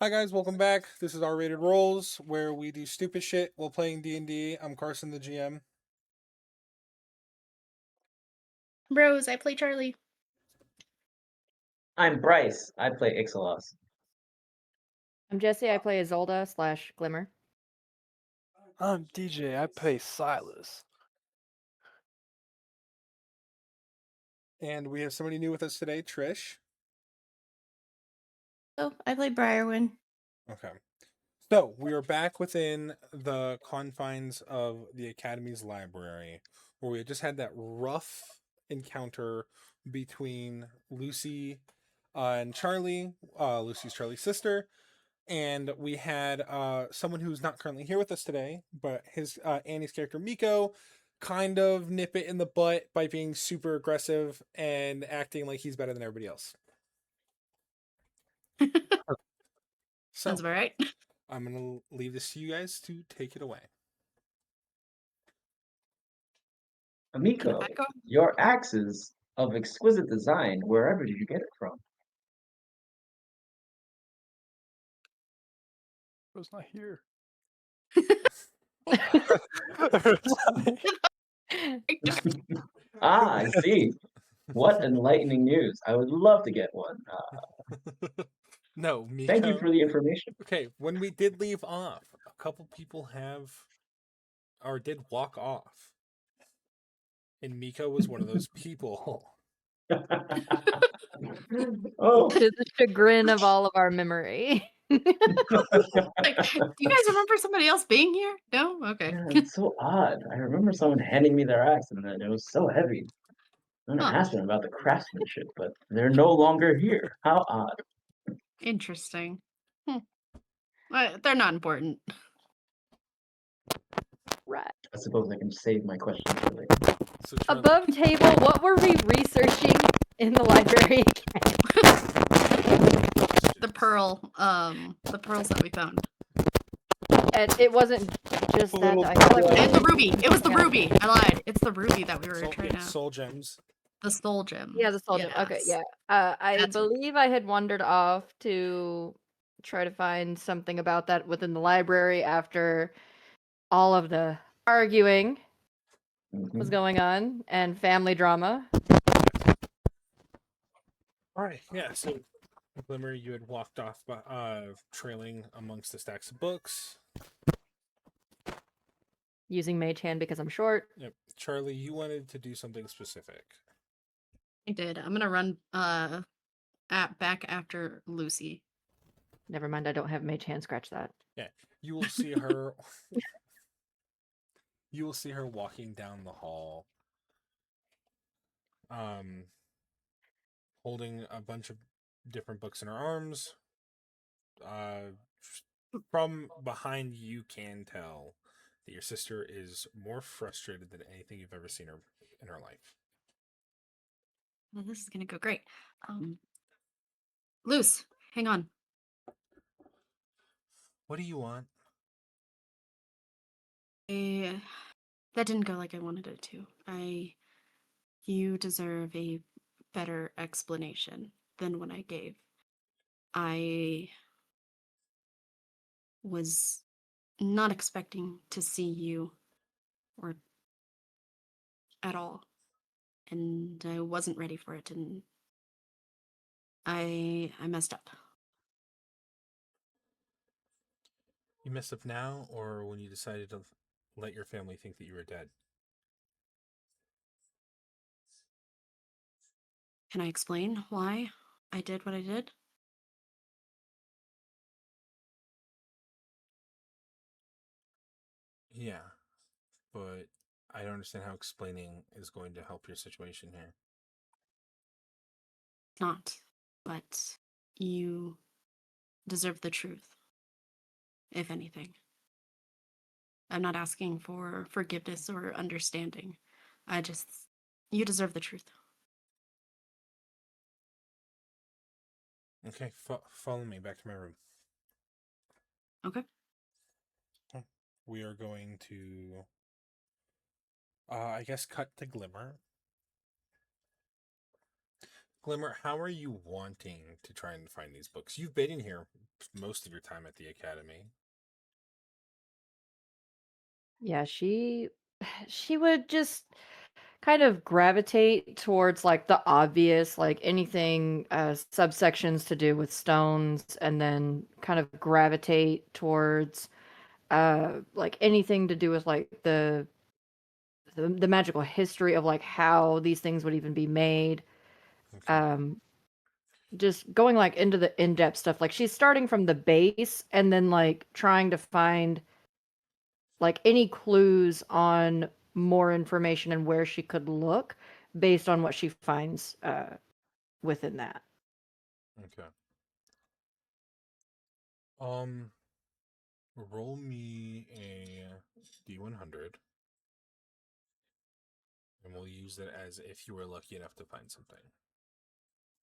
Hi guys, welcome back. This is R-rated Rolls, where we do stupid shit while playing D&D. I'm Carson, the GM. Rose, I play Charlie. I'm Bryce. I play Ixalos. I'm Jesse. I play Isolda/Glimmer. I'm DJ. I play Silas. And we have somebody new with us today, Trish. Oh, I play Briarwyn. Okay. So, we are back within the confines of the Academy's library, where we had just had that rough encounter between Lucy and Charlie, Lucy's Charlie's sister, and we had someone who's not currently here with us today, but his Annie's character Miko kind of nip it in the butt by being super aggressive and acting like he's better than everybody else. So Sounds about right. I'm gonna leave this to you guys to take it away. Amico, Back up. your axe is of exquisite design. Wherever did you get it from? I was not here. I see. What enlightening news. I would love to get one. No, Miko. Thank you for the information. Okay, when we did leave off, a couple people did walk off. And Miko was one of those people. Oh, To the chagrin of all of our memory. Do you guys remember somebody else being here? No? Okay. yeah, it's so odd. I remember someone handing me their axe and then it was so heavy. I'm gonna ask them about the craftsmanship, but they're no longer here. How odd. Interesting. They're not important. Right. I suppose I can save my questions for later. So Charlie, Above table, what were we researching in the library? The pearls that we found. And it wasn't just A that. little I feel like we And the were- ruby. It was the Yeah. ruby. I lied. It's the ruby that we were trying out. soul gems. The soul gem. Yeah, the soul gem. Okay, Yes. yeah. I That's- believe I had wandered off to try to find something about that within the library after all of the arguing was Mhm. going on and family drama. All right, yeah. So, Glimmer, you had walked off, trailing amongst the stacks of books. Using Mage Hand because I'm short. Yep. Charlie, you wanted to do something specific. I did. I'm gonna run back after Lucy. Never mind, I don't have Mage Hand. Scratch that. Yeah, you will see her. You will see her walking down the hall, holding a bunch of different books in her arms. From behind, you can tell that your sister is more frustrated than anything you've ever seen her in her life. Well, this is gonna go great. Luce, hang on. What do you want? That didn't go like I wanted it to. You deserve a better explanation than what I gave. I was not expecting to see you or at all. And I wasn't ready for it, and I messed up. You messed up now, or when you decided to let your family think that you were dead? Can I explain why I did what I did? Yeah, but I don't understand how explaining is going to help your situation here. Not, but you deserve the truth, if anything. I'm not asking for forgiveness or understanding. You deserve the truth. Okay, follow me back to my room. Okay. We are going to, I guess, cut to Glimmer. Glimmer, how are you wanting to try and find these books? You've been in here most of your time at the academy. Yeah, she would just kind of gravitate towards like the obvious, like anything subsections to do with stones, and then kind of gravitate towards like anything to do with like the magical history of like how these things would even be made. Okay. Just going like into the in-depth stuff. Like she's starting from the base and then like trying to find like any clues on more information and where she could look based on what she finds within that. Okay. Roll me a D100, and we'll use it as if you were lucky enough to find something.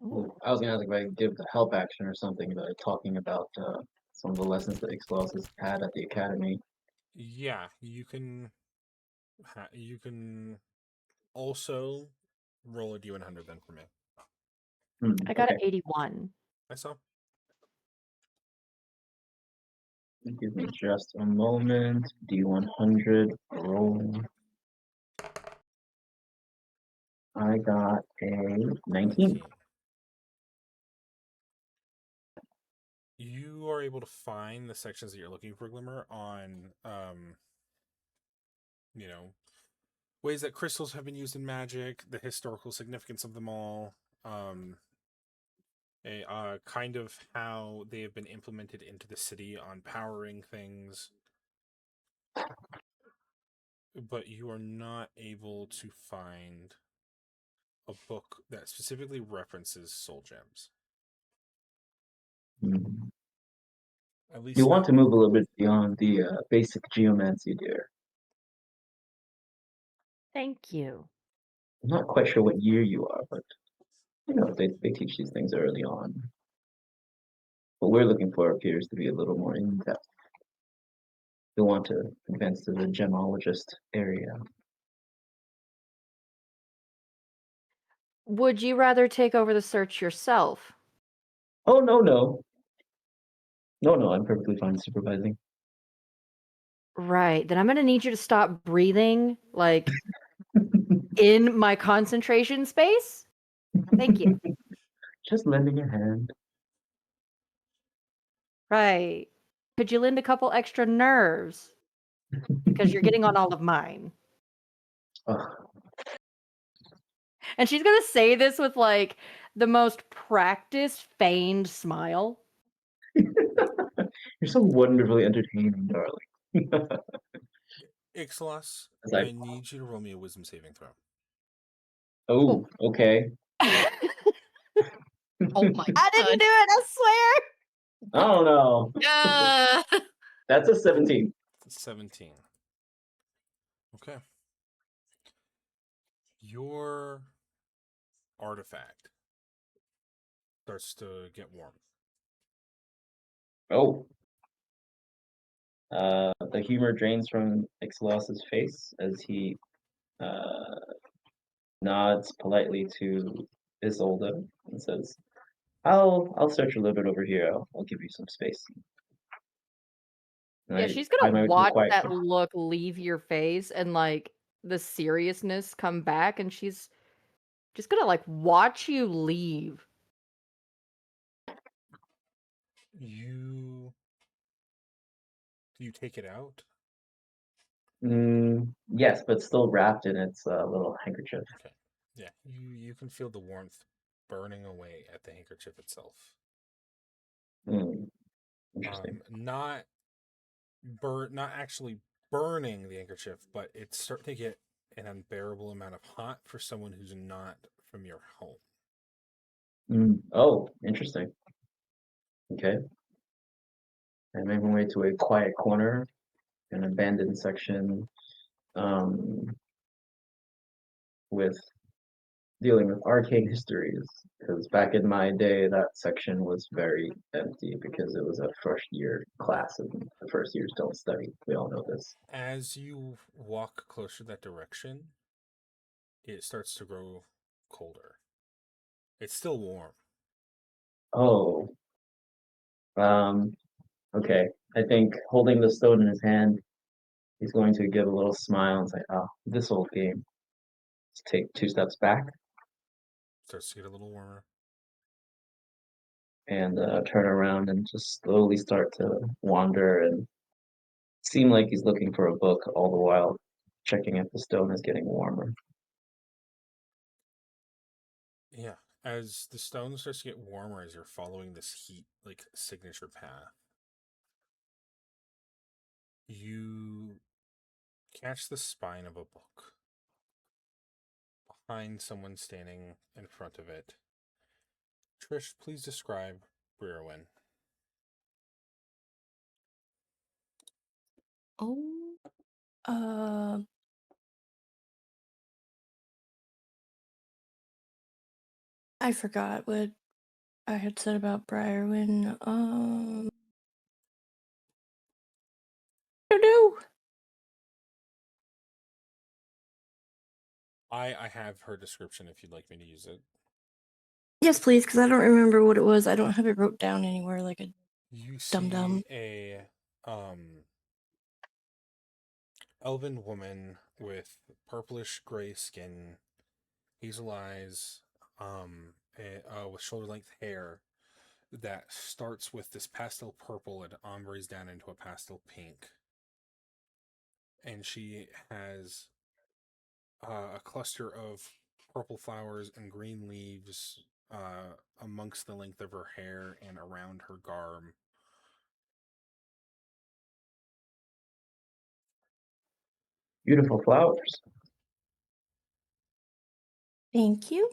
Ooh, I was gonna ask if I could give the help action or something, talking about some of the lessons that Ixalos has had at the academy. Yeah, you can. You can also roll a D100 then for me. I got Okay, an 81. I saw. give me just a moment. D100 roll. I got a 19. You are able to find the sections that you're looking for, Glimmer, on you know, ways that crystals have been used in magic, the historical significance of them all, kind of how they have been implemented into the city on powering things. But you are not able to find a book that specifically references soul gems. Hmm. At least You want not. to move a little bit beyond the basic geomancy, dear. Thank you. I'm not quite sure what year you are, but you know they teach these things early on. What we're looking for appears to be a little more in depth. You'll want to advance to the gemologist area. Would you rather take over the search yourself? Oh no, I'm perfectly fine supervising. Right. Then I'm going to need you to stop breathing like in my concentration space. Thank you. Just lending a hand. Right. Could you lend a couple extra nerves? Because you're getting on all of mine. Ugh. And she's going to say this with like the most practiced, feigned smile. You're so wonderfully entertaining, darling. Ixalas, As I need you to roll me a wisdom saving throw. oh, okay. Oh my I didn't god. do it, I swear. I don't know. Uh, That's a 17. 17. Okay. Your artifact starts to get warm. Oh. The humor drains from Ixalas's face as he uh, nods politely to Isolde and says, I'll search a little bit over here. I'll give you some space. And Yeah, I she's find gonna my way to the watch quiet that corner. look leave your face and like the seriousness come back, and she's just gonna like watch you leave. You do you take it out? Yes, but still wrapped in its little handkerchief. Okay. Yeah, you can feel the warmth burning away at the handkerchief itself. Interesting. Not actually burning the handkerchief, but it's starting to get an unbearable amount of hot for someone who's not from your home. Oh, interesting. Okay. I made my way to a quiet corner, an abandoned section, um, with dealing with arcane histories. Because back in my day, that section was very empty because it was a first year class, and the first years don't study. We all know this. As you walk closer that direction, it starts to grow colder. It's still warm. Oh, okay. I think holding the stone in his hand, he's going to give a little smile and say, "Oh, this old game." Let's take 2 steps back Starts to get a little warmer. and turn around and just slowly start to wander and seem like he's looking for a book, all the while checking if the stone is getting warmer. Yeah. As the stone starts to get warmer, as you're following this heat like signature path, you catch the spine of a book behind someone standing in front of it. Trish, please describe Breerwin. Oh, uh, I forgot what I had said about Briarwin. I don't know. I have her description if you'd like me to use it. Yes, please, because I don't remember what it was. I don't have it wrote down anywhere like a You dum see dum. a elven woman with purplish gray skin, hazel eyes, with shoulder length hair that starts with this pastel purple and ombres down into a pastel pink. And she has a cluster of purple flowers and green leaves amongst the length of her hair and around her garb. Beautiful flowers. Thank you.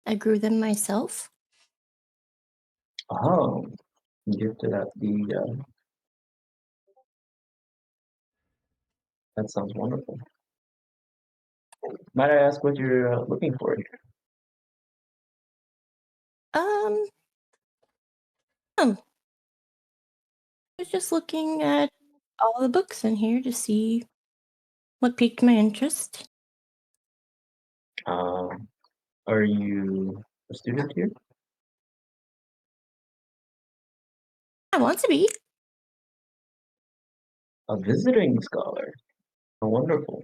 I grew them myself. Oh, gifted at the. That sounds wonderful. Might I ask what you're looking for here? Um, I was just looking at all the books in here to see what piqued my interest. Um, are you a student here? I want to be. A visiting scholar. Oh, wonderful.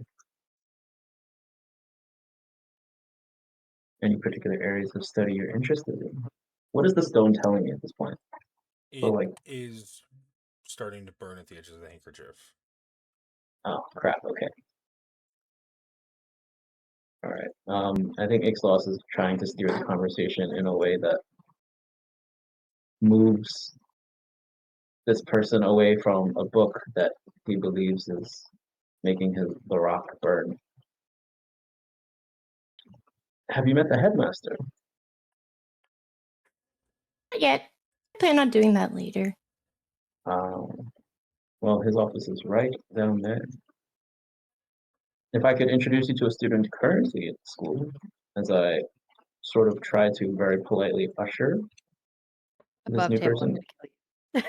Any particular areas of study you're interested in? What is the stone telling you at this point? So, It like, is starting to burn at the edges of the handkerchief. oh crap. Okay. All right. I think Ixlos is trying to steer the conversation in a way that moves this person away from a book that he believes is making the rock burn. Have you met the headmaster? Not yet. I plan on doing that later. Um, well, his office is right down there. If I could introduce you to a student currently at school, as I sort of try to very politely usher this Above new table, I'm person gonna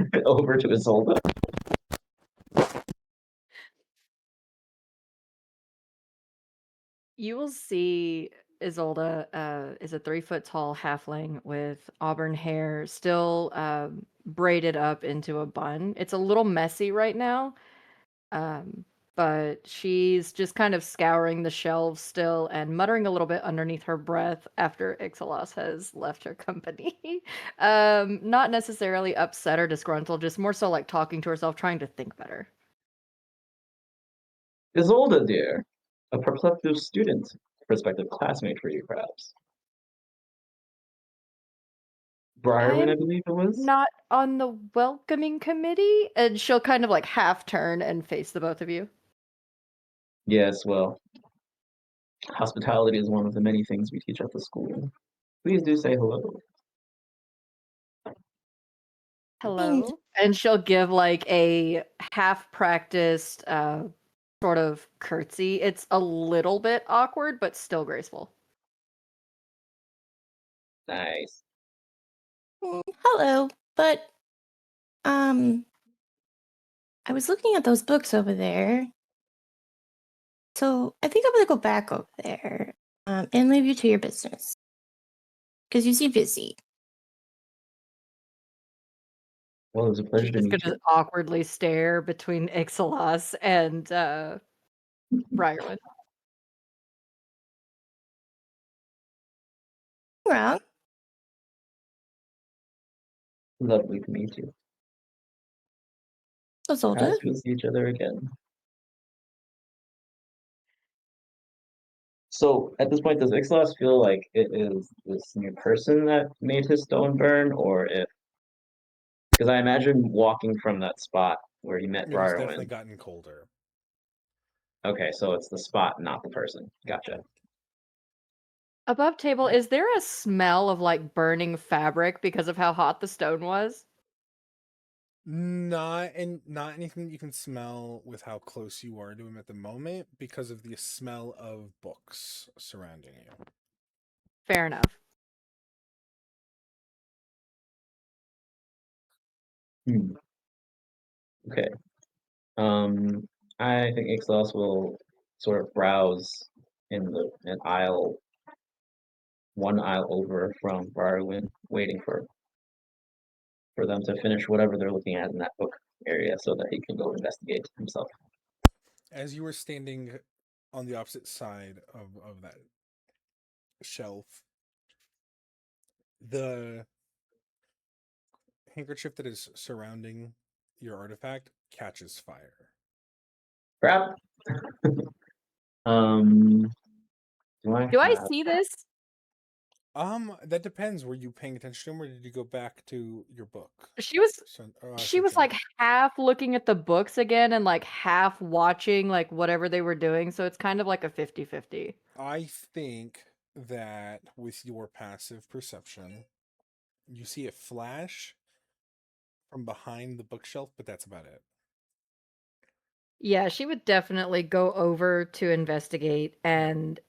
kill you. over to Isolde. You will see Isolde is a 3 foot tall halfling with auburn hair, still braided up into a bun. It's a little messy right now, um, but she's just kind of scouring the shelves still and muttering a little bit underneath her breath after Ixalos has left her company. Not necessarily upset or disgruntled, just more so like talking to herself, trying to think better. Isolde, dear, a prospective student, prospective classmate for you, perhaps. Briarwin, I I'm believe it was. not on the welcoming committee, and she'll kind of like half turn and face the both of you. Yes, well, hospitality is one of the many things we teach at the school. Please do say hello. Hello. And she'll give like a half practiced sort of curtsy. It's a little bit awkward, but still graceful. Nice. Hello, but I was looking at those books over there. So I think I'm gonna go back over there. and leave you to your business. Because you seem busy. Well, it was a pleasure She's to just meet gonna you. awkwardly stare between Ixalas and Briarwood. Wrong. Lovely to meet you. So Zolda. Perhaps we'll see each other again. So at this point, does Ixalas feel like it is this new person that made his stone burn, or if because I imagine walking from that spot where he met It has definitely Briarwind. gotten colder. Okay, so it's the spot, not the person. Gotcha. Above table, is there a smell of like burning fabric because of how hot the stone was? Not anything that you can smell with how close you are to him at the moment because of the smell of books surrounding you. Fair enough. Hmm. Okay. I think Ixalas will sort of browse in an aisle, one aisle over from Briarwind, waiting for them to finish whatever they're looking at in that book area so that he can go investigate himself. As you were standing on the opposite side of that shelf, the handkerchief that is surrounding your artifact catches fire. Crap. Um, do I Do I have see this? That depends. Were you paying attention to him, or did you go back to your book? She was Searching. like half looking at the books again and like half watching like whatever they were doing, so it's kind of like a 50-50. I think that with your passive perception, you see a flash from behind the bookshelf, but that's about it. Yeah, she would definitely go over to investigate, and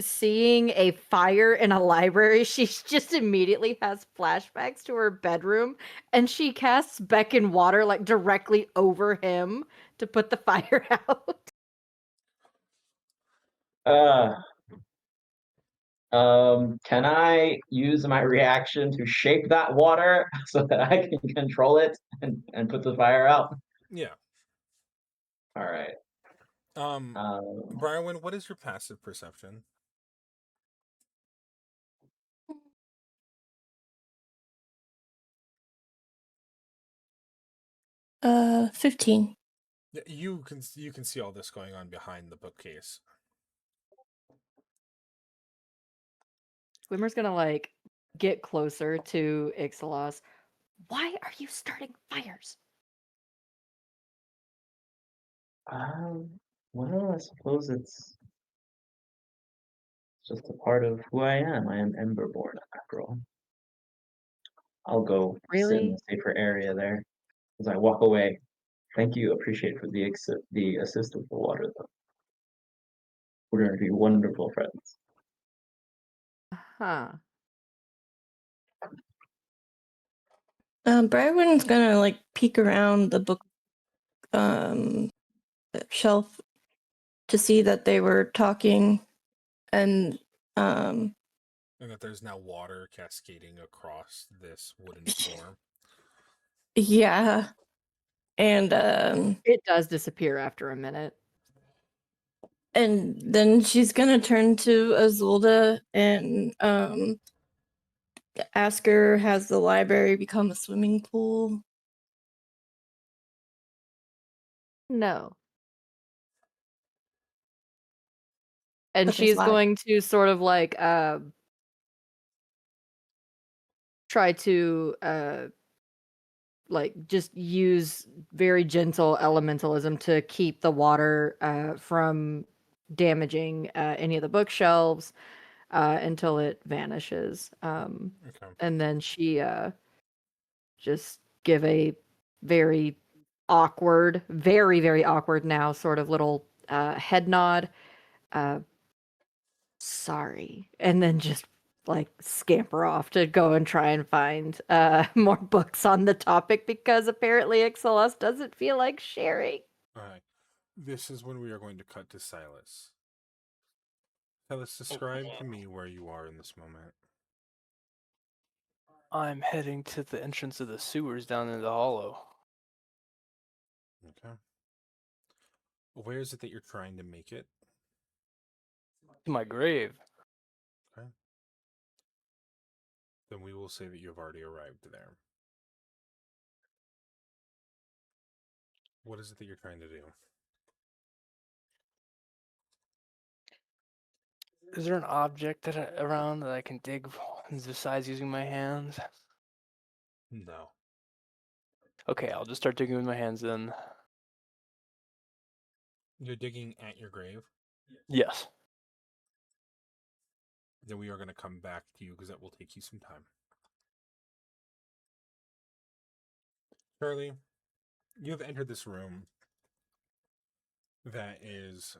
seeing a fire in a library, she just immediately has flashbacks to her bedroom, and she casts beckon water like directly over him to put the fire out. Can I use my reaction to shape that water so that I can control it and put the fire out? Yeah. All right. Briarwyn, what is your passive perception? 15. You can see all this going on behind the bookcase. Swimmer's gonna like get closer to Ixalas. Why are you starting fires? Well, I suppose it's just a part of who I am. I am Emberborn after all. I'll go sit in Really? a safer area there as I walk away. Thank you. Appreciate for the assist with the water, though. We're going to be wonderful friends. Huh. Briarwood's gonna like peek around the book shelf to see that they were talking, and And that there's now water cascading across this wooden floor. yeah, and It does disappear after a minute. and then she's gonna turn to Azulda and ask her, has the library become a swimming pool? No. And But there's she's live. going to sort of like try to like just use very gentle elementalism to keep the water from damaging any of the bookshelves until it vanishes. Okay. And then she just give a very awkward, very, very awkward now sort of little head nod. Sorry. And then just like scamper off to go and try and find more books on the topic because apparently Ixalas doesn't feel like sharing. All right. This is when we are going to cut to Silas. Let's describe to me where you are in this moment. I'm heading to the entrance of the sewers down in the hollow. Okay. Where is it that you're trying to make it? To my grave. Okay. Then we will say that you have already arrived there. What is it that you're trying to do? Is there an object around that I can dig besides using my hands? No. Okay, I'll just start digging with my hands then. You're digging at your grave? Yes. Then we are going to come back to you because that will take you some time. Charlie, you have entered this room that is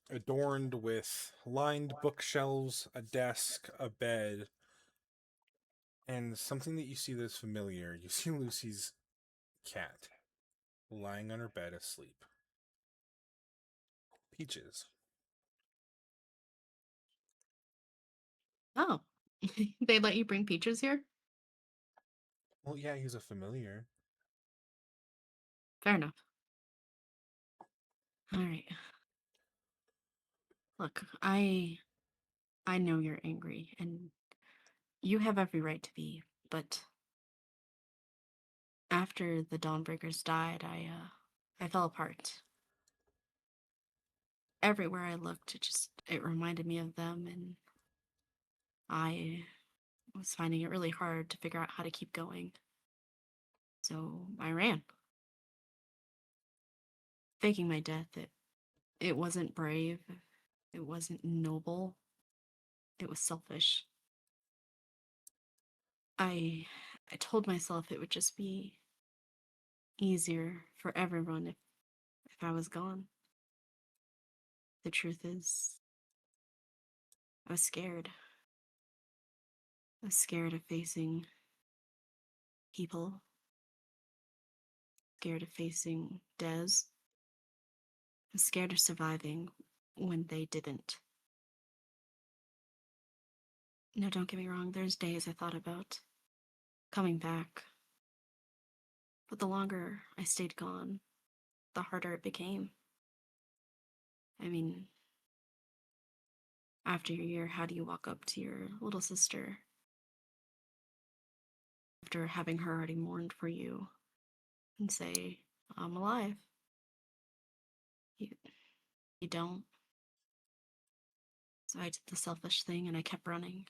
adorned with lined bookshelves, a desk, a bed, and something that you see that is familiar. You see Lucy's cat lying on her bed asleep. Peaches. Oh, they let you bring Peaches here? Well, yeah, he's a familiar. Fair enough. All right. Look, I know you're angry, and you have every right to be, but after the Dawnbreakers died, I fell apart. Everywhere I looked, it reminded me of them, and I was finding it really hard to figure out how to keep going. So I ran. Faking my death, it wasn't brave, it wasn't noble, it was selfish. I I told myself it would just be easier for everyone if I was gone. The truth is, I was scared. I was scared of facing people, scared of facing Des. I was scared of surviving when they didn't. No, don't get me wrong, there's days I thought about coming back. But the longer I stayed gone, the harder it became. I mean, after a year, how do you walk up to your little sister after having her already mourned for you and say, I'm alive? You, you don't. So I did the selfish thing and I kept running.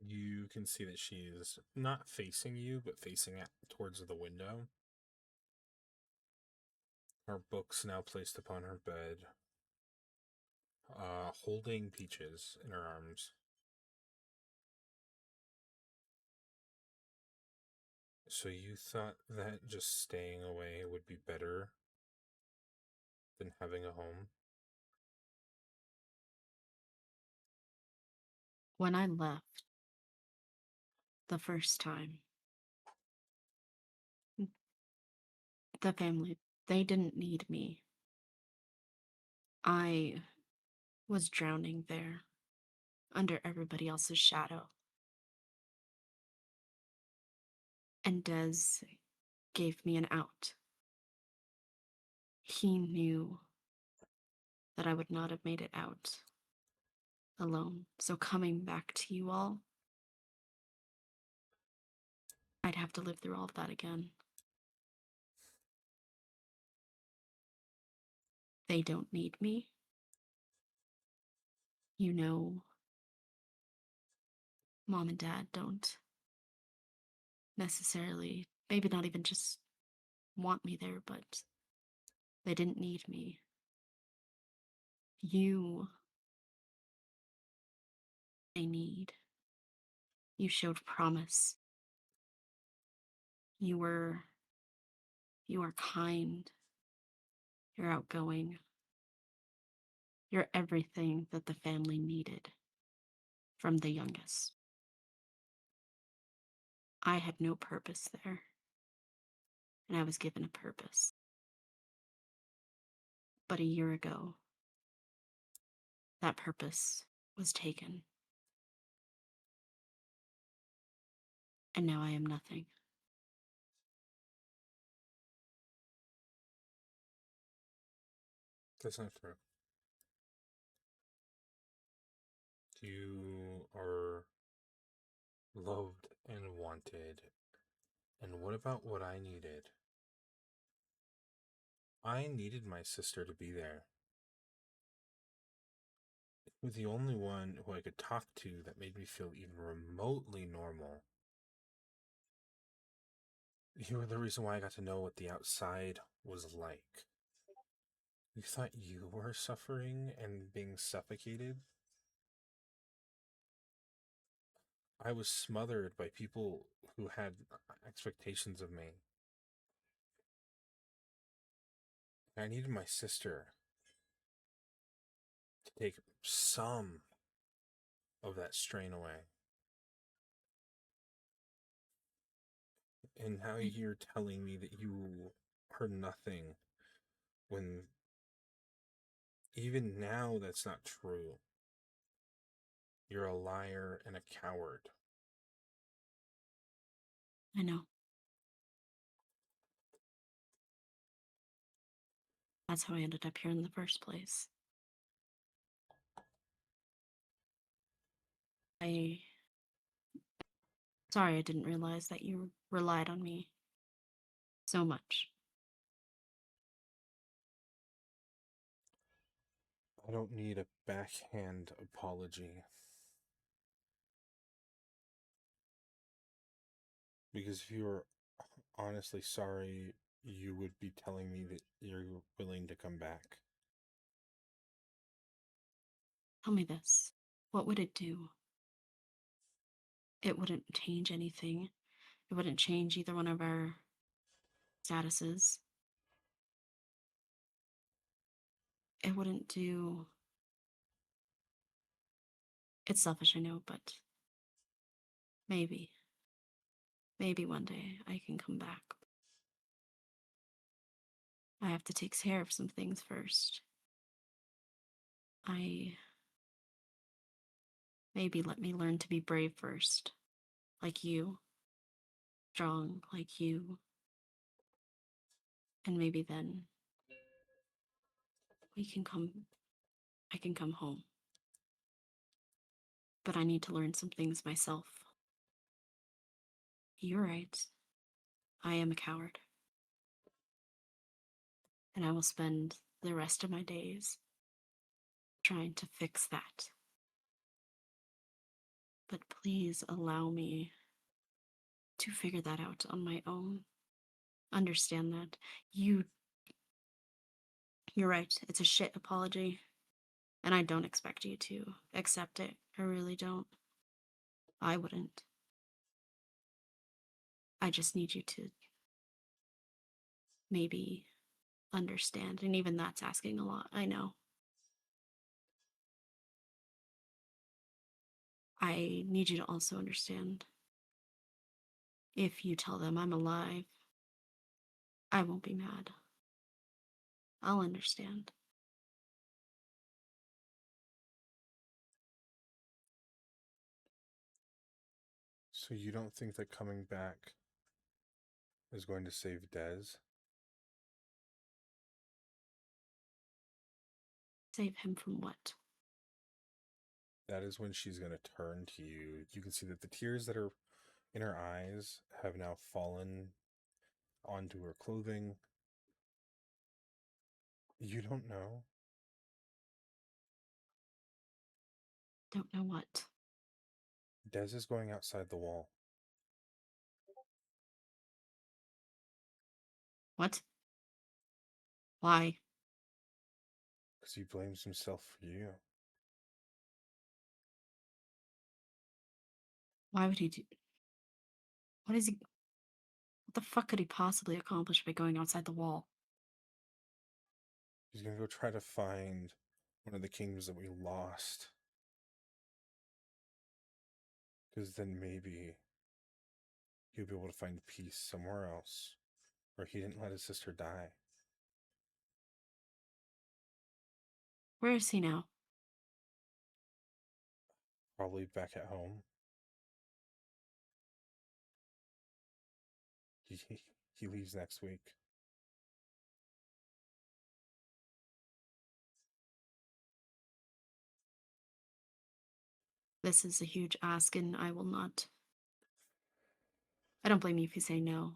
You can see that she is not facing you, but facing towards the window. Her books now placed upon her bed, holding Peaches in her arms. So you thought that just staying away would be better than having a home? When I left the first time, the family, they didn't need me. I was drowning there under everybody else's shadow. And Des gave me an out. He knew that I would not have made it out alone. So coming back to you all, I'd have to live through all of that again. They don't need me. You know, Mom and Dad don't necessarily, maybe not even just want me there, but they didn't need me. You, they need. You showed promise. You were, you are kind. You're outgoing. You're everything that the family needed from the youngest. I had no purpose there, and I was given a purpose. But a year ago, that purpose was taken. And now I am nothing. That's not true. You are loved and wanted. And what about what I needed? I needed my sister to be there. You were the only one who I could talk to that made me feel even remotely normal. You were the reason why I got to know what the outside was like. You thought you were suffering and being suffocated? I was smothered by people who had expectations of me. I needed my sister to take some of that strain away. And now you're telling me that you are nothing when even now that's not true. You're a liar and a coward. I know. That's how I ended up here in the first place. Sorry, I didn't realize that you relied on me so much. I don't need a backhand apology. Because if you were honestly sorry, you would be telling me that you're willing to come back. Tell me this. What would it do? It wouldn't change anything. It wouldn't change either one of our statuses. It wouldn't do. It's selfish, I know, but maybe. Maybe one day I can come back. I have to take care of some things first. Maybe let me learn to be brave first. Like you. Strong like you. And maybe then I can come home. But I need to learn some things myself. You're right. I am a coward. And I will spend the rest of my days trying to fix that. But please allow me to figure that out on my own. Understand that. You're right. It's a shit apology. And I don't expect you to accept it. I really don't. I wouldn't. I just need you to maybe understand. And even that's asking a lot. I know. I need you to also understand. If you tell them I'm alive, I won't be mad. I'll understand. So you don't think that coming back is going to save Dez? Save him from what? That is when she's going to turn to you. You can see that the tears that are in her eyes have now fallen onto her clothing. You don't know? Don't know what. Dez is going outside the wall. What? Why? Because he blames himself for you. Why would he do? What is he? What the fuck could he possibly accomplish by going outside the wall? He's going to go try to find one of the kingdoms that we lost. Because then maybe he'll be able to find peace somewhere else. Where he didn't let his sister die. Where is he now? Probably back at home. He leaves next week. This is a huge ask, and I will not. I don't blame you if you say no.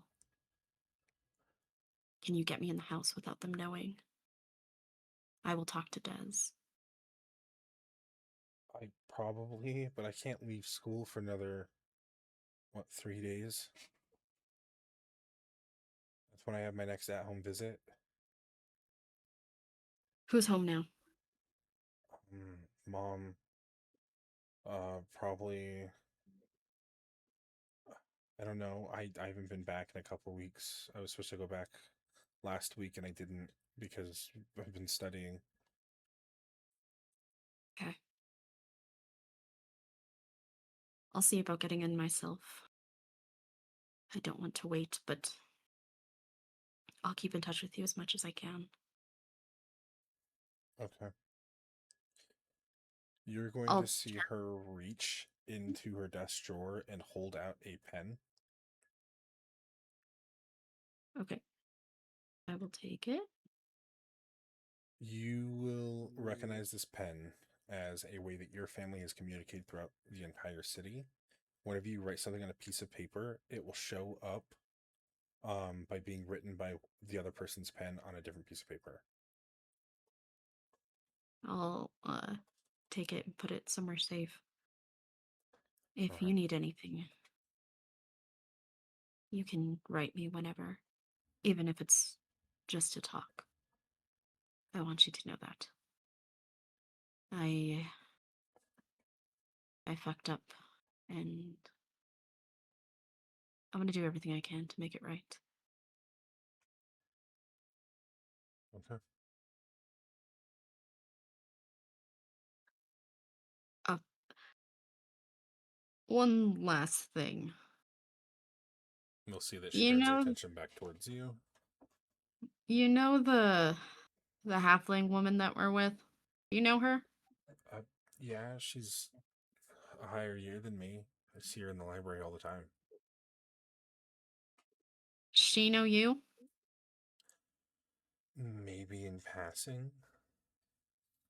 Can you get me in the house without them knowing? I will talk to Des. I probably, but I can't leave school for another, 3 days? That's when I have my next at-home visit. Who's home now? Mom, probably. I don't know. I haven't been back in a couple weeks. I was supposed to go back last week and I didn't because I've been studying. Okay. I'll see about getting in myself. I don't want to wait, but I'll keep in touch with you as much as I can. Okay. You're going I'll to see her reach into her desk drawer and hold out a pen. Okay. I will take it. You will recognize this pen as a way that your family has communicated throughout the entire city. Whenever you write something on a piece of paper, it will show up by being written by the other person's pen on a different piece of paper. I'll take it and put it somewhere safe. If Okay. you need anything, you can write me whenever, even if it's just to talk. I want you to know that. I fucked up, and I'm gonna do everything I can to make it right. Okay. One last thing. You'll see that she You turns her know, attention back towards you. you know the halfling woman that we're with? You know her? Uh, yeah, she's a higher year than me. I see her in the library all the time. She know you? Maybe in passing.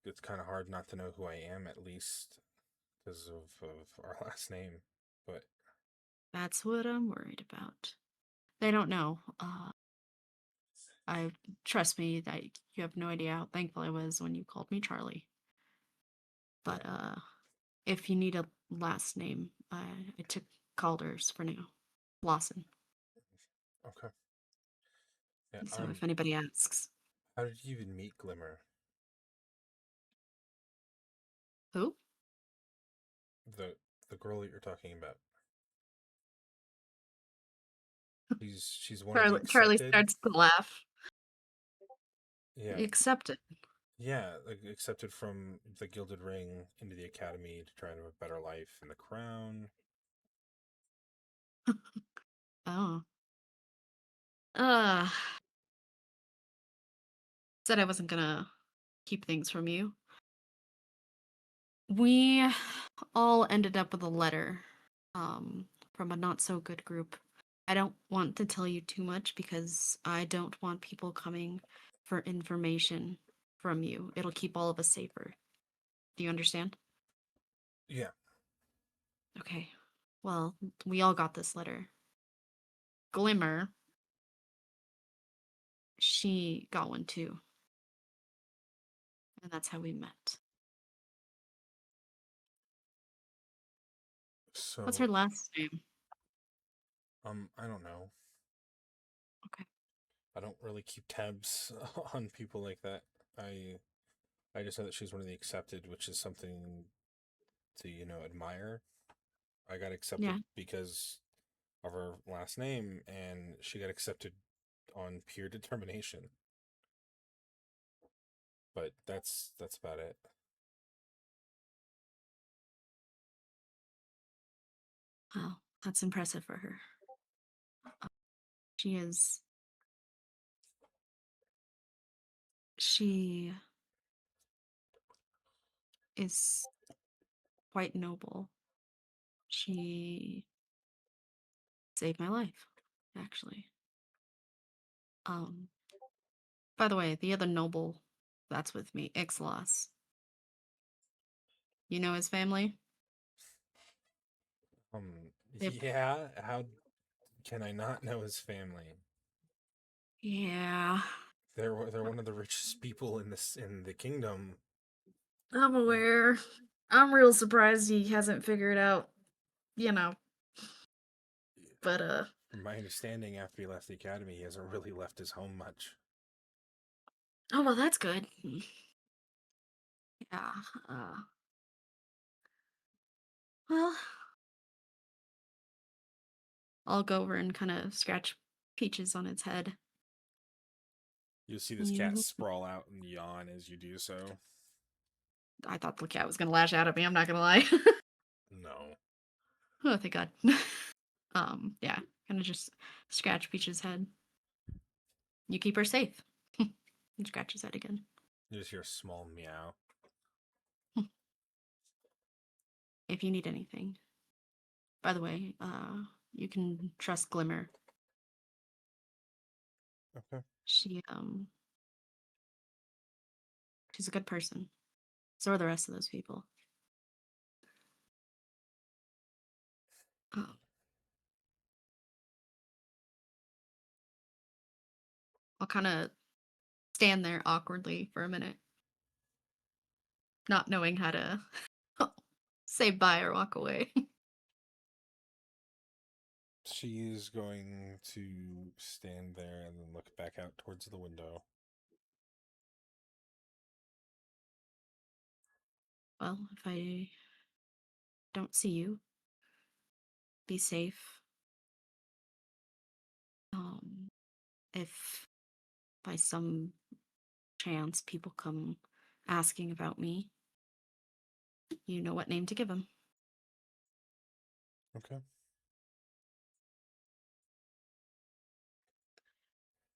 It's kind of hard not to know who I am, at least because of our last name. But That's what I'm worried about. They don't know. I trust me that you have no idea how thankful I was when you called me Charlie. But if you need a last name, I took Calder's for now. Lawson. okay. Yeah. So if anybody asks, How did you even meet Glimmer? who? The girl that you're talking about. She's one of the Charlie accepted. starts to laugh. Yeah. Accept it. Yeah, like accepted from the Gilded Ring into the Academy to try to have a better life in the Crown. Oh. Said I wasn't gonna keep things from you. We all ended up with a letter from a not so good group. I don't want to tell you too much because I don't want people coming for information from you. It'll keep all of us safer. Do you understand? Yeah. Okay. Well, we all got this letter. Glimmer, she got one too. And that's how we met. So What's her last name? I don't know. Okay. I don't really keep tabs on people like that. I just know that she's one of the accepted, which is something to, admire. I got accepted Yeah. because of her last name, and she got accepted on pure determination. But that's about it. Well, that's impressive for her. She is. She is quite noble. She saved my life, actually. Um, by the way, the other noble that's with me, Ixalas. You know his family? Yep. Yeah. How can I not know his family? Yeah, They're one of the richest people in the kingdom. I'm aware. I'm real surprised he hasn't figured out, you know. But From my understanding, after he left the academy, he hasn't really left his home much. oh well, that's good. Yeah. Well, I'll go over and kind of scratch Peaches on its head. You'll see this cat Mhm. sprawl out and yawn as you do so. I thought the cat was gonna lash out at me. I'm not gonna lie. No. Oh, thank God. Yeah, kind of just scratch Peach's head. You keep her safe. And scratch his head again. You just hear a small meow. If you need anything. By the way, you can trust Glimmer. Okay. She's a good person. So are the rest of those people. Oh. I'll kind of stand there awkwardly for a minute, not knowing how to say bye or walk away. She is going to stand there and then look back out towards the window. Well, if I don't see you, be safe. If by some chance people come asking about me, you know what name to give them. Okay.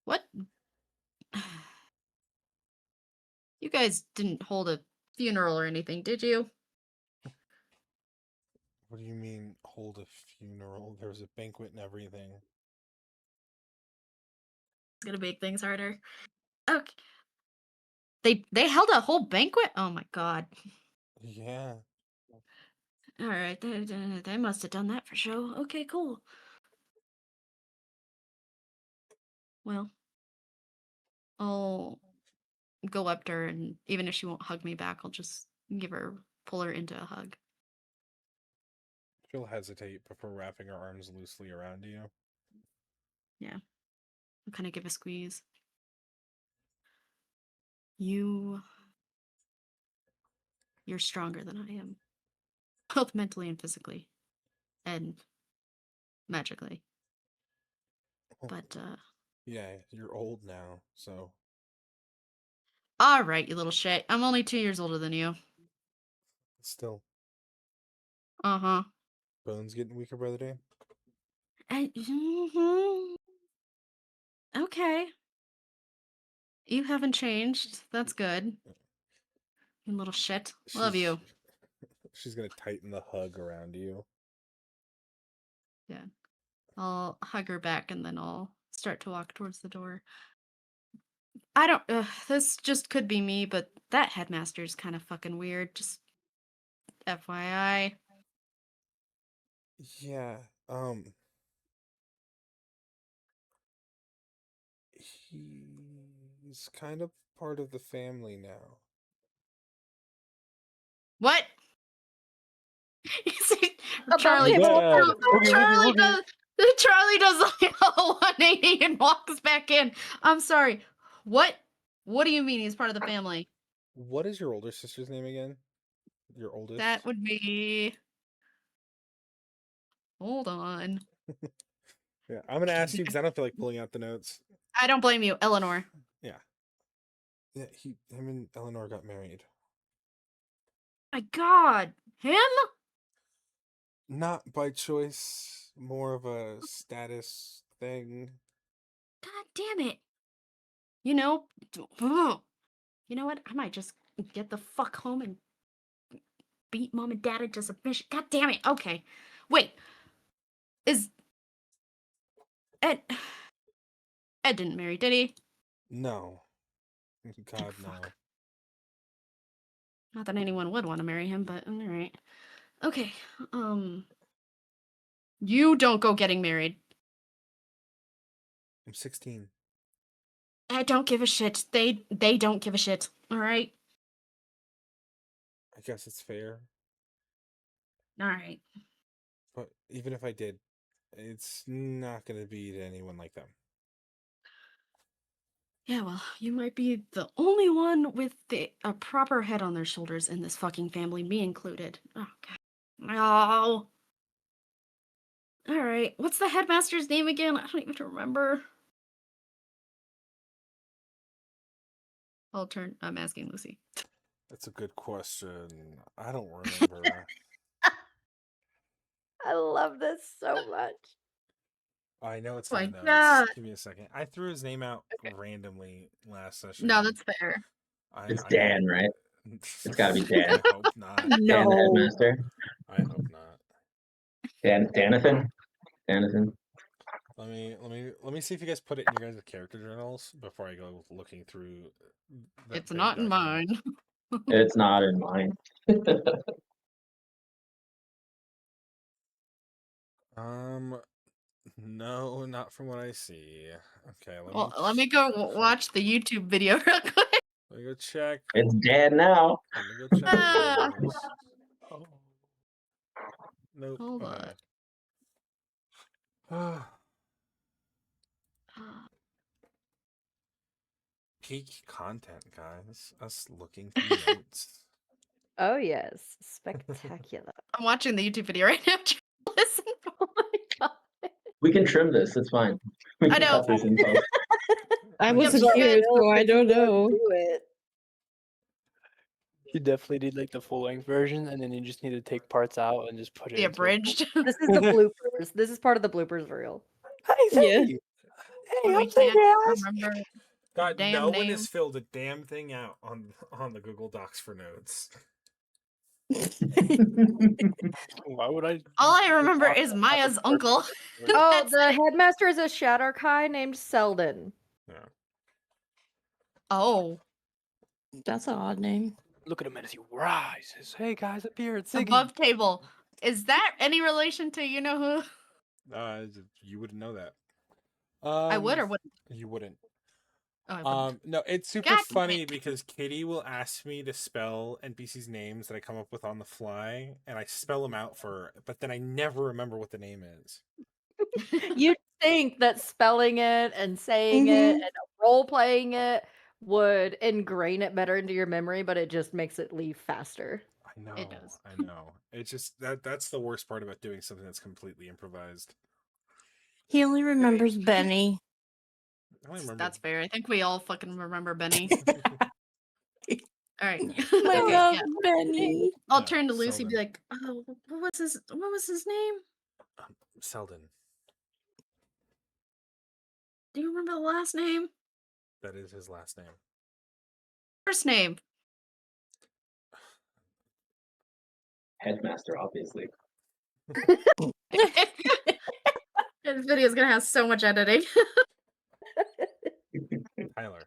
What? You guys didn't hold a funeral or anything, did you? What do you mean, hold a funeral? There was a banquet and everything. It's gonna make things harder. Okay. They held a whole banquet? Oh my God. Yeah. All right, they must have done that for show. Okay, cool. Well, I'll go up to her, and even if she won't hug me back, I'll just pull her into a hug. She'll hesitate before wrapping her arms loosely around you. Yeah. I'll kind of give a squeeze. You're stronger than I am. Both mentally and physically. And magically. But, Yeah, you're old now, so. alright, you little shit. I'm only 2 years older than you. Still. Uh-huh. Bones getting weaker by the day? Okay. You haven't changed. That's good. You little shit. Love you. She's gonna tighten the hug around you. Yeah. I'll hug her back and then I'll start to walk towards the door. I don't. This just could be me, but that headmaster's kind of fucking weird. Just FYI. Yeah, he's kind of part of the family now. What? You see, About Charlie. him, Dad. Charlie does. Charlie does like a 180 and walks back in. I'm sorry. What? What do you mean he's part of the family? What is your older sister's name again? Your oldest? That would be. Hold on. Yeah, I'm gonna ask you because I don't feel like pulling out the notes. I don't blame you, Eleanor. Yeah. Yeah, him and Eleanor got married. My God, him? Not by choice, more of a status thing. God damn it. You know, you know what? I might just get the fuck home and beat mom and dad into submission. God damn it. Okay. Wait. Is Ed Ed didn't marry, did he? No. God, no. Fuck. Not that anyone would want to marry him, but alright. Okay. You don't go getting married. I'm 16. I don't give a shit. They don't give a shit. Alright? I guess it's fair. Alright. But even if I did, it's not going to be to anyone like them. Yeah, well, you might be the only one with a proper head on their shoulders in this fucking family, me included. Oh, God. Oh. Alright. What's the headmaster's name again? I don't even remember. I'm asking Lucy. That's a good question. I don't remember. I love this so much. I know it's Oh in my the notes. God. Give me a second. I threw his name out randomly last session. No, that's fair. It's Dan, right? It's gotta be Dan. I hope not. Dan the No. headmaster. I hope not. Danathan. Let me see if you guys put it in your guys' character journals before I go looking through. That It's big not in document. mine. It's not in mine. No, not from what I see. Okay, Well, let me go watch the YouTube video real quick. Let me go check. It's Dan now. Let me go check yours. Oh. Nope. Hold Okay. on. Peak content, guys. Us looking through notes. Oh yes, spectacular. I'm watching the YouTube video right now. Listen. Oh my god. We can trim this. It's fine. We I can know. cut this in post. I Yep, wasn't you here, guys- so I don't know. Do it. You definitely did like the full length version, and then you just need to take parts out and just put it The into a full- abridged. This is the bloopers. This is part of the bloopers reel. Hey, Yeah. Sadie. When Hey, we I'm Sadie. can't remember God, damn no one name. has filled a damn thing out on the Google Docs for notes. Why would I? All I remember is Maya's uncle. Oh, That's the it. headmaster is a Shadowkai named Selden. Yeah. Oh, That's an odd name. Look at him as he rises. Hey guys, up here, it's Ziggy. above table. Is that any relation to you know who? You wouldn't know that. I would or wouldn't. You wouldn't. Oh, I wouldn't. No, it's super God damn funny it. because Kitty will ask me to spell NPCs' names that I come up with on the fly, and I spell them out for her, but then I never remember what the name is. You'd think that spelling it and saying it and role playing it would ingrain it better into your memory, but it just makes it leave faster. I know. It does. I know. It's just that's the worst part about doing something that's completely improvised. He only remembers Benny. I only remember. That's fair. I think we all fucking remember Benny. All right. I Okay, love yeah. Benny. I'll Yeah, turn to Lucy and be Selden. like, "Oh, what was his name? Selden. Do you remember the last name? That is his last name. First name." Headmaster, obviously. This video is gonna have so much editing. Tyler.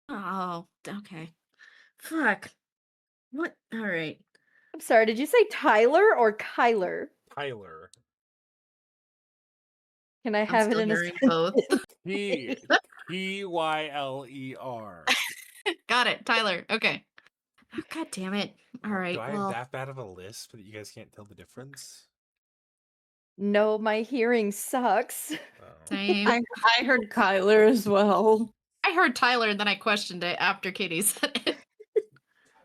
Oh, okay. Fuck. What? All right. I'm sorry, did you say Tyler or Kyler? Tyler. Can I I'm have it still in a hearing both. Tyler. Got it, Tyler. Okay. Oh, God damn it. All right. Do I well, have that bad of a list that you guys can't tell the difference? No, my hearing sucks. Oh. same. I heard Kyler as well. I heard Tyler and then I questioned it after Katie said it.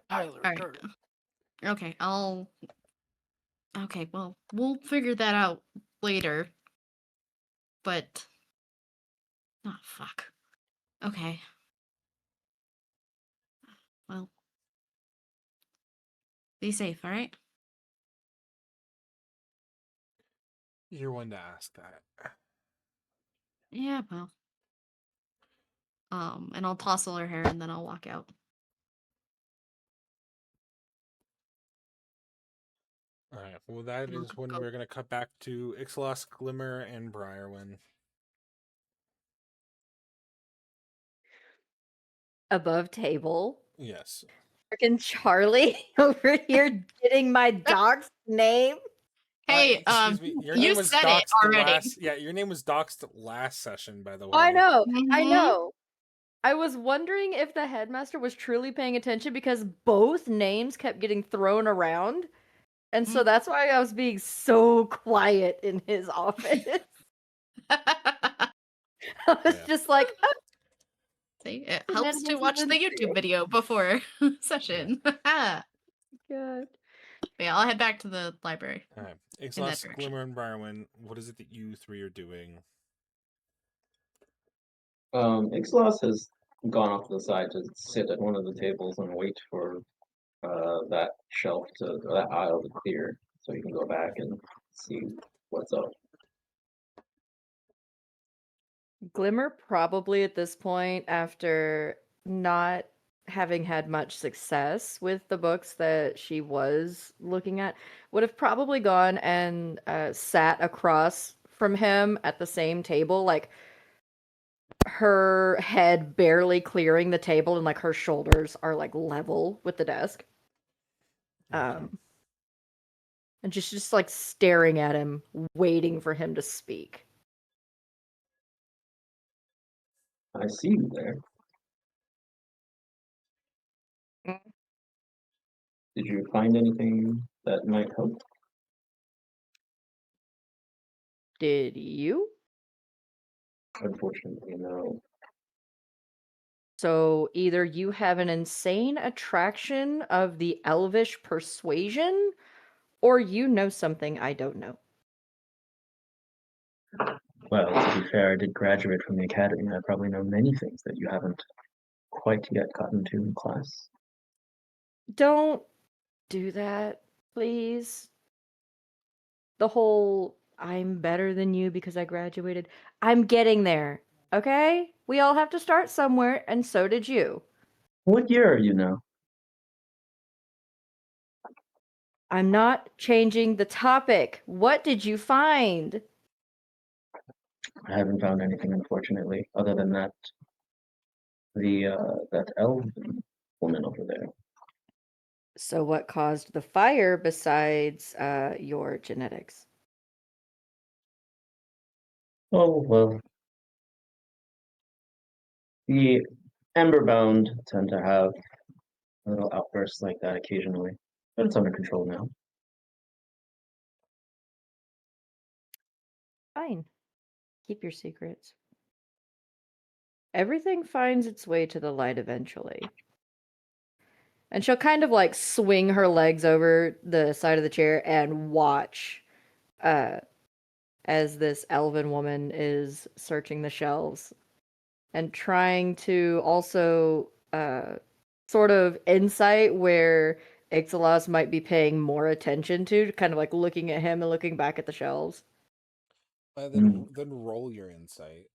Tyler. All right. Durden. Okay, Okay, well, we'll figure that out later. But... Oh, fuck. Okay. Well... Be safe, alright? You're one to ask that. Yeah, well... And I'll tousle her hair and then I'll walk out. All right. Well, that We'll is when go- we're gonna cut back to Ixalas, Glimmer, and Briarwyn. Above table. Yes. Freaking Charlie over here getting my dog's name. Hey, Excuse me. Your you name was said it doxed already. last. Yeah, your name was doxed last session, by the way. I know. I Mhm. know. I was wondering if the headmaster was truly paying attention because both names kept getting thrown around. And so that's why I was being so quiet in his office. I was Yeah. just like, oh, See, it helps to shenanigans watch have the ensued. YouTube video before session. Yeah, God. I'll head back to the library. All right. that Ixalas, direction. Glimmer, and Briarwyn. What is it that you three are doing? Ixalas has gone off to the side to sit at one of the tables and wait for that shelf or that aisle to clear, so you can go back and see what's up. Glimmer probably at this point, after not having had much success with the books that she was looking at, would have probably gone and sat across from him at the same table, like her head barely clearing the table and like her shoulders are like level with the desk. Okay. And just like staring at him, waiting for him to speak. I see you there. Mm. Did you find anything that might help? Did you? Unfortunately, no. So either you have an insane attraction of the elvish persuasion, or you know something I don't know. Well, to be fair, I did graduate from the academy. I probably know many things that you haven't quite yet gotten to in class. Don't do that, please. The whole I'm better than you because I graduated. I'm getting there, okay? We all have to start somewhere, and so did you. What year are you now? I'm not changing the topic. What did you find? I haven't found anything, unfortunately, other than that that elven woman over there. So, what caused the fire besides your genetics? Oh well, the Emberbound tend to have little outbursts like that occasionally, but it's under control now. Fine. Keep your secrets. Everything finds its way to the light eventually. And she'll kind of like swing her legs over the side of the chair and watch uh, as this elven woman is searching the shelves and trying to also sort of insight where Ixalas might be paying more attention to, kind of like looking at him and looking back at the shelves. Then roll your insight.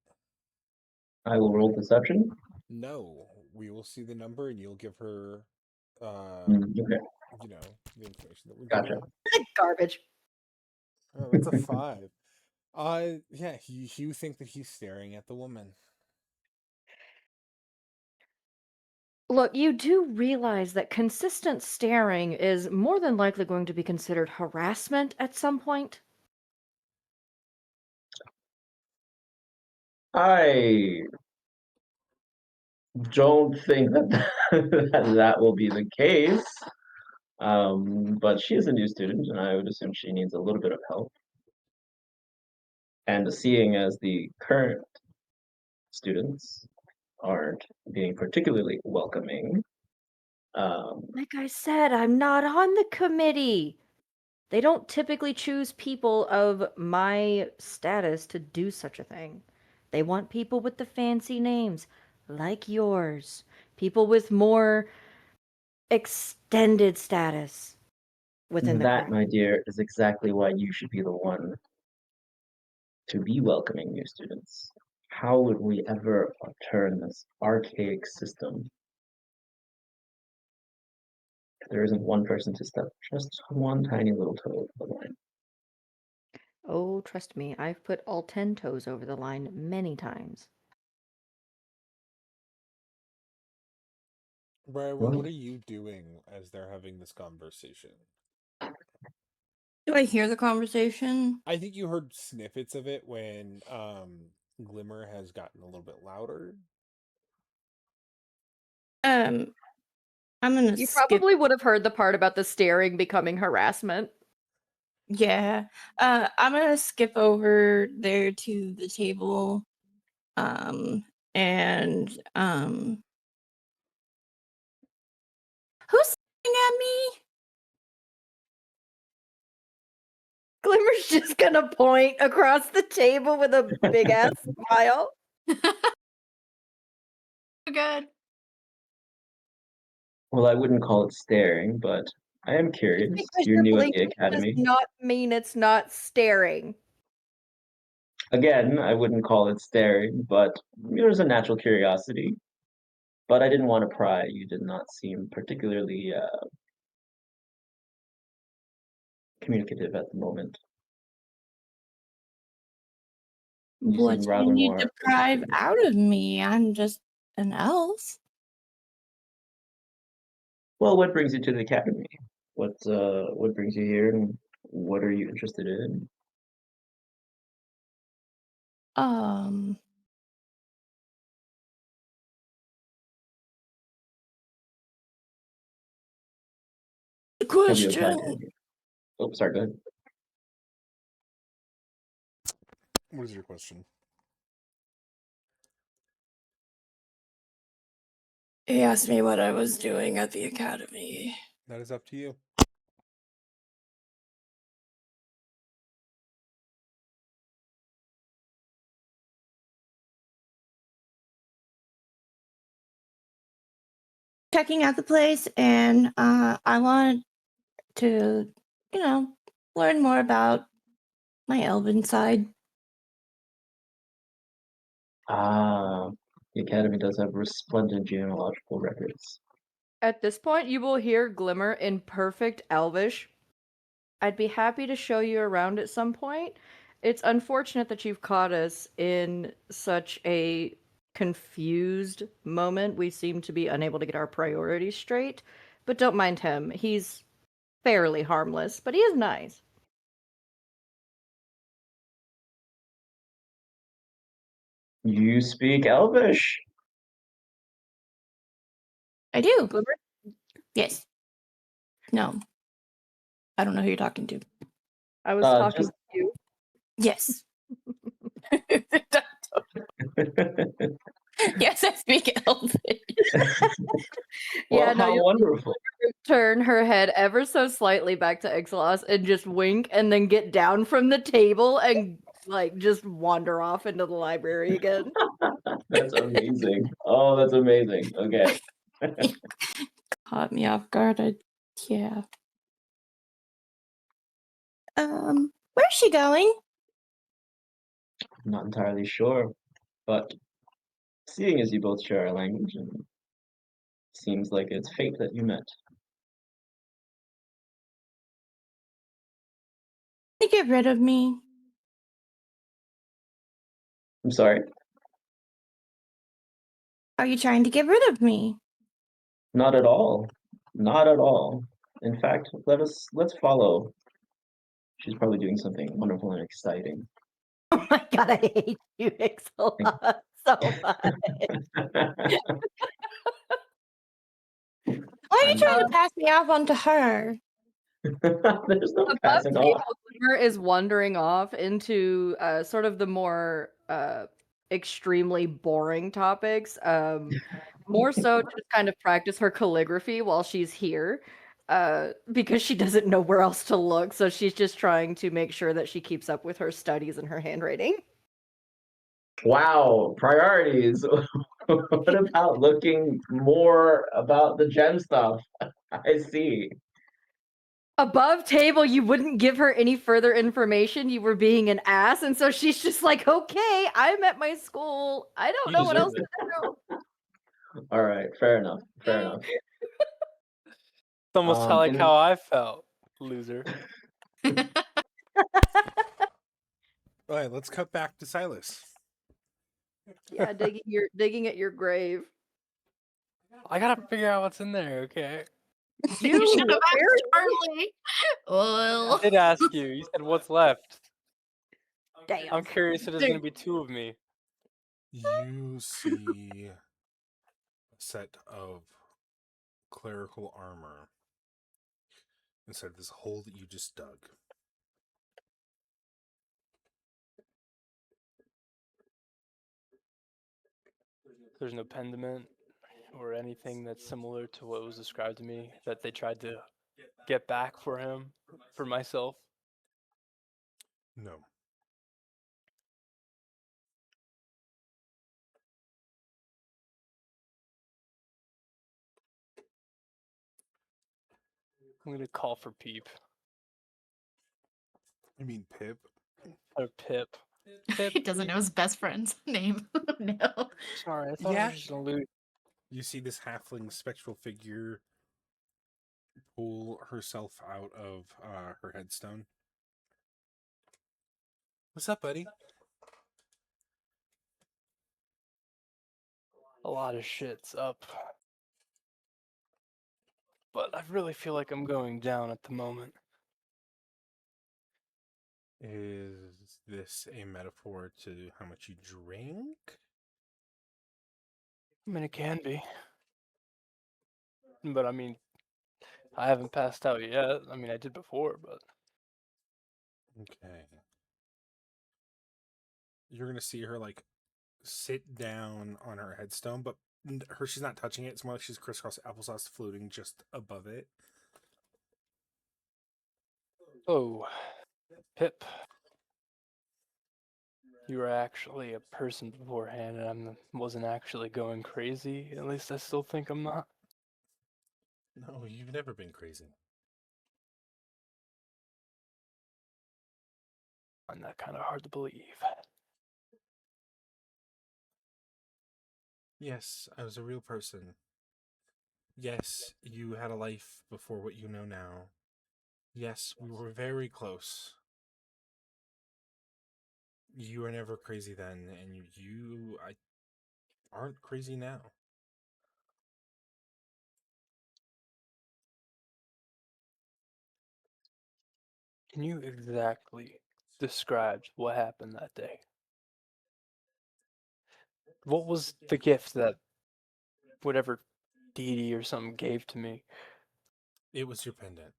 I will roll deception. No, we will see the number and you'll give her, Okay, the information that we're gotcha. given. Garbage. Oh, that's a 5. Yeah, you think that he's staring at the woman. Look, you do realize that consistent staring is more than likely going to be considered harassment at some point? I don't think that that will be the case. But she is a new student, and I would assume she needs a little bit of help. And seeing as the current students aren't being particularly welcoming, Like I said, I'm not on the committee. They don't typically choose people of my status to do such a thing. They want people with the fancy names, like yours. People with more extended status within the that, crown. my dear, is exactly why you should be the one to be welcoming new students. How would we ever turn this archaic system there isn't one person to step just one tiny little toe over the line. Oh, trust me, I've put all 10 toes over the line many times. Brian, Well, what are you doing as they're having this conversation? Do I hear the conversation? I think you heard snippets of it when Glimmer has gotten a little bit louder. I'm gonna You skip. probably would have heard the part about the staring becoming harassment. Yeah. I'm gonna skip over there to the table. And who's staring at me? Glimmer's just gonna point across the table with a big ass smile. Good. well, I wouldn't call it staring, but I am curious. Because You're you're new at the blinking does academy. not mean it's not staring. Again, I wouldn't call it staring, but there's a natural curiosity. But I didn't want to pry. You did not seem particularly communicative at the moment. You What seem do you rather need more to pry interested in- out of me? I'm just an elf. Well, what brings you to the academy? What brings you here, and what are you interested in? Um, the Have you applied to question. any? Oh, sorry, go ahead. What is your question? He asked me what I was doing at the academy. That is up to you. Checking out the place, and I wanted to, learn more about my elven side. Ah, the academy does have resplendent genealogical records. At this point, you will hear Glimmer in perfect Elvish. I'd be happy to show you around at some point. It's unfortunate that you've caught us in such a confused moment. We seem to be unable to get our priorities straight, but don't mind him. He's fairly harmless, but he is nice. You speak Elvish. I do. Glimmer, Yes. No. I don't know who you're talking to. I was talking Just to you. Yes. Yes, I speak elven. well, Yeah, no, how you'll wonderful. turn her head ever so slightly back to Ixalos and just wink and then get down from the table and just wander off into the library again. That's amazing. Oh, that's amazing. Okay. Caught me off guard. Yeah. Where's she going? I'm not entirely sure, but seeing as you both share our language, and seems like it's fate that you met. To get rid of me. I'm sorry. Are you trying to get rid of me? Not at all. Not at all. In fact, let's follow. She's probably doing something wonderful and exciting. Oh my god, I hate you, Ixalos, so much. Why are you trying to pass me off onto her? There's no Above passing table, off. Glimmer is wandering off into sort of the more extremely boring topics. More so to just kind of practice her calligraphy while she's here. Because she doesn't know where else to look, so she's just trying to make sure that she keeps up with her studies and her handwriting. Wow, priorities. What about looking more about the gem stuff? I see. Above table, you wouldn't give her any further information. You were being an ass, and so she's just like, "Okay, I'm at my school. I don't You know what deserve else it. to do." All right, fair enough. Fair enough. almost like and how I felt, loser. All right, let's cut back to Silas. Yeah, digging at your grave. I gotta figure out what's in there, okay? You should have asked apparently. Charlie. I Well, did ask you. You said what's left. Damn. I'm curious if there's gonna be two of me. You see a set of clerical armor inside this hole that you just dug. There's no pendant or anything that's similar to what was described to me that they tried to get back for him, for myself. No. I'm gonna call for Peep You mean Pip? or Pip. he doesn't know his best friend's name. No. Sorry, I thought it Yeah. was just an illusion. You see this halfling spectral figure pull herself out of her headstone. What's up, buddy? A lot of shit's up. But I really feel like I'm going down at the moment. Is this a metaphor to how much you drink? I mean, it can be. But I mean, I haven't passed out yet. I mean, I did before, but Okay. You're gonna see her like sit down on her headstone, but she's not touching it. It's more like she's crisscross applesauce floating just above it. oh, Pip. You were actually a person beforehand, and I wasn't actually going crazy. At least I still think I'm not. No, you've never been crazy. I find that kind of hard to believe. Yes, I was a real person. Yes, you had a life before what you know now. Yes, we were very close. You were never crazy then, and I aren't crazy now. Can you exactly describe what happened that day? What was the gift that whatever deity or something gave to me? It was your pendant.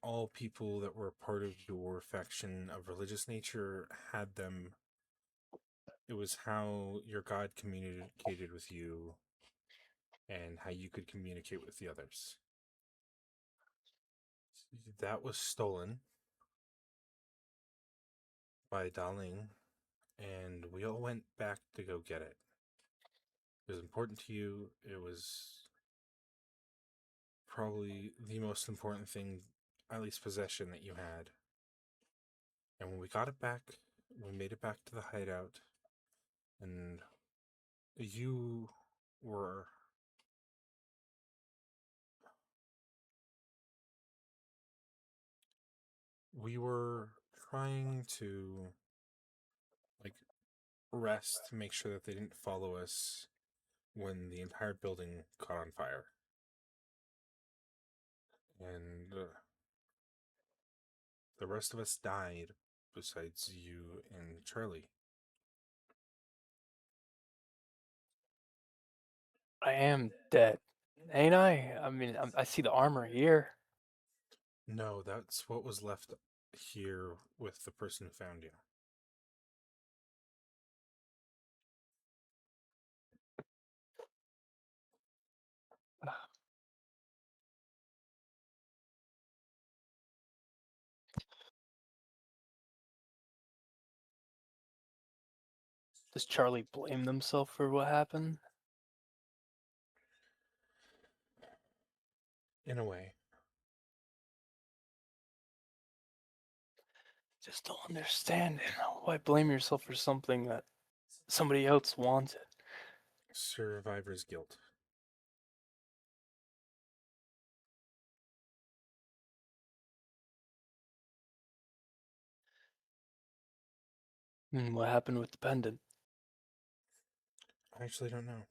All people that were part of your faction of religious nature had them. It was how your god communicated with you and how you could communicate with the others. That was stolen by Daling, and we all went back to go get it. It was important to you. It was probably the most important thing, at least possession, that you had. And when we got it back, we made it back to the hideout, and you were we were trying to like rest to make sure that they didn't follow us when the entire building caught on fire. And the rest of us died besides you and Charlie. I am dead, ain't I? I mean, I see the armor here. No, that's what was left here with the person who found you. Does Charlie blame himself for what happened? In a way. Just don't understand it. Why blame yourself for something that somebody else wanted? Survivor's guilt. What happened with the pendant? I actually don't know.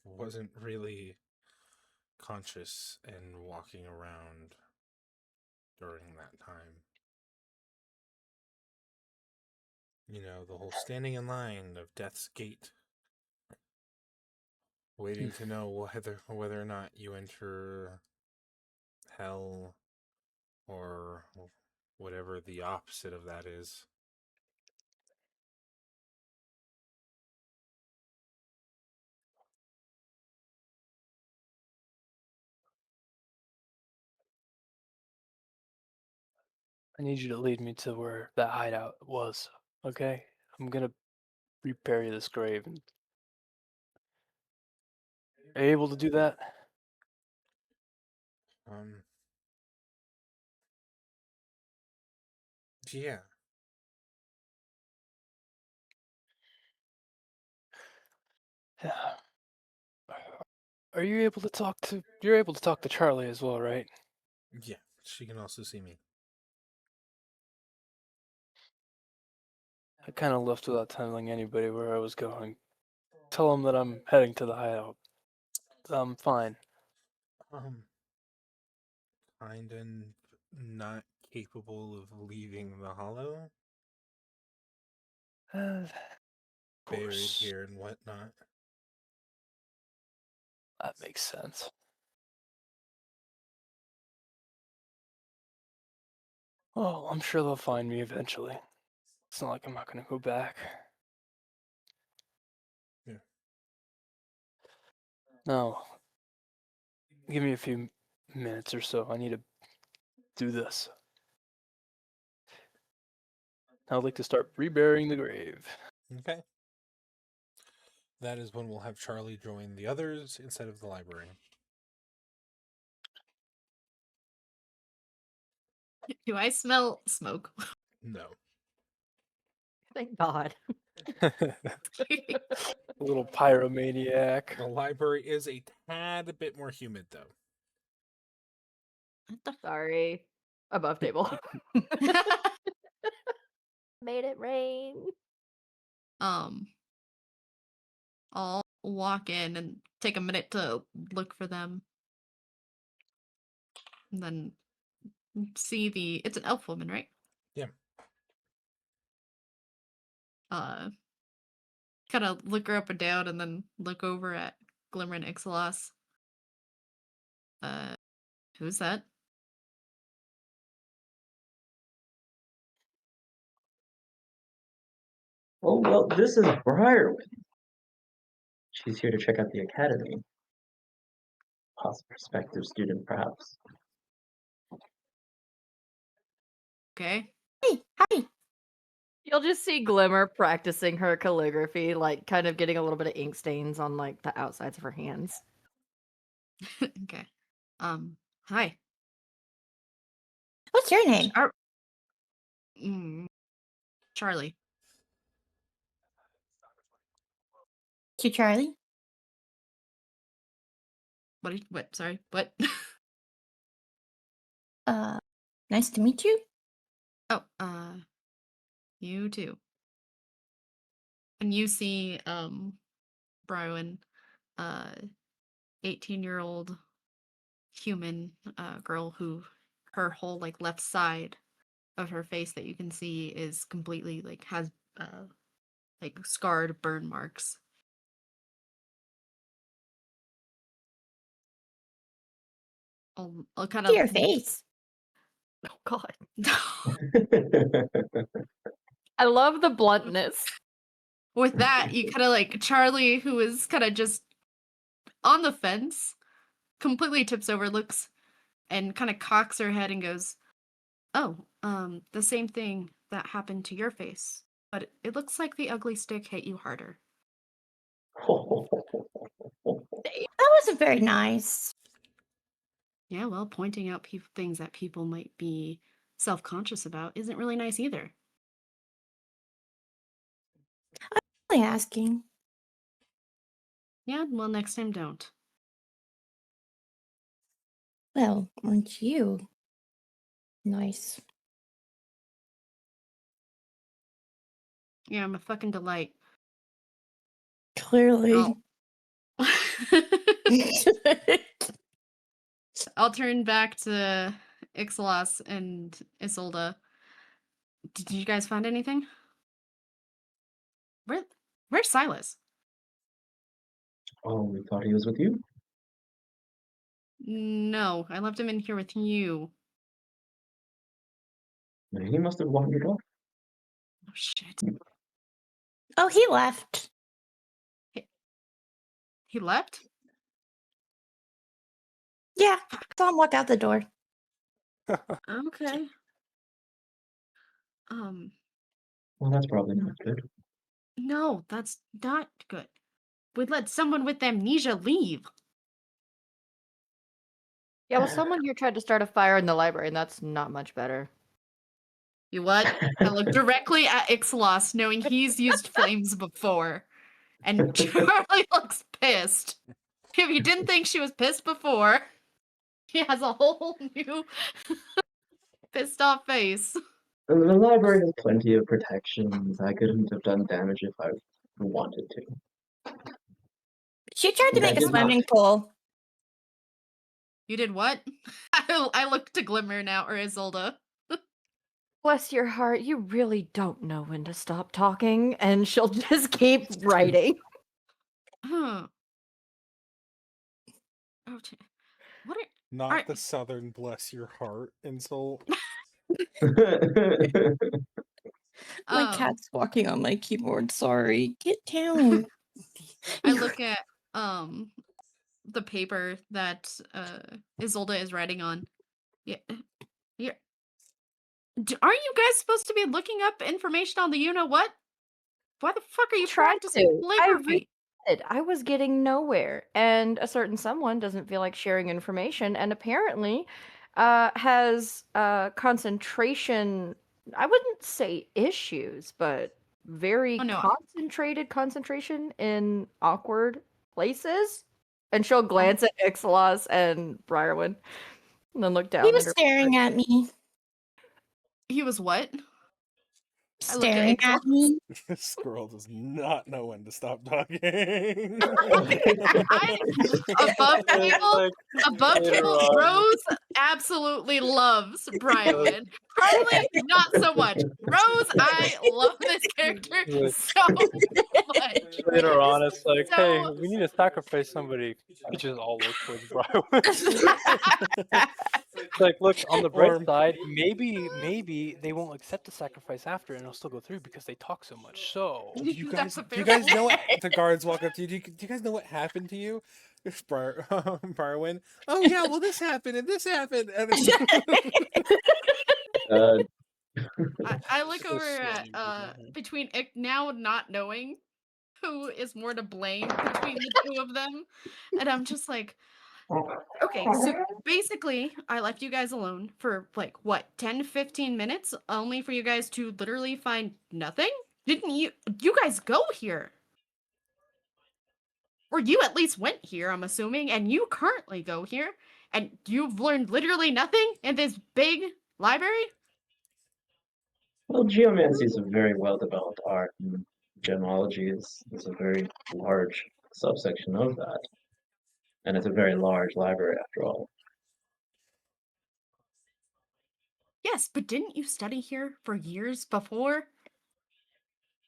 Wasn't really conscious and walking around during that time. You know, the whole standing in line of Death's Gate, waiting to know whether or not you enter hell or whatever the opposite of that is. I need you to lead me to where that hideout was, okay? I'm gonna rebury this grave. Are you able to do that? Um, yeah. Yeah. Are you able to talk to? You're able to talk to Charlie as well, right? Yeah, she can also see me. I kind of left without telling anybody where I was going. Tell them that I'm heading to the hideout. I'm fine. Kind and not capable of leaving the hollow, Of buried course, here and whatnot. that makes sense. Oh, I'm sure they'll find me eventually. It's not like I'm not gonna go back. Yeah. No. Give me a few minutes or so. I need to do this. I'd like to start reburying the grave. Okay. That is when we'll have Charlie join the others instead of the library. Do I smell smoke? No. Thank God. A little pyromaniac. The library is a tad bit more humid, though. What the Sorry. Above table. Made it rain. I'll walk in and take a minute to look for them. And then see it's an elf woman, right? Yeah. Kind of look her up and down and then look over at Glimmer and Ixalas. Who's that? Oh, well, this is Briarwind. She's here to check out the academy. Possible prospective student, perhaps. Okay. Hey, hi. You'll just see Glimmer practicing her calligraphy, like kind of getting a little bit of ink stains on like the outsides of her hands. Okay. Hi. What's your name? Charlie. You, Charlie. What? Sorry. What? Nice to meet you. Oh, you too. And you see, Brian, 18-year-old human girl who her whole like left side of her face that you can see is completely like has like scarred burn marks. I'll kind To your of face. Oh God. I love the bluntness. with that you kind of like Charlie, who is kind of just on the fence, completely tips over, looks, and kind of cocks her head and goes, "Oh, the same thing that happened to your face, but it looks like the ugly stick hit you harder." That wasn't very nice. Yeah, well, pointing out things that people might be self-conscious about isn't really nice either. Only asking. Yeah, well, next time don't. Well, aren't you nice? Yeah, I'm a fucking delight. Clearly. I'll turn back to Ixalas and Isolde. Did you guys find anything? Where's Silas? Oh, we thought he was with you? No, I left him in here with you. He must have wandered off. Oh shit. Oh, he left. He left? Yeah, saw him walk out the door. Okay. Well, that's probably not good. No, that's not good. We'd let someone with amnesia leave. Yeah, well, someone here tried to start a fire in the library, and that's not much better. You what? I look directly at Ixalas, knowing he's used flames before. And Charlie looks pissed. If you didn't think she was pissed before, she has a whole new pissed off face. The library has plenty of protections. I couldn't have done damage if I wanted to. She tried to That make a did not- swimming pool. You did what? I look to Glimmer now, or Isolde. Bless your heart, you really don't know when to stop talking, and she'll just keep writing. Huh. Oh, what are... Not Alright. the southern bless your heart insult. My cat's walking on my keyboard. Sorry. Get down. I look at the paper that Isolde is writing on. Yeah. Yeah. Aren't you guys supposed to be looking up information on the you-know-what? Why the fuck are you Tried practicing to. I calligraphy? I was getting nowhere, and a certain someone doesn't feel like sharing information, and apparently has concentration. I wouldn't say issues, but very Oh, no. concentrated concentration in awkward places. And she'll glance at Ixalas and Briarwyn, and then look down. He was at her. staring at me. He was what? I look at Staring at me. This squirrel does not know when to stop talking. Above It's table, like above later table, on. Rose absolutely loves Briarwyn. Carly, not so much. Rose, I love this character Like- so much. Later on, it's like, So- hey, we need to sacrifice somebody. We just all look towards Briarwood. It's like, look, on the bright Or- side, maybe they won't accept the sacrifice after, and it'll still go through because they talk so much. So Do you guys, That's a do you fair guys know what the guards walk up to you? Do you guys know what happened to you? Briarwyn. Oh yeah, well this happened and this happened. And I look So over slowly at moving. between now not knowing who is more to blame between the two of them, and I'm just like, okay, so basically I left you guys alone for like what 10-15 minutes only for you guys to literally find nothing. Didn't you guys go here, or you at least went here, I'm assuming, and you currently go here, and you've learned literally nothing in this big library? Well, geomancy is a very well-developed art, and gemology is a very large subsection of that. And it's a very large library after all. Yes, but didn't you study here for years before?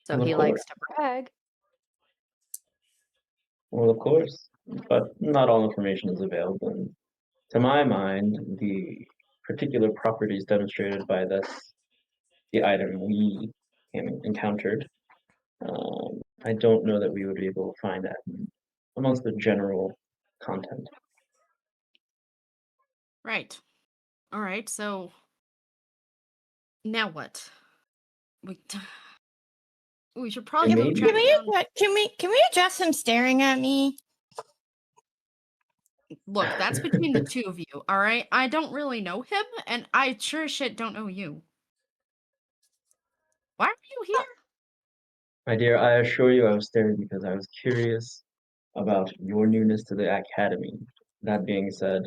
So Well, he of likes course. to brag. Well, of course, but not all information is available. And to my mind, the particular properties demonstrated by the item we encountered, I don't know that we would be able to find that amongst the general content. Right. All right. So now what? We should probably And go maybe- track down. Can we address him staring at me? Look, that's between the two of you. All right. I don't really know him, and I sure as shit don't know you. Why are you here? My dear, I assure you I was staring because I was curious about your newness to the academy. That being said,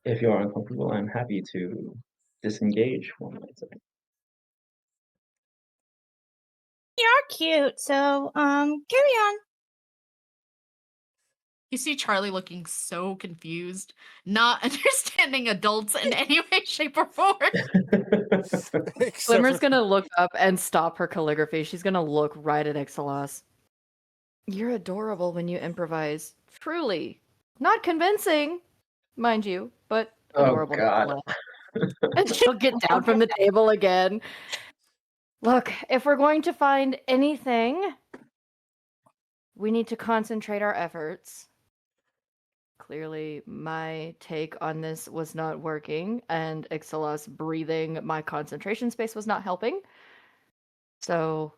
If you're uncomfortable, I'm happy to disengage, one might say. You're cute, so carry on. You see Charlie looking so confused, not understanding adults in any way, shape, or form. Except Glimmer's for- gonna look up and stop her calligraphy. She's gonna look right at Ixalas. You're adorable when you improvise. Truly. Not convincing, mind you, but Oh, adorable God. nonetheless. And she'll get down from the table again. Look, if we're going to find anything, we need to concentrate our efforts. Clearly, my take on this was not working, and Ixalas breathing my concentration space was not helping. So,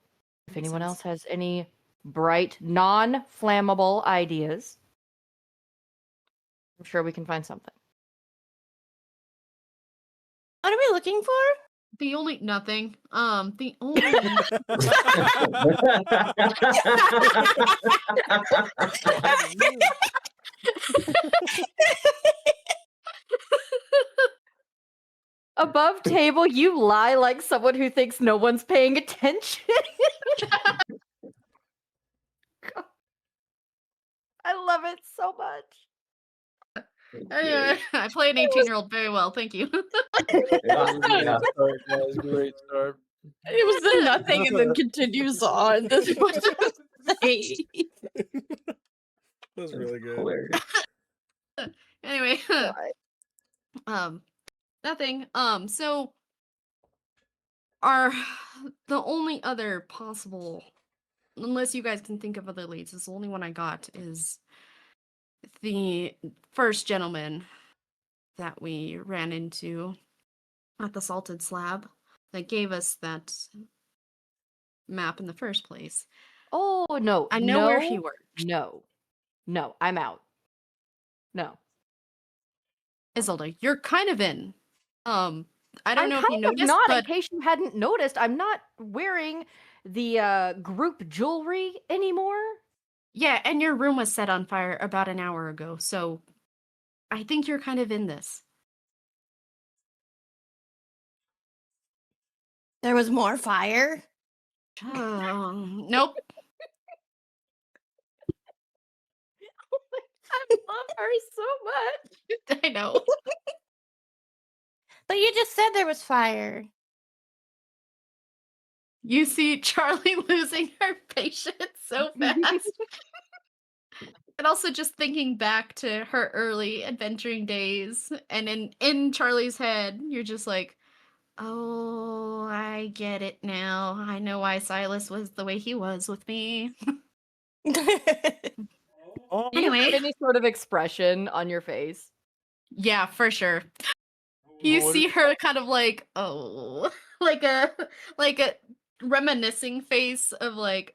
if Makes anyone sense. else has any bright, non-flammable ideas, I'm sure we can find something. What are we looking for? The only nothing. The only Above table, you lie like someone who thinks no one's paying attention. God. I love it so much. Anyway, I play an 18-year-old very well, thank you. Yeah, yeah. Start, guys. Great start. It was the nothing and then continues on. This is what I say. that was really good. Hilarious. Anyway, God. nothing. So our the only other possible, unless you guys can think of other leads, is the only one I got is the first gentleman that we ran into at the Salted Slab that gave us that map in the first place. Oh, no. I know where he no, worked. No, I'm out. No. Isolde, you're kind of in. I don't I'm know if you kind of noticed, not, in but case you hadn't noticed. I'm not wearing the group jewelry anymore. yeah, and your room was set on fire about an hour ago, so I think you're kind of in this. There was more fire. Nope. I love her so much. I know. But you just said there was fire. You see Charlie losing her patience so fast. And also just thinking back to her early adventuring days, and in Charlie's head, you're just like, oh, I get it now. I know why Silas was the way he was with me. Oh, Do you Anyway. have any sort of expression on your face? Yeah, for sure. You What- see her kind of like, oh, like a reminiscing face of like,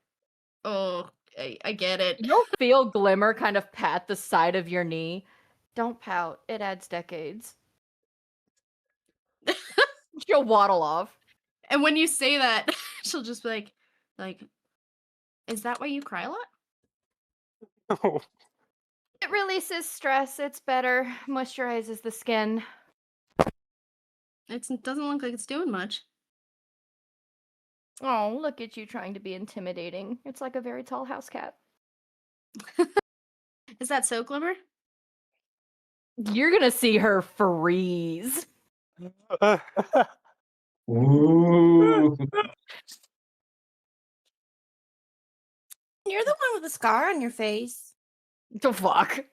oh, I get it. You'll feel Glimmer kind of pat the side of your knee. Don't pout. It adds decades. She'll waddle off. And when you say that, she'll just be like, is that why you cry a lot? oh. It releases stress. It's better. Moisturizes the skin. It doesn't look like it's doing much. Oh, look at you trying to be intimidating. It's like a very tall house cat. Is that so, Glimmer? You're gonna see her freeze. Ooh. You're the one with the scar on your face. The fuck?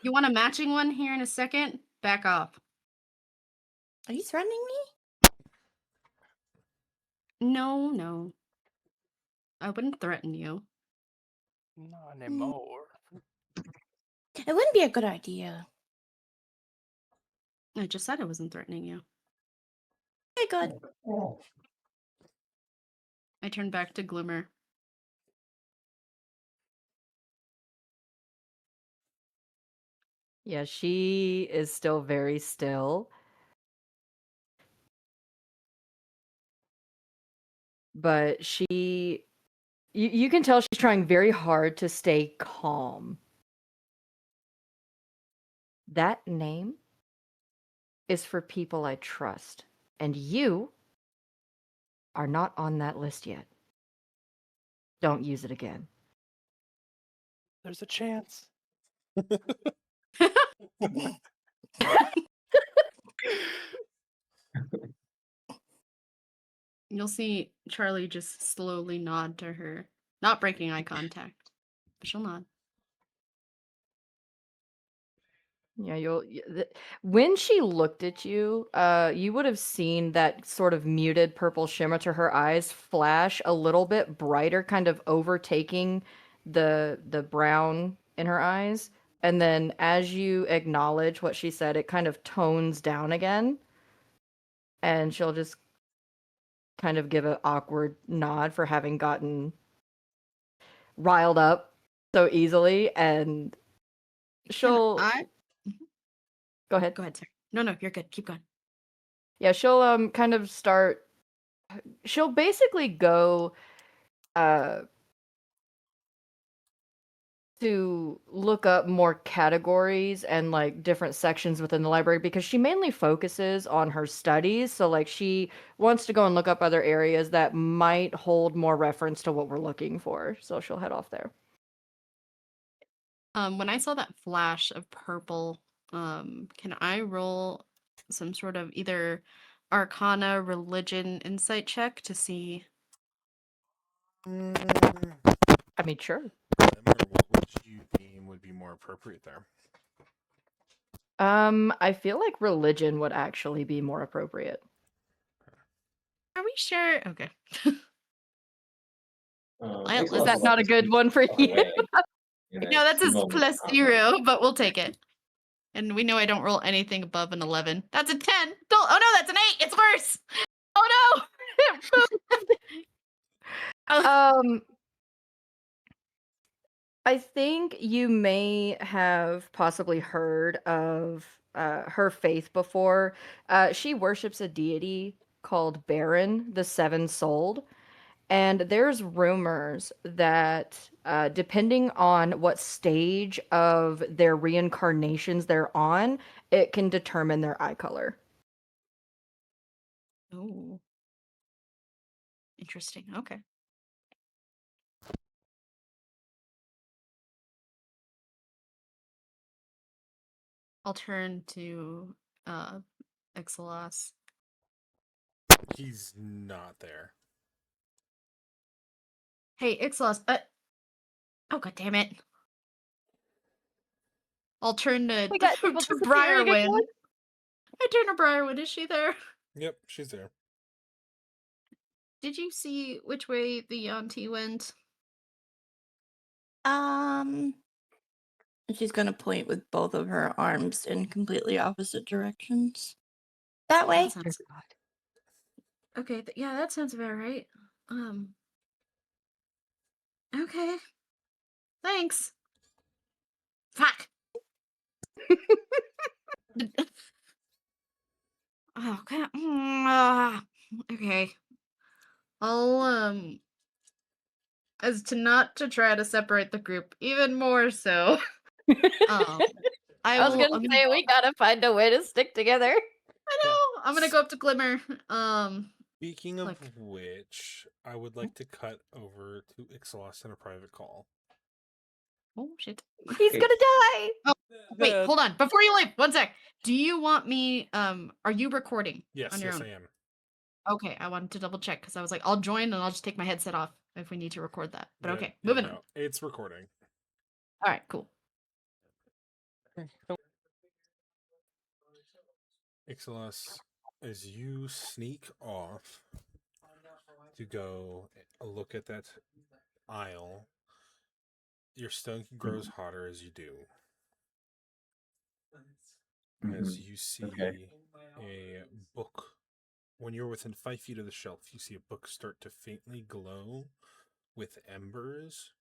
You want a matching one here in a second? Back off. Are you threatening me? No. I wouldn't threaten you. Not anymore. It wouldn't be a good idea. I just said I wasn't threatening you. Okay, good. I turned back to Glimmer. Yeah, she is still very still. But you can tell she's trying very hard to stay calm. That name is for people I trust. And you are not on that list yet. Don't use it again. There's a chance. You'll see Charlie just slowly nod to her, not breaking eye contact, but she'll nod. Yeah, when she looked at you, you would have seen that sort of muted purple shimmer to her eyes flash a little bit brighter, kind of overtaking the brown in her eyes. And then as you acknowledge what she said, it kind of tones down again. And she'll just kind of give an awkward nod for having gotten riled up so easily, and she'll go ahead. Go ahead, sir. No, you're good. Keep going. Yeah, she'll kind of start. She'll basically go to look up more categories and like different sections within the library, because she mainly focuses on her studies. So like she wants to go and look up other areas that might hold more reference to what we're looking for. So she'll head off there. When I saw that flash of purple, can I roll some sort of either Arcana, Religion, Insight check to see? I mean, sure. What would you deem would be more appropriate there? I feel like religion would actually be more appropriate. Are we sure? Okay. Is that not a good one for you? No, that's a +0, but we'll take it. And we know I don't roll anything above an 11. That's a 10. Oh no, that's an 8. It's worse. Oh no. I think you may have possibly heard of her faith before. She worships a deity called Baron, the Seven-Souled. And there's rumors that depending on what stage of their reincarnations they're on, it can determine their eye color. Oh. Interesting. Okay. I'll turn to Ixalas. He's not there. Hey, Ixalas. Oh, god damn it. I'll turn to, We got people to disappearing Briarwind. again? I turn to Briarwind. Is she there? Yep, she's there. Did you see which way the auntie went? She's gonna point with both of her arms in completely opposite directions. That way. That sounds... Okay, yeah, that sounds about right. Okay. Thanks. Fuck. Oh god. Okay. I'll as to not to try to separate the group even more so. I was gonna say we gotta find a way to stick together. I know. I'm gonna go up to Glimmer. Speaking of which, I would like to cut over to Ixalas in a private call. Oh shit. He's gonna die. Oh, wait, hold on. Before you leave, one sec. Do you want me are you recording? Yes, on your yes own? I am. Okay, I wanted to double check because I was like, I'll join and I'll just take my headset off if we need to record that. But okay, moving on. It's recording. All right, cool. Ixalas, as you sneak off to go look at that aisle, your stone grows hotter as you do. As you see a book, when you're within 5 feet of the shelf, you see a book start to faintly glow with embers.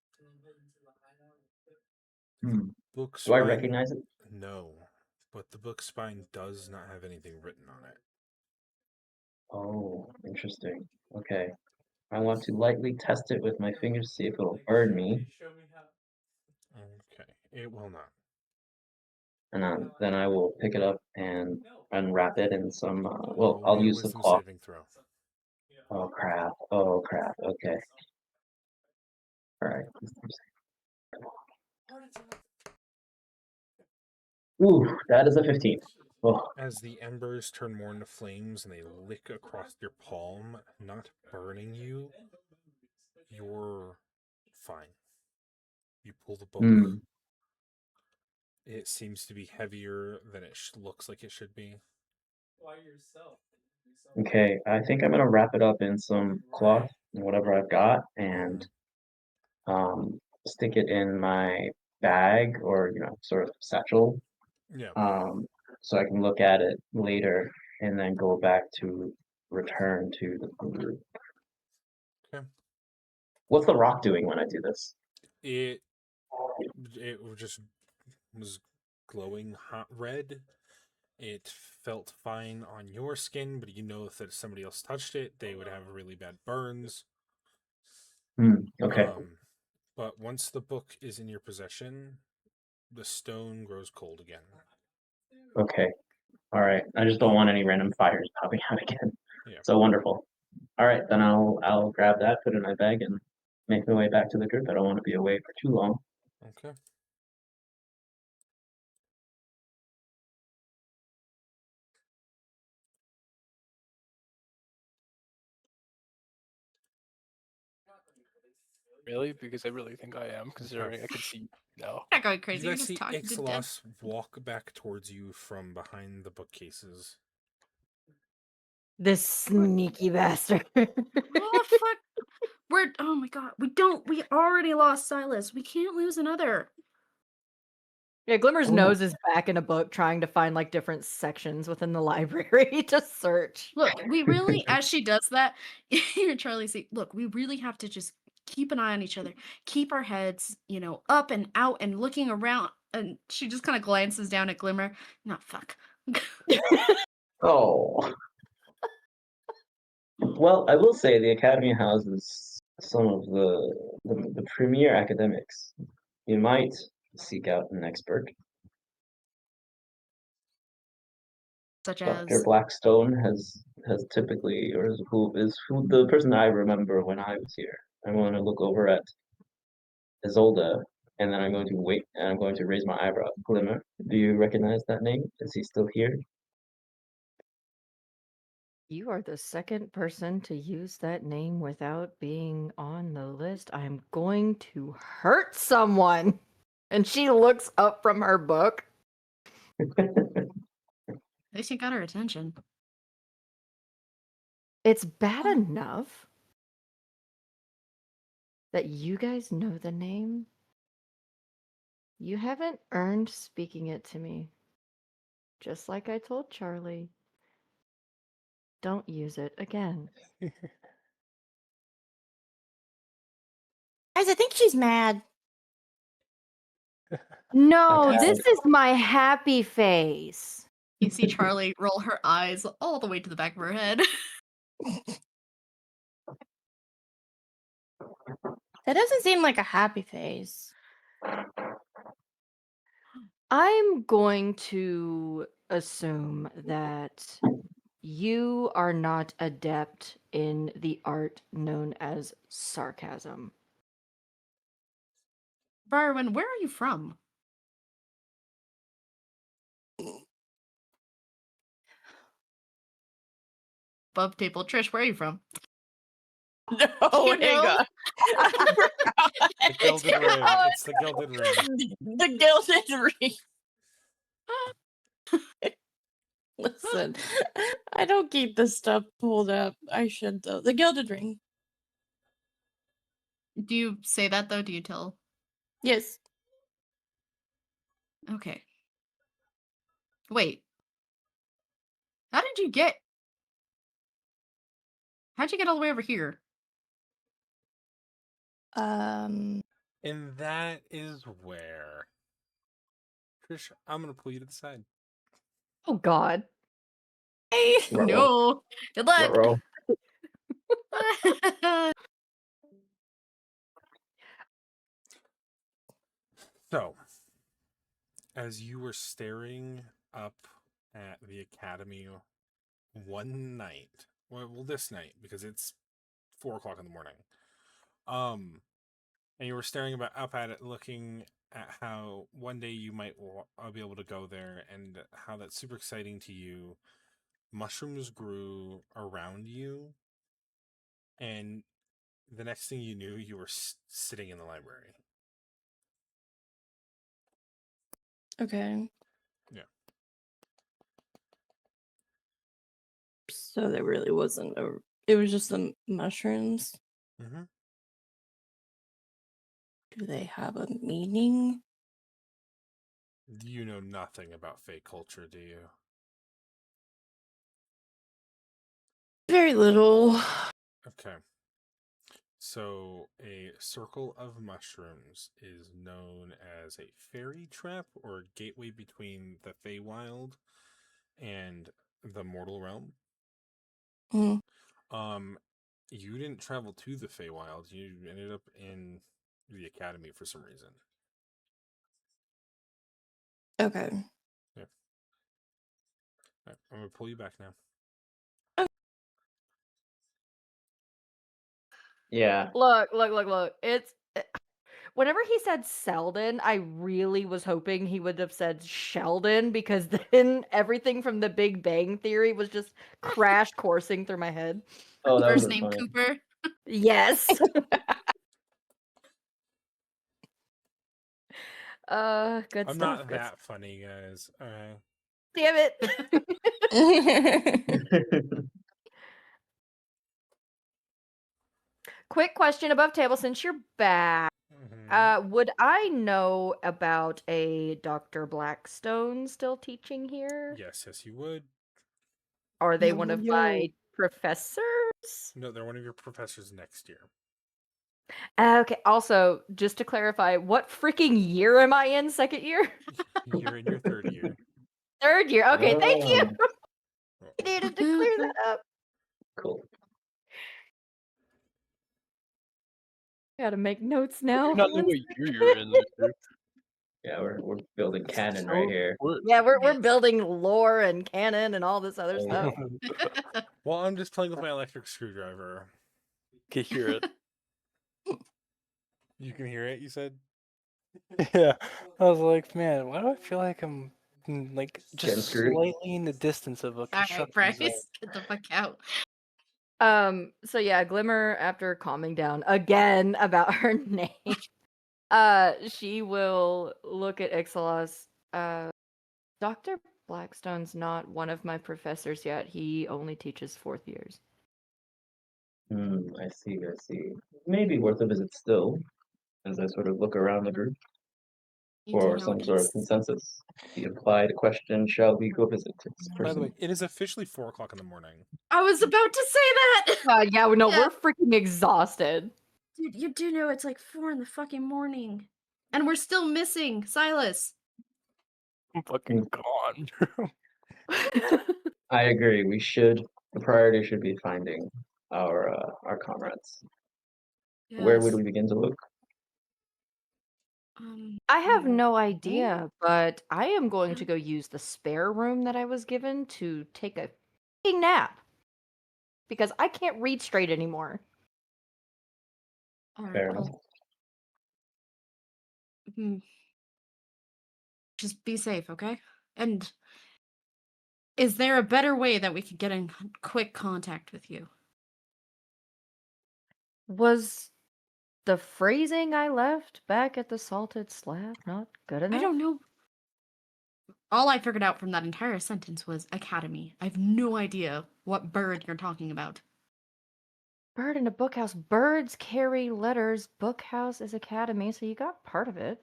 Book Do I spine, recognize it? no, but the book spine does not have anything written on it. Oh, interesting. Okay. I want to lightly test it with my fingers to see if it'll burn me. Okay, it will not. and then I will pick it up and unwrap it in some. Well, Roll I'll me a use some wisdom cloth. saving throw. Oh crap! Oh crap! Okay. All right. Ooh, that is a 15. Oh, As the embers turn more into flames and they lick across your palm, not burning you, you're fine. You pull the book. hmm. It seems to be heavier than it looks like it should be. Okay, I think I'm gonna wrap it up in some cloth and whatever I've got, and stick it in my bag or sort of satchel, Yeah. so I can look at it later and then go back to return to the group. Okay. What's the rock doing when I do this? It just was glowing hot red. It felt fine on your skin, but you know if somebody else touched it, they would have really bad burns. Okay. But once the book is in your possession, the stone grows cold again. Okay. All right. I just don't want any random fires popping out again. Yeah. So wonderful. All right, then I'll grab that, put it in my bag, and make my way back to the group. I don't want to be away for too long. Okay. Really? Because I really think I am, considering I can see now. Not going You crazy. You're guys just see talking to death. Ixalos walk back towards you from behind the bookcases. This sneaky bastard. Oh fuck! Oh my god! We already lost Silas. We can't lose another. Yeah, Glimmer's Oh. nose is back in a book trying to find like different sections within the library to search. Look, we really, as she does that, you're Charlie. See, look, we really have to just keep an eye on each other, keep our heads, up and out and looking around. And she just kind of glances down at Glimmer. No, fuck. Oh. Well, I will say the Academy houses some of the premier academics. You might seek out an expert. Such Dr. as Blackstone has typically, or is who the person I remember when I was here. I'm going to look over at Isolde, and then I'm going to wait, and I'm going to raise my eyebrow. Glimmer, do you recognize that name? Is he still here? You are the second person to use that name without being on the list. I'm going to hurt someone. And she looks up from her book. at least you got her attention. It's bad enough that you guys know the name. You haven't earned speaking it to me. Just like I told Charlie. Don't use it again. Guys, I think she's mad. No, Okay. this is my happy face. You see Charlie roll her eyes all the way to the back of her head. That doesn't seem like a happy face. I'm going to assume that you are not adept in the art known as sarcasm. Barwin, where are you from? Above table. Trish, where are you from? No, You know? hang on. I forgot. The Gilded Ring. It's the Gilded Ring. The Gilded Ring. Listen, I don't keep this stuff pulled up. I should though. The Gilded Ring. Do you say that though? Do you tell? Yes. Okay. Wait. How'd you get all the way over here? And that is where. Trish, I'm going to pull you to the side. Oh, God. Hey. No. Good luck. Ruh-roh. So, as you were staring up at the academy one night, well, this night because it's 4 o'clock in the morning. And you were staring up at it, looking at how one day you might be able to go there, and how that's super exciting to you. Mushrooms grew around you, and the next thing you knew, you were sitting in the library. Okay. Yeah. So there really wasn't it was just the mushrooms. Mm-hmm. Do they have a meaning? You know nothing about fake culture, do you? Very little. Okay. So, a circle of mushrooms is known as a fairy trap or a gateway between the Feywild and the mortal realm. Mm. You didn't travel to the Feywild. You ended up in the academy for some reason. Okay. Yeah. Right, I'm gonna pull you back now. Yeah. Look. It's whenever he said Selden, I really was hoping he would have said Sheldon, because then everything from the Big Bang Theory was just crash coursing through my head. Oh, that First was name funny. Cooper. Yes. Good I'm stuff. not Good that funny, guys. All right. Damn it. Quick question above table, since you're back. Mm-hmm. Would I know about a Dr. Blackstone still teaching here? Yes, you would. Are they Yo, one of yo. my professors? No, they're one of your professors next year. Okay, also, just to clarify, what freaking year am I in? Second year? You're in your third year. Third year. Okay, thank you. Oh. I needed to clear that up. Cool. Gotta make notes now. Not know what year you're in. There. Yeah, we're building canon right here. Yeah, we're Yes. building lore and canon and all this other Oh, stuff. Well, I'm just playing with my electric screwdriver. Can hear it. You can hear it, you said? Yeah, I was like, man, why do I feel like I'm like Getting just screwed. slightly in the distance of a All right, construction Bryce, zone? get the fuck out. So yeah, Glimmer, after calming down again about her name, she will look at Ixalos. Dr. Blackstone's not one of my professors yet. He only teaches fourth years. I see. Maybe worth a visit still, as I sort of look around the group You do for know some sort of it's consensus. The implied question: shall we go visit this By the way, person? it is officially 4 o'clock in the morning. I was about to say that. Yeah, no, Yeah. we're freaking exhausted. Dude, you do know it's like 4 in the fucking morning. And we're still missing Silas. I'm fucking gone. I agree. The priority should be finding our comrades. Where would Yes. we begin to look? I have yeah. no idea, but I am going to go use the spare room that I was given to take a fucking nap, because I can't read straight anymore. All right, Fair enough. well, just be safe, okay? And is there a better way that we could get in quick contact with you? Was the phrasing I left back at the salted slab not good enough? I don't know. All I figured out from that entire sentence was academy. I have no idea what bird you're talking about. Bird in a bookhouse. Birds carry letters. Bookhouse is academy, so you got part of it.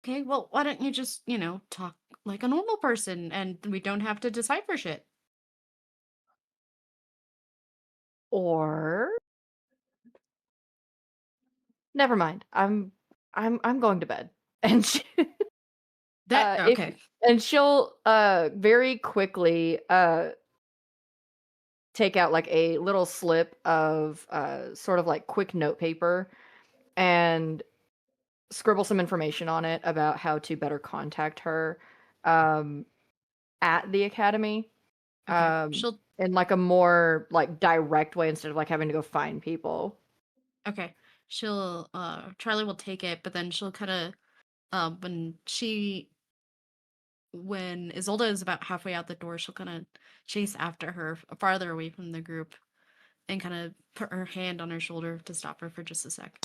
Okay, well, why don't you just, talk like a normal person and we don't have to decipher shit? Or never mind. I'm going to bed. And Okay. she'll very quickly take out like a little slip of sort of like quick note paper and scribble some information on it about how to better contact her at the academy. Okay. She'll In like a more like direct way instead of like having to go find people. okay. She'll Charlie will take it, but then she'll kind of when Isolda is about halfway out the door, she'll kind of chase after her farther away from the group and kind of put her hand on her shoulder to stop her for just a sec.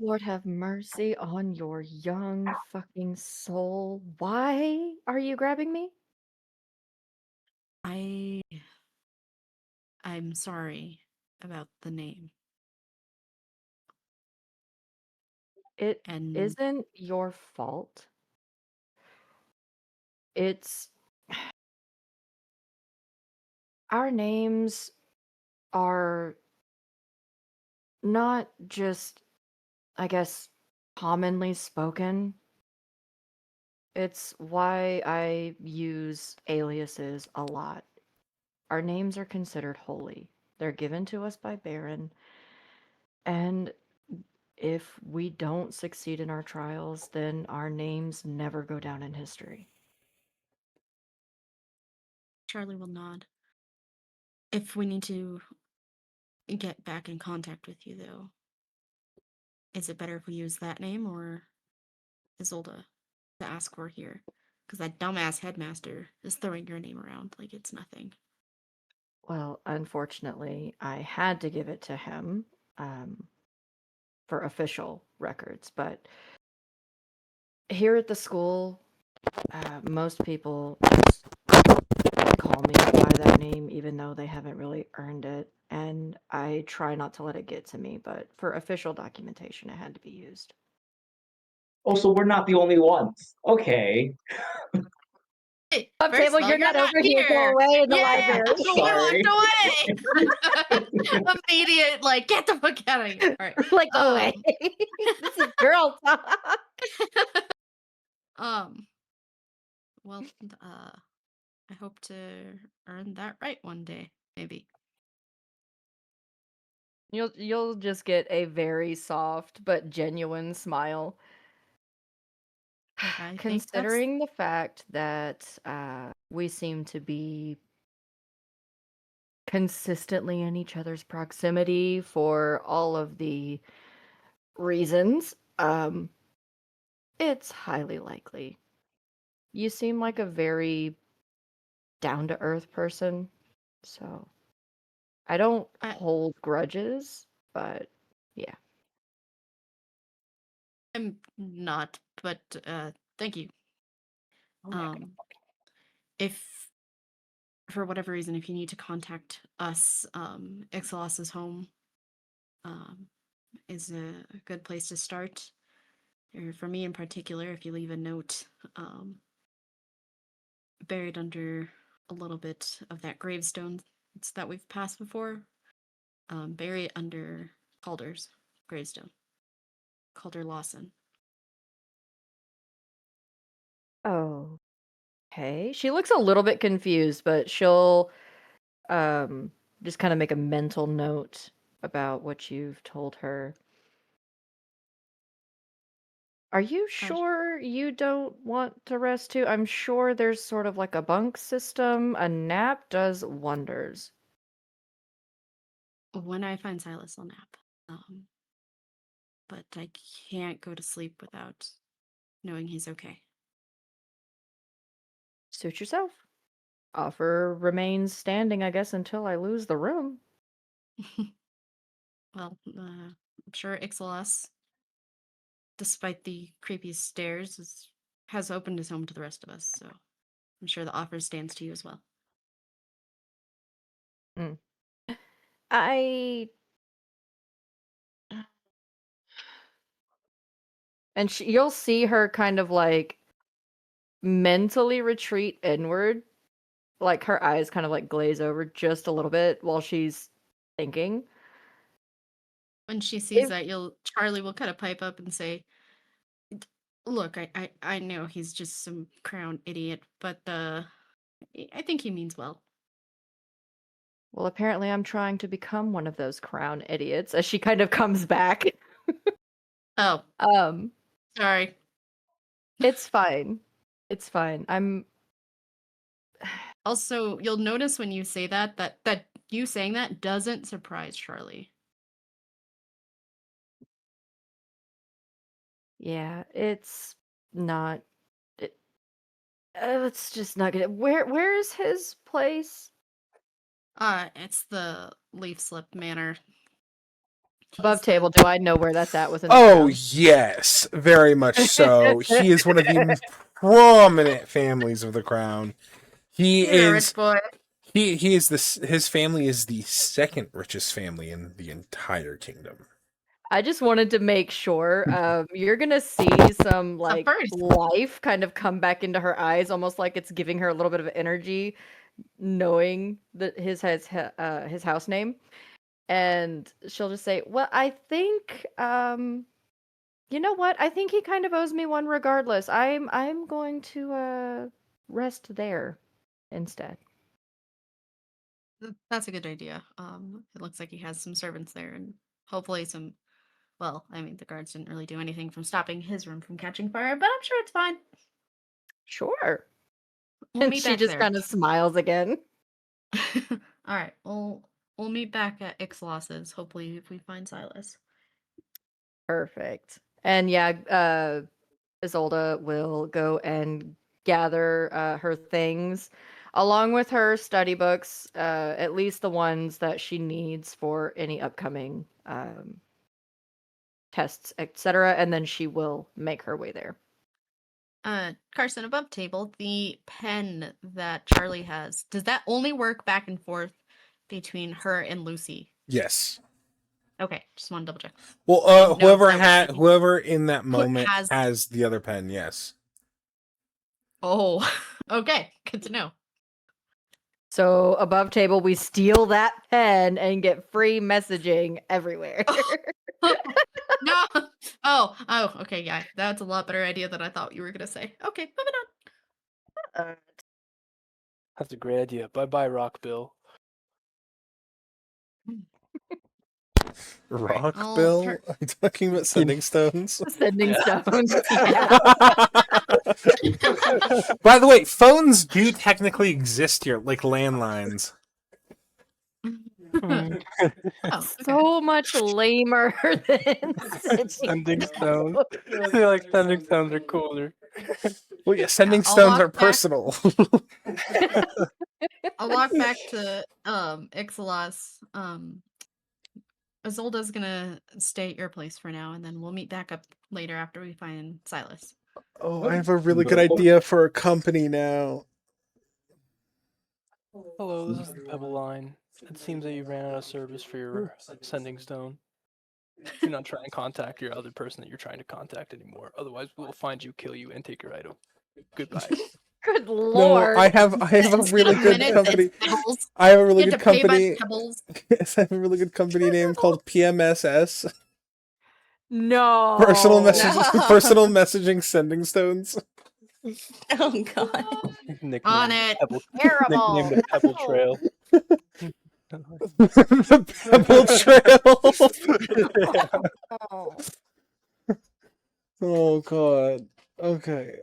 Lord have mercy on your young fucking soul. Why are you grabbing me? I'm sorry about the name. It And isn't your fault. It's our names are not just, I guess, commonly spoken. It's why I use aliases a lot. Our names are considered holy. They're given to us by Baron. And if we don't succeed in our trials, then our names never go down in history. Charlie will nod. If we need to get back in contact with you, though, is it better if we use that name or Isolda to ask for here? Because that dumbass headmaster is throwing your name around like it's nothing. Well, unfortunately, I had to give it to him for official records, but here at the school, most people just call me by that name, even though they haven't really earned it. And I try not to let it get to me, but for official documentation, it had to be used. Oh, so we're not the only ones. Okay. Hey, Up first table, of all, you're not over here. Go here. away in the Yeah, library. so Sorry. we walked away. Immediate, like, get the fuck out of here. All right. Like, go away. This is girl talk. Well, I hope to earn that right one day, maybe. You'll just get a very soft but genuine smile. Look, I think Considering the fact that we seem to be consistently in each other's proximity for all of the reasons, it's highly likely. You seem like a very down to earth person, so I don't hold grudges, but yeah. I'm not, but thank you. If for whatever reason, if you need to contact us, Ixalas's home is a good place to start. Or for me in particular, if you leave a note buried under a little bit of that gravestone that we've passed before, bury it under Calder's gravestone. Calder Lawson. Oh, okay. She looks a little bit confused, but she'll just kind of make a mental note about what you've told her. Are you sure you don't want to rest too? I'm sure there's sort of like a bunk system. A nap does wonders. When I find Silas, I'll nap. But I can't go to sleep without knowing he's okay. Suit yourself. Offer remains standing, I guess, until I lose the room. Well, I'm sure Ixalas, despite the creepy stares, has opened his home to the rest of us, so I'm sure the offer stands to you as well. And you'll see her kind of like mentally retreat inward. Like her eyes kind of like glaze over just a little bit while she's thinking. When she sees that, Charlie will kind of pipe up and say, "Look, I know he's just some crown idiot, but I think he means well." Well, apparently I'm trying to become one of those crown idiots as she kind of comes back. Oh, Um, sorry. it's fine. It's fine. Also, you'll notice when you say that you saying that doesn't surprise Charlie. Yeah, it's not. It's just not gonna. Where is his place? It's the Leaf Slip Manor. Above He's the- table. Do I know where that's at within the Oh, town? yes, very much so. He is one of the prominent families of the crown. He You're a is rich boy. he is his family is the second richest family in the entire kingdom. I just wanted to make sure. You're gonna see some like first. life kind of come back into her eyes, almost like it's giving her a little bit of energy, knowing that his house name, and she'll just say, "Well, I think, you know what? I think he kind of owes me one, regardless. I'm going to rest there instead." That's a good idea. It looks like he has some servants there, and hopefully some. Well, I mean, the guards didn't really do anything from stopping his room from catching fire, but I'm sure it's fine. Sure. We'll And meet she back just there. kind of smiles again. All right, we'll meet back at Ixalas's. Hopefully, if we find Silas. Perfect. And yeah, Isolde will go and gather her things along with her study books, at least the ones that she needs for any upcoming tests, etc. And then she will make her way there. Carson, above table, the pen that Charlie has, does that only work back and forth between her and Lucy? Yes. Okay, just want to double check. Well, No, that would be- whoever in that moment has- has the other pen. Yes. Oh, okay, good to know. So above table, we steal that pen and get free messaging everywhere. No. Oh, okay, yeah. That's a lot better idea than I thought you were gonna say. Okay, moving on. That's a great idea. Bye bye, Rock Bill. Rock I'll Bill? turn- Are you talking about sending stones? Sending Yeah. stones. Yeah. By the way, phones do technically exist here, like landlines. Oh, okay. So much lamer than Sending stones. I feel like sending stones are cooler. Well, yeah, sending I'll stones walk are back- personal. I'll walk back to Ixalas. Isolde's gonna stay at your place for now, and then we'll meet back up later after we find Silas. Oh, I have a really good idea for a company now. Hello, this is the Pebble Line. It seems that you ran out of service for your sending stone. Do not try and contact your other person that you're trying to contact anymore. Otherwise, we will find you, kill you, and take your item. Goodbye. Good No, lord. I have a Instead really of good minutes, company. it's pebbles. I have a really You have good to pay by company. pebbles. Yes, I have a really good company name called PMSS. No. Personal No. personal messaging sending stones. Oh god. Nicknamed On the it. Pebble, Terrible. nicknamed the Pebble No. Trail. The Pebble Trail. Oh. Oh god. Okay.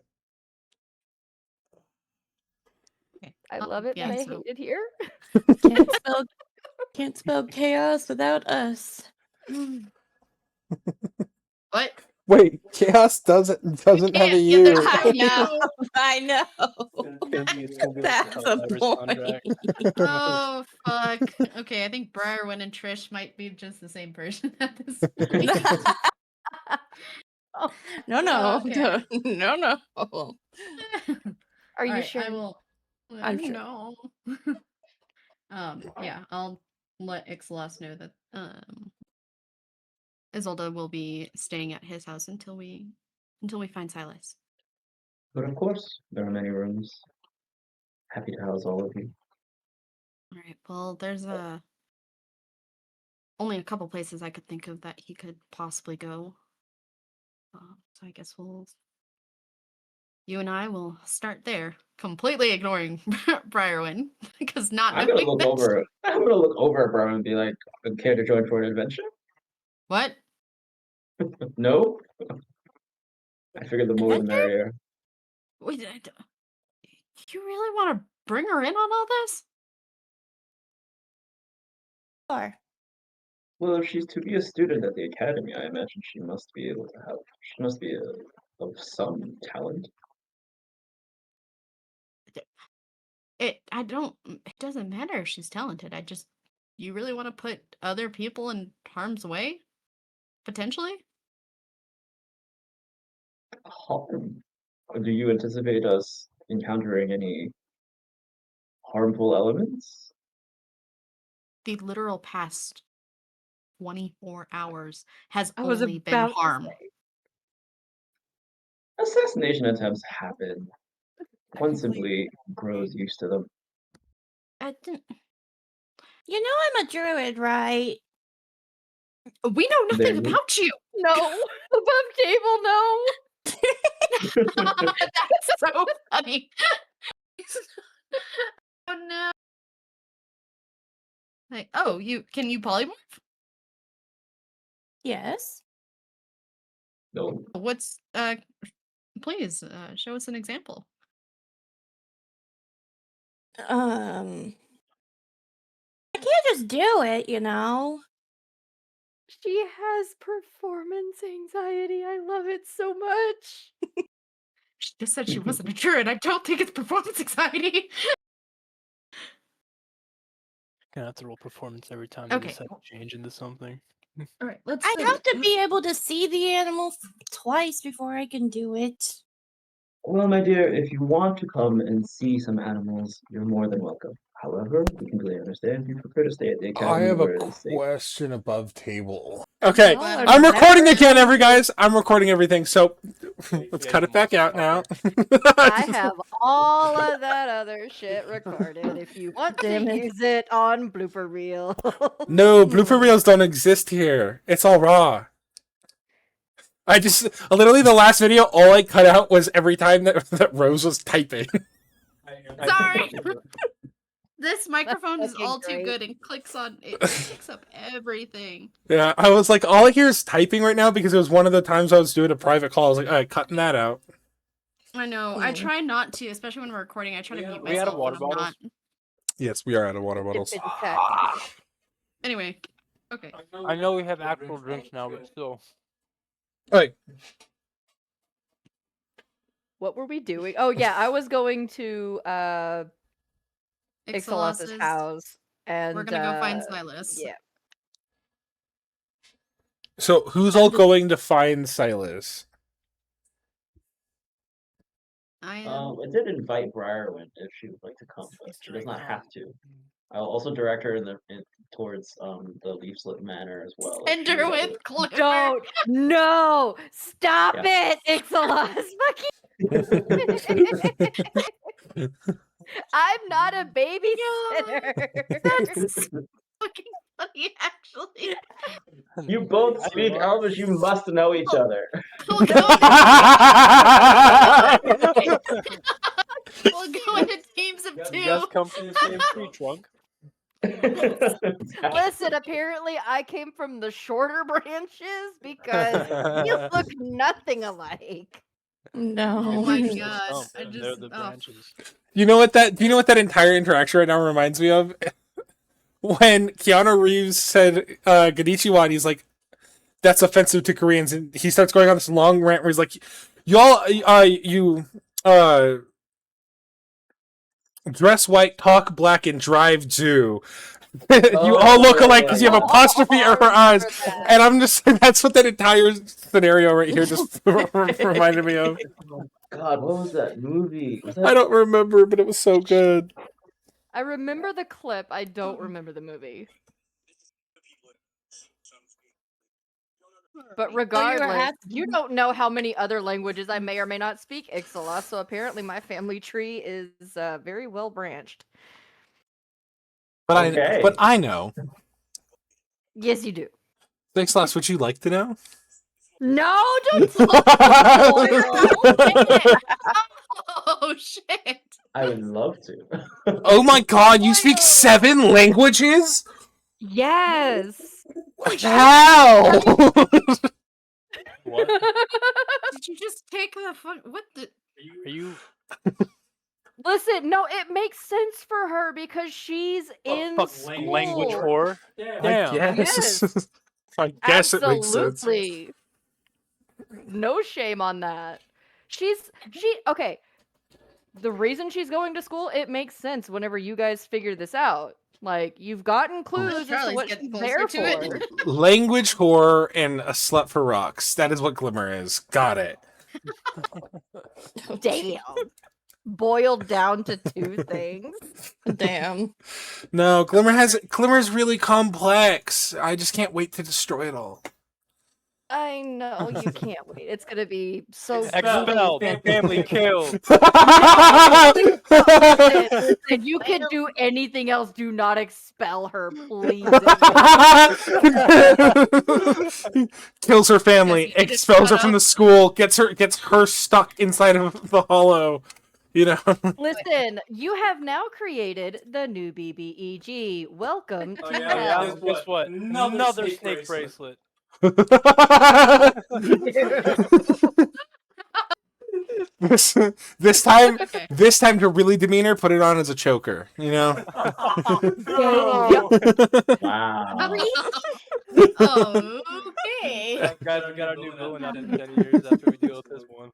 Okay. I love it, yeah, but I so- hate it here. Can't spell chaos without us. What? Wait, chaos doesn't have a Yeah, U. there's- I know. It's gonna be like That's the a Helldivers point. contract. Oh fuck. Okay, I think Briarwyn and Trish might be just the same person at this point. No, Okay. no. Are you Alright, sure? I will. I'm sure. No. Yeah, I'll let Ixalas know that Isolde will be staying at his house until we find Silas. But of course, there are many rooms. Happy to house all of you. All right. Well, there's only a couple places I could think of that he could possibly go. So I guess you and I will start there, completely ignoring Briarwyn because not I'm gonna knowing look that- over. I'm gonna look over at Brian and be like, "Care to join for an adventure?" What? No? I figured the more the Adventure? merrier. Wait, you really want to bring her in on all this? Sure. Well, if she's to be a student at the academy, I imagine she must be able to have. She must be of some talent. It doesn't matter if she's talented. You really want to put other people in harm's way? Potentially? Harm. Do you anticipate us encountering any harmful elements? The literal past 24 hours has I was only been about to harm. say. Assassination attempts happen. One simply grows used to them. I didn't... You know I'm a druid, right? We know There nothing you- about you! No, above table, no. That's so funny. Oh no. Like, oh, can you polymorph? Yes. No. What's please show us an example. I can't just do it, you know. She has performance anxiety. I love it so much. She just said she wasn't a druid. I don't think it's performance anxiety. Gonna have to roll performance every time they Okay. decide to change into something. All right, let's. I have to be able to see the animals twice before I can do it. Well, my dear, if you want to come and see some animals, you're more than welcome. However, we completely understand if you prefer to stay at the I academy have a where it is safe. question above table. Okay, Y'all are I'm recording never again, going guys. I'm recording everything, so let's cut it back out now. I have all of that other shit recorded if you want to Damn it. use it on blooper reel. No, blooper reels don't exist here. It's all raw. I just literally the last video, all I cut out was every time that Rose was typing. Sorry. This microphone is fucking all too great. good and clicks on it picks up everything. Yeah, I was like, all I hear is typing right now because it was one of the times I was doing a private call. I was like, all right, cutting that out. I know. I try not to, especially when we're recording. I try to mute we out of myself water when I'm bottles? not. Yes, we are out of water Dip bottles. in tech. Anyway, okay. I know we have actual drinks now, but still. Hey, What were we doing? Oh yeah, I was going to Ixalas's Ixalas's- house, and We're gonna go find Silas. Yeah, so who's all going to find Silas? I am. I did invite Briarwind if she would like to come, but she does not have to. I'll also direct her towards the Leafslit Manor as well. if she Ender would like with Clipper. don't no stop it, Ixalas. Fucking I'm not a babysitter. That's fucking funny, actually. You both speak Elvish, you must know each other. We'll go into teams of You guys two. come from the same tree trunk. Listen, apparently I came from the shorter branches because you look nothing alike. No. Oh my They're god! stump, I and they're just the branches. You know what that? Do you know what that entire interaction right now reminds me of? When Keanu Reeves said "Konnichiwa," and he's like, "That's offensive to Koreans," and he starts going on this long rant where he's like, "Y'all, you dress white, talk black, and drive Jew. You all look alike because you have apostrophe over eyes." And I'm just that's what that entire scenario right here just reminded me of. God, what was that movie? Was that I don't remember, but it was so good. I remember the clip. I don't remember the movie. But regardless, you don't know how many other languages I may or may not speak, Ixalas, so apparently my family tree is very well branched. But Okay. but I know. Yes, you do. Thanks, Last. Would you like to know? No, don't Oh shit! I would love to. Oh my god, you speak 7 languages? Yes. How? What? Did you just take the what the? Are you? Listen, no, it makes sense for her because she's in Fucking language school. whore. Damn. Yes. I guess it makes sense. Absolutely. No shame on that. Okay. The reason she's going to school, it makes sense whenever you guys figure this out. Like, you've gotten clues as to Charlie's what getting she's closer there to for. it. Language whore and a slut for rocks. That is what Glimmer is. Got it. Damn. Boiled down to two things. Damn. No, Glimmer's really complex. I just can't wait to destroy it all. I know, you can't wait. It's gonna be so Expelled. Family killed. Listen, you can do anything else. Do not expel her, please. Kills her family, Yes, you just expels her shut from up. the school, gets her stuck inside of the hollow. You know. Listen, you have now created the new BBEG. Welcome to Yeah, hell. guess what? Another snake bracelet. this time Okay. this time to really demean her, put it on as a choker, you know. No. Wow. Oh, okay. Guys, we got our new villain out in 10 years after we deal with this one.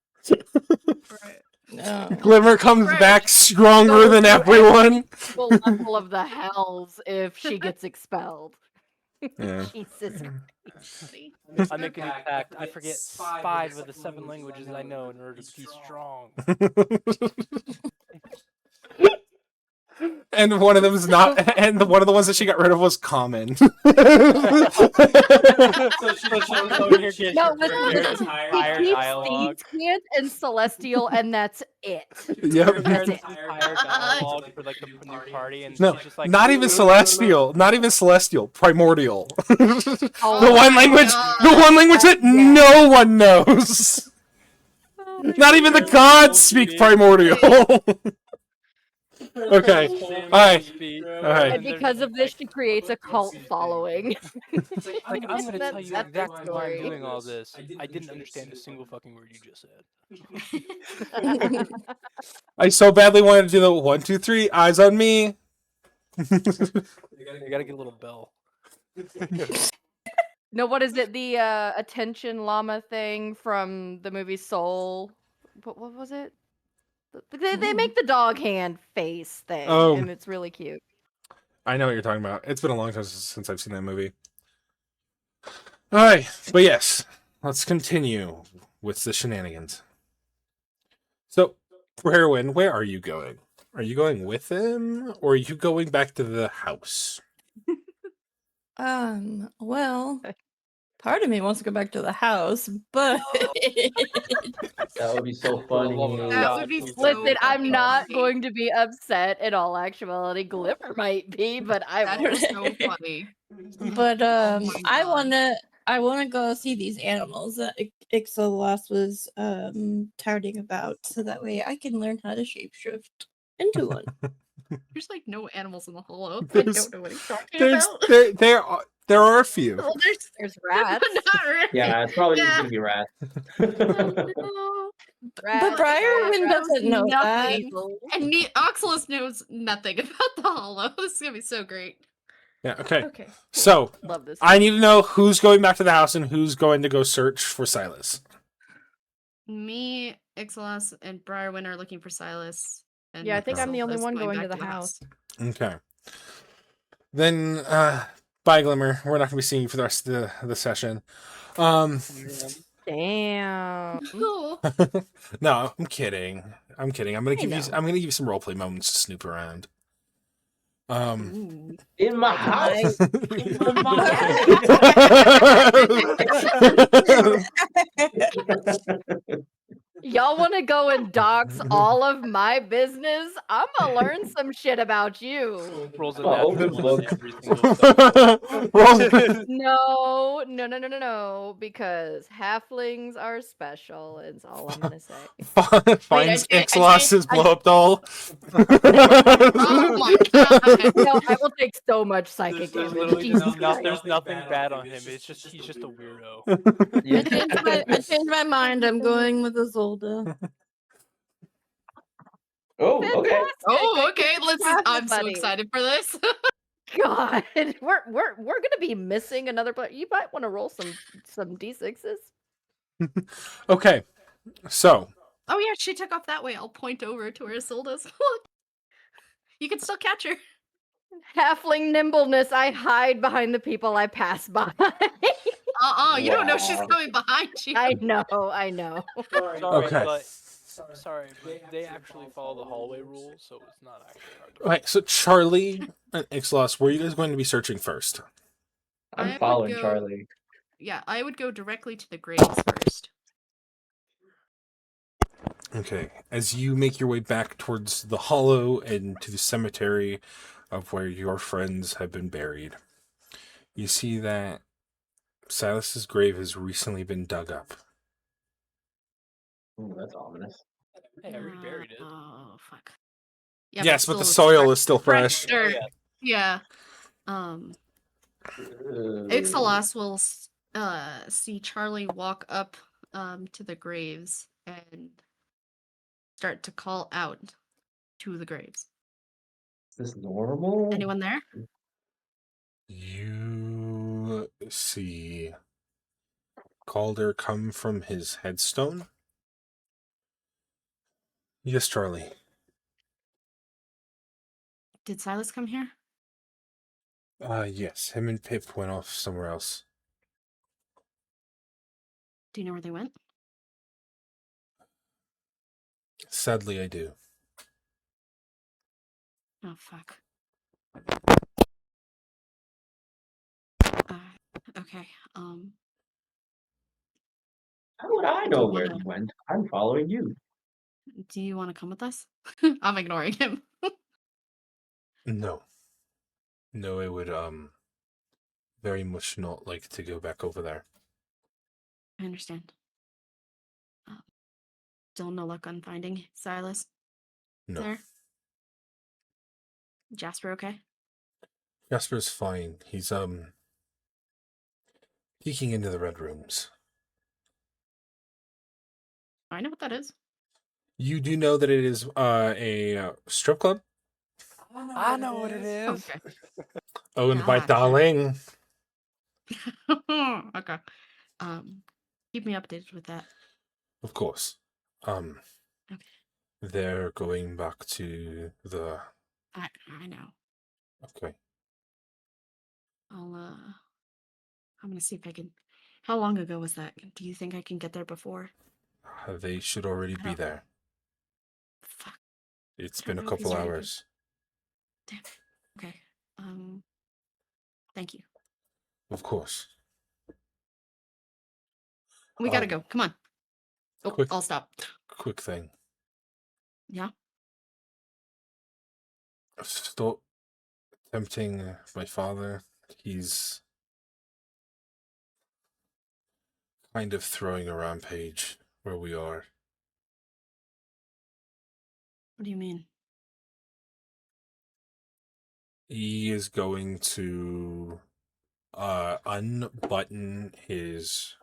Right. No. Glimmer comes Right. back stronger Go than through everyone. The level of the hells if she gets expelled. Yeah. Jesus. I make a new pact. I forget 5 of the 7 languages I know in order to be strong. And one of them is not, and one of the ones that she got rid of was common. So she'll come here, get No, her listen, entire He keeps dialogue. Seed and Celestial, and that's it. Yep. Prepares That's this it. entire dialogue for like the new party, and No, she's just like, not even celestial. Not even celestial. Primordial. Oh The one my language. God. The one language that no one knows. Not even the gods speak primordial. Okay. Alright. Alright. And because of this, she creates a cult following. Like, I'm gonna tell you That's the exactly why I'm story. doing all this. I didn't understand a single fucking word you just said. I so badly wanted to do the 1, 2, 3 eyes on me. You gotta get a little bell. No, what is it? The attention llama thing from the movie Soul. What was it? They make the dog hand face thing, Oh. and it's really cute. I know what you're talking about. It's been a long time since I've seen that movie. Alright, but yes, let's continue with the shenanigans. So, for Heroin, where are you going? Are you going with him, or are you going back to the house? Well, part of me wants to go back to the house, but That would be so funny. That would be so Listen, I'm fucking not funny. going to be upset in all actuality. Glimmer might be, but I That won't. is so funny. but Oh my I God. wanna go see these animals that Ixalas was touting about, so that way I can learn how to shapeshift into one. There's like no animals in the hollow. I There's- don't know what he's talking There's about. there are a few. Well, There's rats. not really. Yeah, it's probably just Yeah. gonna be rats. Oh, But Briarwind doesn't know that. and Oxalis knows nothing about the hollow. This is gonna be so great. Yeah, okay. Okay. So, Love this. I need to know who's going back to the house and who's going to go search for Silas. Me, Ixalas, and Briarwind are looking for Silas. And Yeah, I think I'm the only Ixalas one going back to the house. Okay. Then, bye, Glimmer. We're not going to be seeing you for the rest of the session. Damn. Oh, No, I'm kidding. I'm kidding. I'm gonna I give know. I'm gonna give you some roleplay moments to snoop around. ooh. In my house. Y'all want to go and dox all of my business? I'm gonna learn some shit about you. Rolls a Oh, natural open one on book. every single stuff. No, no, because halflings are special. Is all I'm gonna say. Finds I Ixalas's blow up doll. Oh my god. No, I will take so much psychic There's damage. literally Jesus Christ. there's nothing bad on him. It's just he's just a weirdo. Yeah. I changed my mind. I'm going with Isolde. Oh, okay. Oh, okay. I'm so Everybody. excited for this. God, we're gonna be missing another player. You might want to roll some d6s. Okay, so Oh yeah, she took off that way. I'll point over to where Isolde's. Look, you can still catch her. Halfling nimbleness. I hide behind the people I pass by. You don't know she's Wow. coming behind you. I know. Sorry, okay. but they actually follow the hallway rule, so it's not actually hard to. Okay, so Charlie and Ixalas, where are you guys going to be searching first? I I'm would following go- Charlie. Yeah, I would go directly to the graves first. Okay, as you make your way back towards the hollow and to the cemetery of where your friends have been buried, you see that Silas's grave has recently been dug up. Ooh, that's ominous. Hey, I already buried it. Oh fuck. Yeah, Yes, but the still soil is still fresh. dirt. Oh, Yeah. Uh, Ixalas will see Charlie walk up to the graves and start to call out to the graves. Is this normal? Anyone there? You see Calder come from his headstone. Yes, Charlie. Did Silas come here? Yes, him and Pip went off somewhere else. Do you know where they went? Sadly, I do. Oh fuck. Okay. How would I know you where wanna- he went? I'm following you. Do you want to come with us? I'm ignoring him. No. No, I would, very much not like to go back over there. I understand. Still no luck on finding Silas No. there? Jasper okay? Jasper's fine. He's, peeking into the red rooms. I know what that is. You do know that it is, a strip club? I know what it is. Okay. Owned by Gotcha. Darling. Okay. Keep me updated with that. Of course. Okay. They're going back to the... I know. Okay. I'm gonna see if I can. How long ago was that? Do you think I can get there before? They should already I be don't- there. Fuck. It's I been a don't know if he's couple ready. hours. Damn. Okay. Thank you. Of course. We gotta Um, go. Come on. Oh, quick- I'll stop. Quick thing. Yeah. Stop tempting my father. He's kind of throwing a rampage where we are. What do you mean? He is going to unbutton his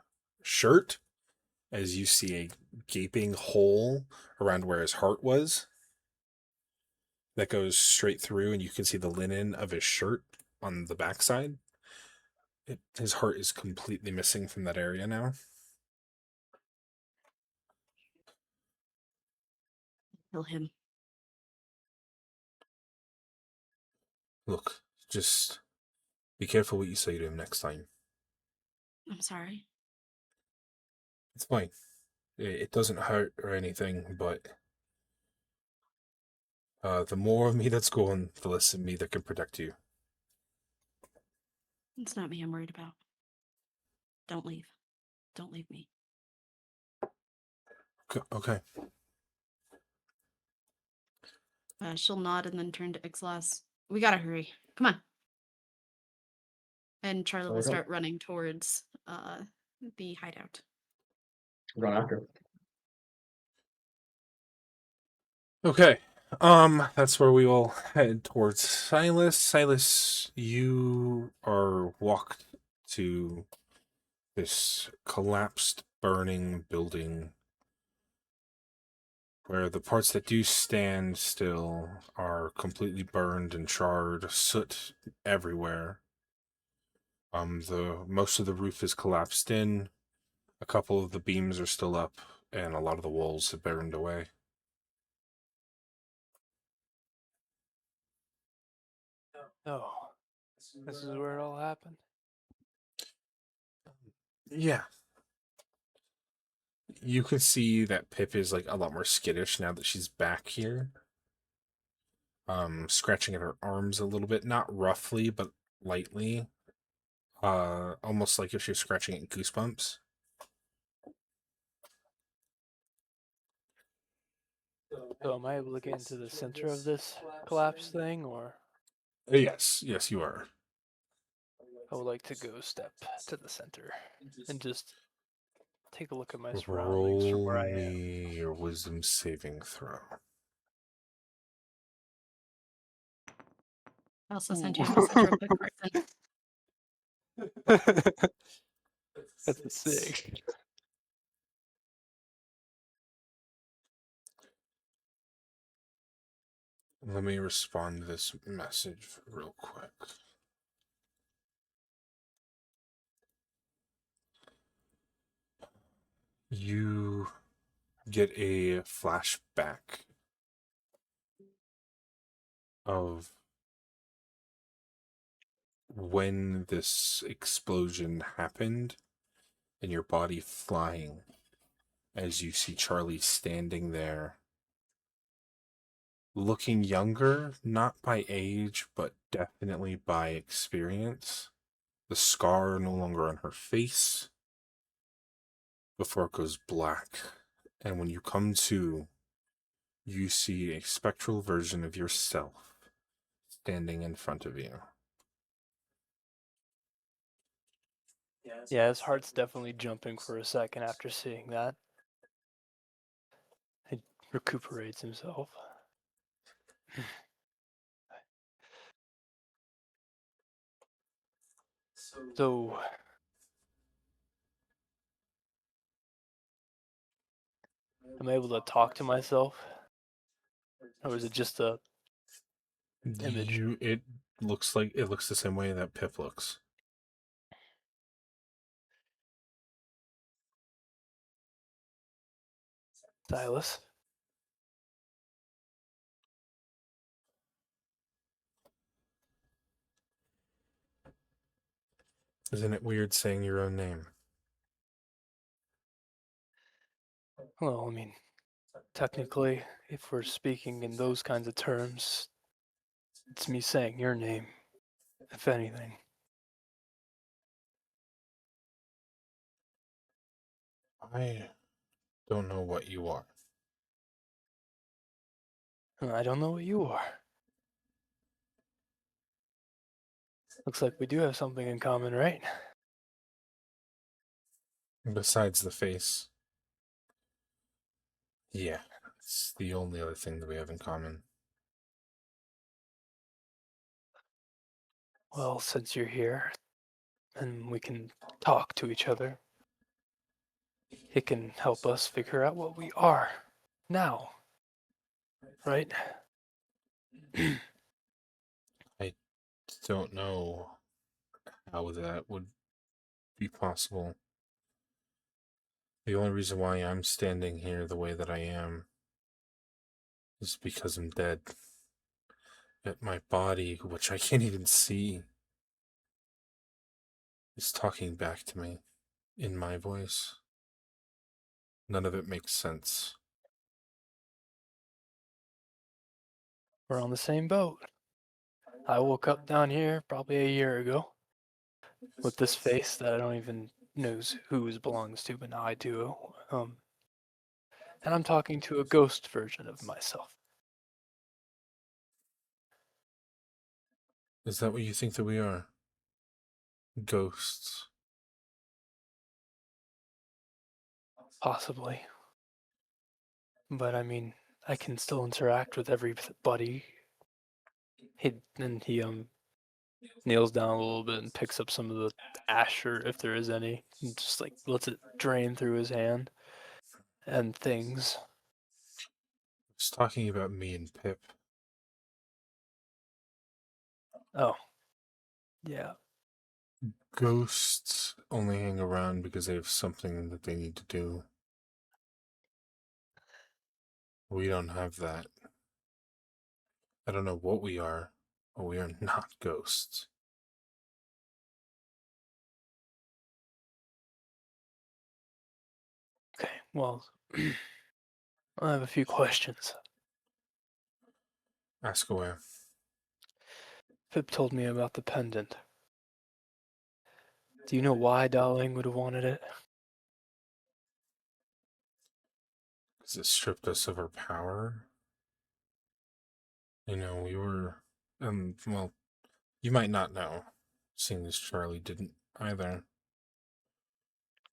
shirt as you see a gaping hole around where his heart was that goes straight through, and you can see the linen of his shirt on the backside. His heart is completely missing from that area now. Kill him. Look, just be careful what you say to him next time. I'm sorry. It's fine. It doesn't hurt or anything, but the more of me that's gone, the less of me that can protect you. It's not me I'm worried about. Don't leave. Don't leave me. Okay. She'll nod and then turn to Ixalas. We gotta hurry. Come on. And Charlie will Alright. start running towards the hideout. Run after. Okay. That's where we will head towards Silas. Silas, you are walked to this collapsed, burning building where the parts that do stand still are completely burned and charred, soot everywhere. The most of the roof is collapsed in. A couple of the beams are still up, and a lot of the walls have burned away. Oh, this is where it all happened. Yeah. You can see that Pip is like a lot more skittish now that she's back here. Scratching at her arms a little bit, not roughly, but lightly. Almost like if she was scratching at Goosebumps. So am I able to get into the center of this collapse thing, or Yes, you are. I would like to go step to the center and just take a look at my surroundings from Roll where I am. me your wisdom saving throw. I also sent you a message real quick, Carson. That's a sick. Let me respond to this message real quick. You get a flashback of when this explosion happened and your body flying as you see Charlie standing there looking younger, not by age, but definitely by experience. The scar no longer on her face before it goes black. And when you come to, you see a spectral version of yourself standing in front of you. Yeah, his heart's definitely jumping for a second after seeing that. He recuperates himself. So, am I able to talk to myself? Or is it just a image? It looks the same way that Pip looks. Silas? Isn't it weird saying your own name? Well, I mean, technically, if we're speaking in those kinds of terms, it's me saying your name, if anything. I don't know what you are. I don't know what you are. Looks like we do have something in common, right? Besides the face. Yeah, it's the only other thing that we have in common. Well, since you're here, and we can talk to each other, it can help us figure out what we are now, right? I don't know how that would be possible. The only reason why I'm standing here the way that I am is because I'm dead. Yet my body, which I can't even see, is talking back to me in my voice. None of it makes sense. We're on the same boat. I woke up down here probably a year ago with this face that I don't even know whose belongs to, but now I do. And I'm talking to a ghost version of myself. Is that what you think that we are? Ghosts. Possibly. But I mean, I can still interact with everybody. He kneels down a little bit and picks up some of the ash, or if there is any, and just like lets it drain through his hand and things. I was talking about me and Pip. Oh, yeah. Ghosts only hang around because they have something that they need to do. We don't have that. I don't know what we are, but we are not ghosts. Okay, well, I have a few questions. Ask away. Pip told me about the pendant. Do you know why Darling would have wanted it? Because it stripped us of our power. You know, we were, well, you might not know, seeing as Charlie didn't either.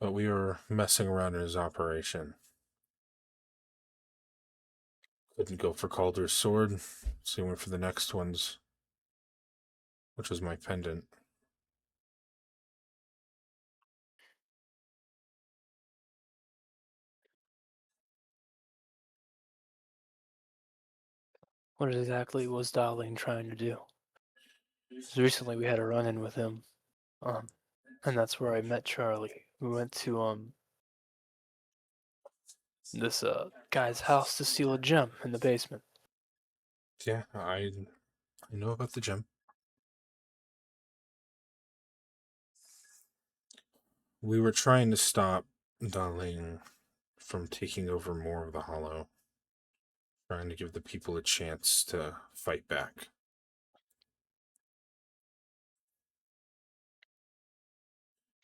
But we were messing around in his operation. Couldn't go for Calder's sword, so we went for the next one's, which was my pendant. What exactly was Darling trying to do? 'Cause recently we had a run-in with him, and that's where I met Charlie. We went to this guy's house to steal a gem in the basement. Yeah, I know about the gem. We were trying to stop Darling from taking over more of the Hollow, trying to give the people a chance to fight back.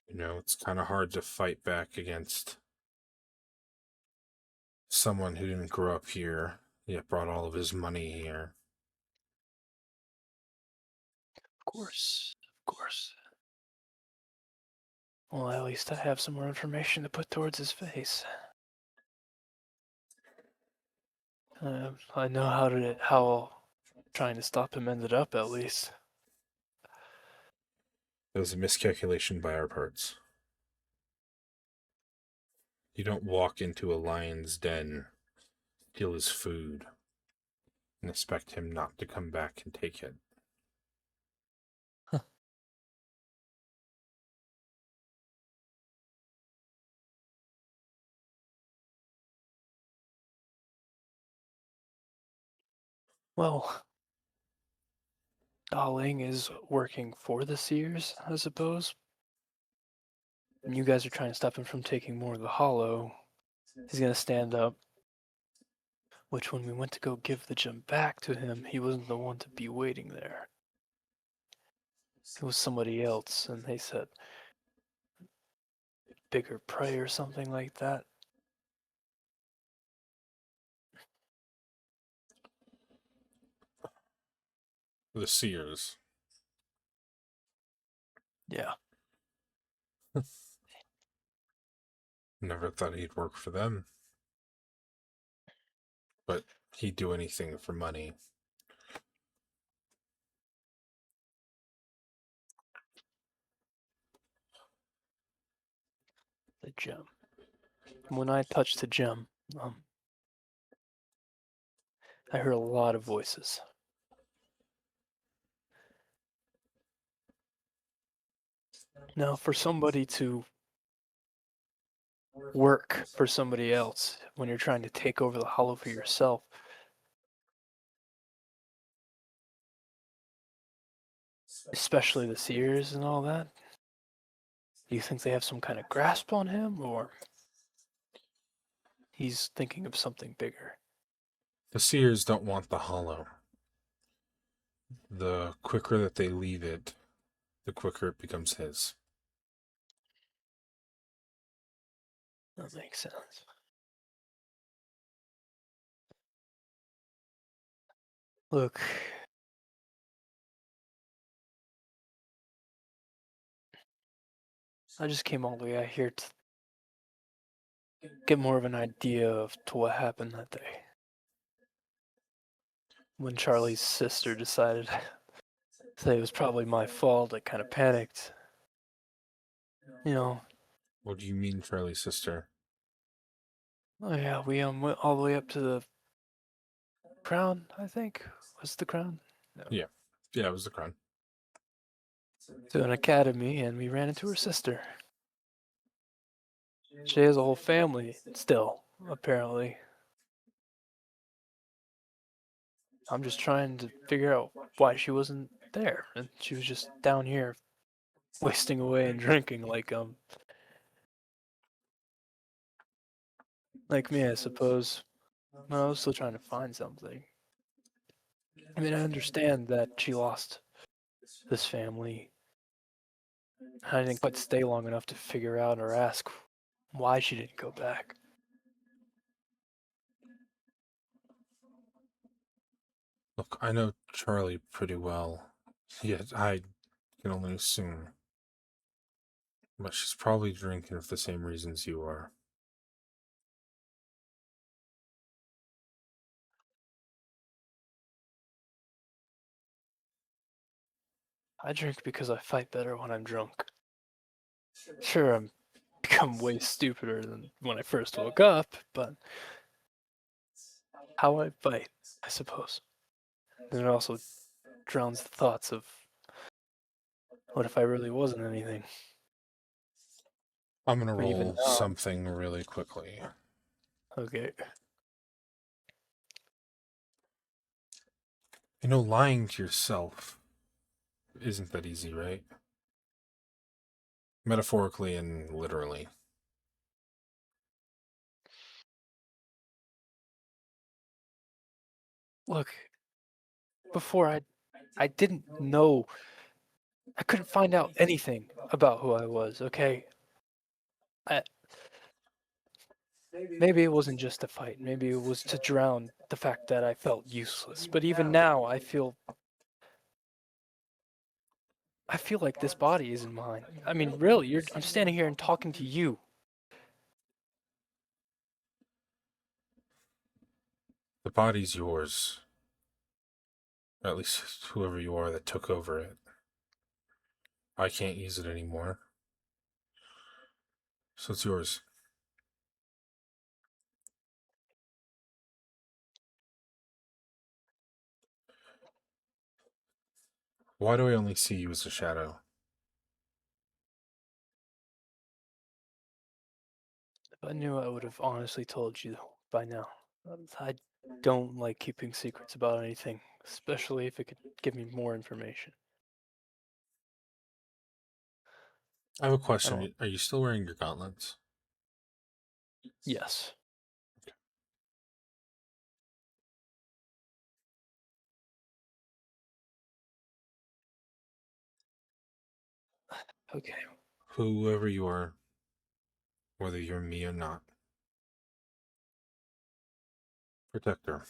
You know, it's kind of hard to fight back against someone who didn't grow up here, yet brought all of his money here. Of course. Well, at least I have some more information to put towards his face. I know how trying to stop him ended up, at least. It was a miscalculation by our parts. You don't walk into a lion's den, steal his food, and expect him not to come back and take it. Well, Darling is working for the Seers, I suppose. And you guys are trying to stop him from taking more of the Hollow. He's gonna stand up. Which, when we went to go give the gem back to him, he wasn't the one to be waiting there. It was somebody else, and they said bigger prey or something like that. The Seers. Yeah. Never thought he'd work for them. But he'd do anything for money. The gem. When I touched the gem, I heard a lot of voices. Now, for somebody to work for somebody else when you're trying to take over the Hollow for yourself, especially the Seers and all that, do you think they have some kind of grasp on him, or he's thinking of something bigger? The Seers don't want the Hollow. The quicker that they leave it, the quicker it becomes his. That makes sense. Look, I just came all the way out here to get more of an idea of to what happened that day. When Charlie's sister decided that it was probably my fault, I kind of panicked. You know, What do you mean, Charlie's sister? oh yeah, we went all the way up to the crown, I think. Was the crown? No. Yeah. Yeah, it was the crown. To an academy, and we ran into her sister. She has a whole family still, apparently. I'm just trying to figure out why she wasn't there, and she was just down here wasting away and drinking like me, I suppose. I was still trying to find something. I mean, I understand that she lost this family. I didn't quite stay long enough to figure out or ask why she didn't go back. Look, I know Charlie pretty well, yet I can only assume. But she's probably drinking for the same reasons you are. I drink because I fight better when I'm drunk. Sure, I'm become way stupider than when I first woke up, but how I fight, I suppose. And it also drowns the thoughts of what if I really wasn't anything. I'm gonna But even roll now, something really quickly. okay. You know, lying to yourself isn't that easy, right? Metaphorically and literally. Look, before I didn't know, I couldn't find out anything about who I was, okay? I, maybe it wasn't just a fight, maybe it was to drown the fact that I felt useless. But even now, I feel like this body isn't mine. I mean, really, I'm standing here and talking to you. The body's yours. Or at least whoever you are that took over it. I can't use it anymore. So it's yours. Why do I only see you as a shadow? If I knew, I would have honestly told you by now. I don't like keeping secrets about anything, especially if it could give me more information. I have a I question. don't. Are you still wearing your gauntlets? Yes. Okay. Whoever you are, whether you're me or not, protect her.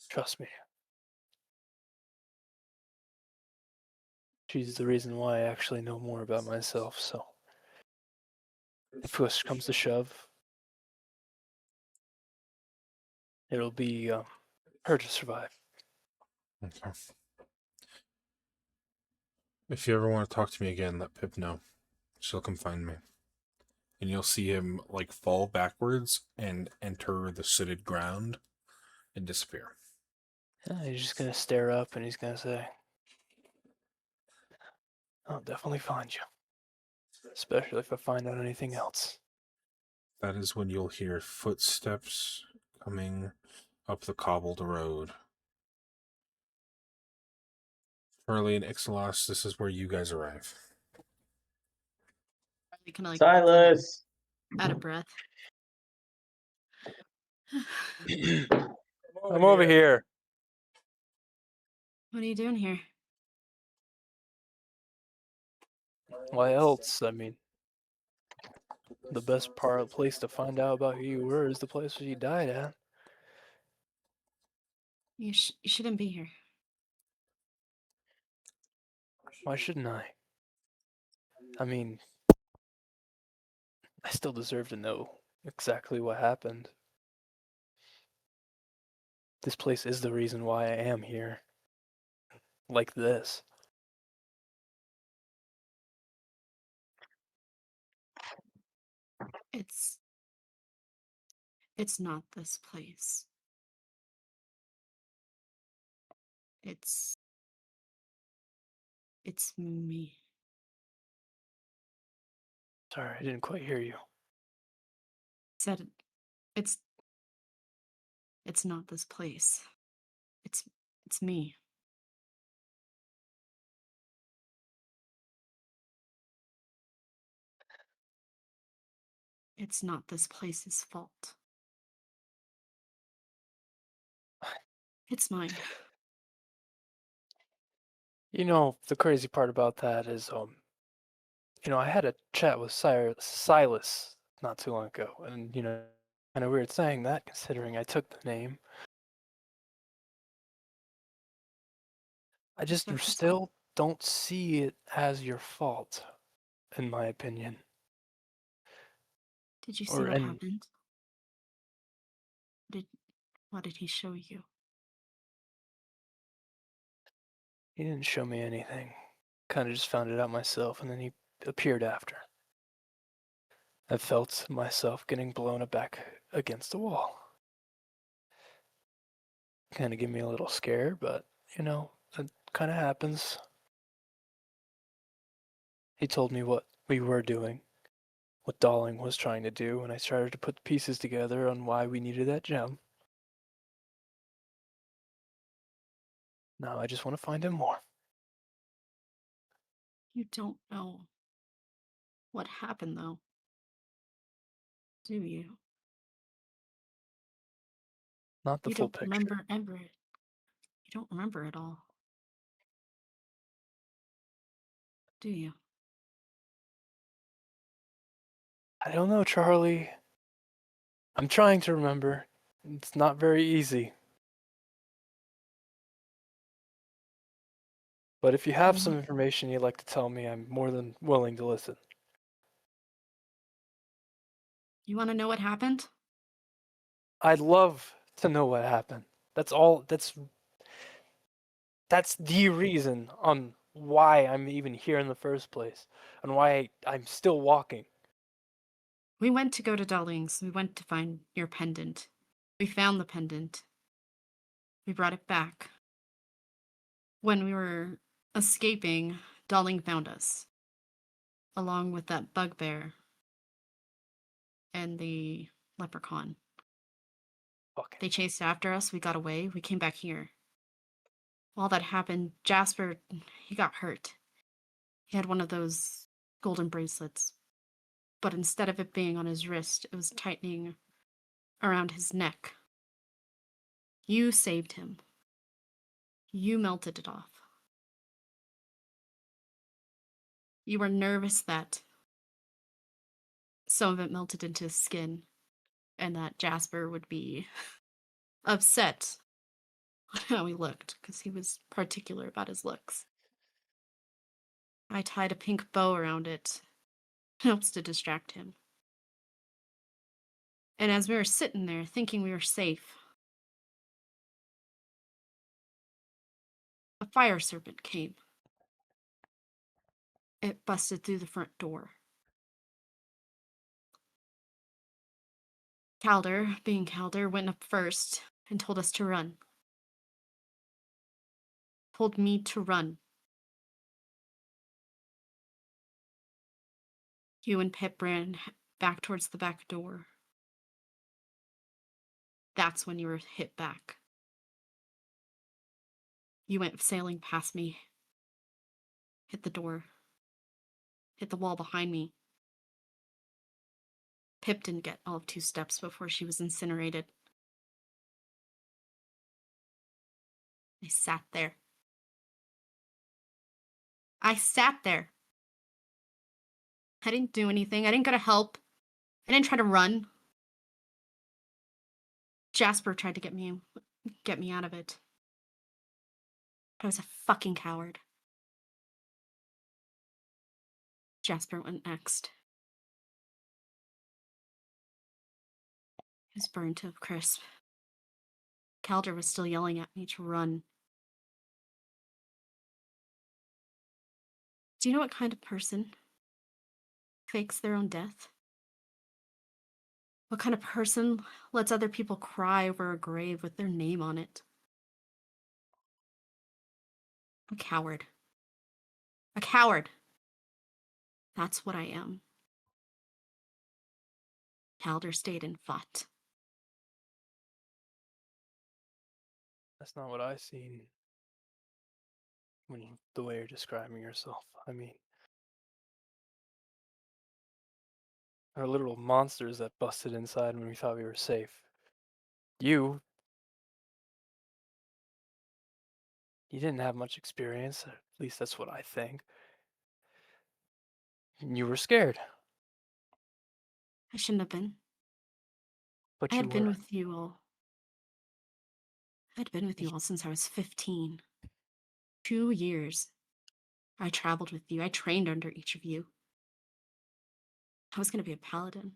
Trust me. She's the reason why I actually know more about myself, so if push comes to shove, it'll be her to survive. Okay. If you ever want to talk to me again, let Pip know. She'll come find me. And you'll see him like fall backwards and enter the sooted ground and disappear. Yeah, he's just gonna stare up and he's gonna say, I'll definitely find you. Especially if I find out anything else. That is when you'll hear footsteps coming up the cobbled road. Charlie and Ixalos, this is where you guys arrive. Charlie kind of like Silas! out of breath. I'm over here. What are you doing here? Why else? I mean, the best place to find out about who you were is the place where you died at. You shouldn't be here. Why shouldn't I? I mean, I still deserve to know exactly what happened. This place is the reason why I am here. Like this. It's not this place. It's me. Sorry, I didn't quite hear you. Said it's not this place. It's me. It's not this place's fault. It's mine. You know, the crazy part about that is, I had a chat with Silas not too long ago, and, kind of weird saying that considering I took the name. I just Surface still don't see it as your fault, in my opinion. Did you see what And happened? What did he show you? he didn't show me anything. Kind of just found it out myself, and then he appeared after. I felt myself getting blown back against the wall. Kind of gave me a little scare, but, it kind of happens. He told me what we were doing, what Darling was trying to do, and I started to put the pieces together on why we needed that gem. Now I just want to find him more. You don't know what happened, though. Do you? Not the You full don't picture. remember Everett. You don't remember it all. Do you? I don't know, Charlie. I'm trying to remember. It's not very easy. But if you have some information you'd like to tell me, I'm more than willing to listen. You want to know what happened? I'd love to know what happened. That's all. That's the reason on why I'm even here in the first place, and why I'm still walking. We went to go to Darling's. We went to find your pendant. We found the pendant. We brought it back. When we were escaping, Darling found us, along with that bugbear and the leprechaun. Fucking. They chased after us. We got away. We came back here. While that happened, Jasper, he got hurt. He had one of those golden bracelets, but instead of it being on his wrist, it was tightening around his neck. You saved him. You melted it off. You were nervous that some of it melted into his skin and that Jasper would be upset how he looked, because he was particular about his looks. I tied a pink bow around it. It helps to distract him. And as we were sitting there thinking we were safe, a fire serpent came. It busted through the front door. Calder, being Calder, went up first and told us to run. Told me to run. You and Pip ran back towards the back door. That's when you were hit back. You went sailing past me, hit the door, hit the wall behind me. Pip didn't get all of 2 steps before she was incinerated. I sat there. I sat there. I didn't do anything. I didn't go to help. I didn't try to run. Jasper tried to get me out of it. I was a fucking coward. Jasper went next. He was burned to a crisp. Calder was still yelling at me to run. Do you know what kind of person fakes their own death? What kind of person lets other people cry over a grave with their name on it? A coward. A coward. That's what I am. Calder stayed and fought. That's not what I seen the way you're describing yourself. I mean, there are literal monsters that busted inside when we thought we were safe. You didn't have much experience, at least that's what I think. You were scared, I shouldn't have been. but I you had been were. with you all. I'd been with you all since I was 15. 2 years. I traveled with you. I trained under each of you. I was going to be a paladin,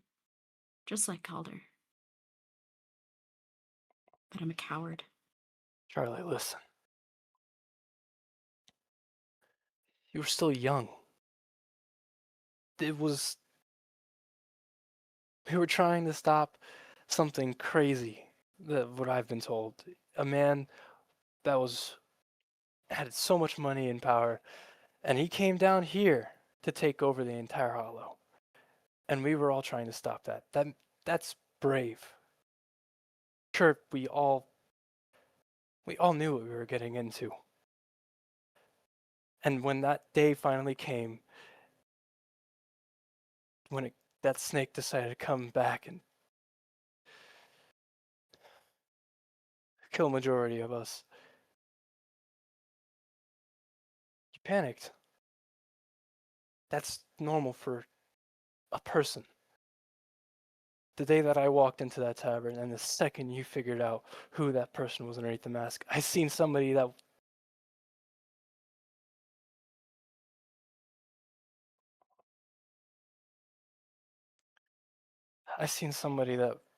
just like Calder. But I'm a coward. Charlie, listen. You were still young. It was. We were trying to stop something crazy, what I've been told. A man that had so much money and power, and he came down here to take over the entire Hollow. And we were all trying to stop that. That's brave. Sure, we all knew what we were getting into. And when that day finally came, that snake decided to come back and kill a majority of us, you panicked. That's normal for a person. The day that I walked into that tavern, and the second you figured out who that person was underneath the mask, I seen somebody that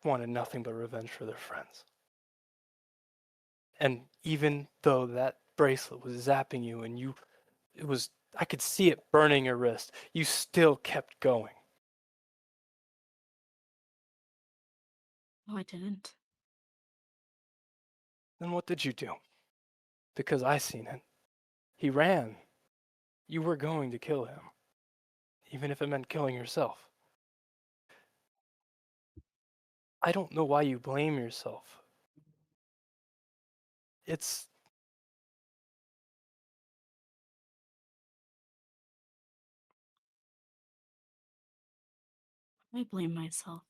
wanted nothing but revenge for their friends. And even though that bracelet was zapping you and I could see it burning your wrist, you still kept going. No, I didn't. Then what did you do? Because I seen it. He ran. You were going to kill him, even if it meant killing yourself. I don't know why you blame yourself. It's I blame myself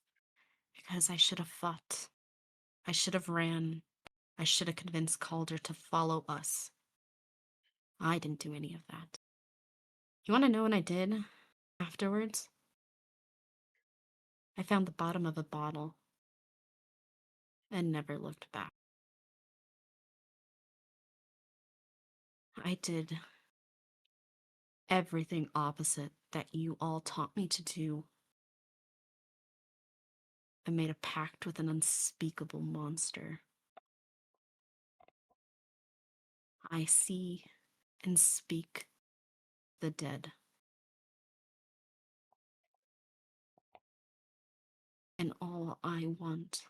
because I should have fought. I should have ran. I should have convinced Calder to follow us. I didn't do any of that. You want to know what I did afterwards? I found the bottom of a bottle and never looked back. I did everything opposite that you all taught me to do. I made a pact with an unspeakable monster. I see and speak the dead. And all I want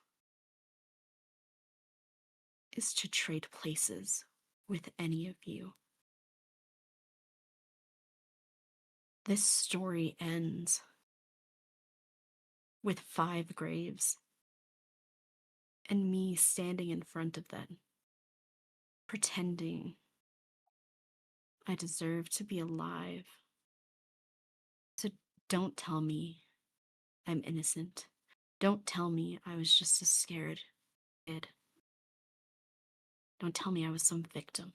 is to trade places with any of you. This story ends with 5 graves and me standing in front of them, pretending I deserve to be alive. So don't tell me I'm innocent. Don't tell me I was just a scared kid. Don't tell me I was some victim.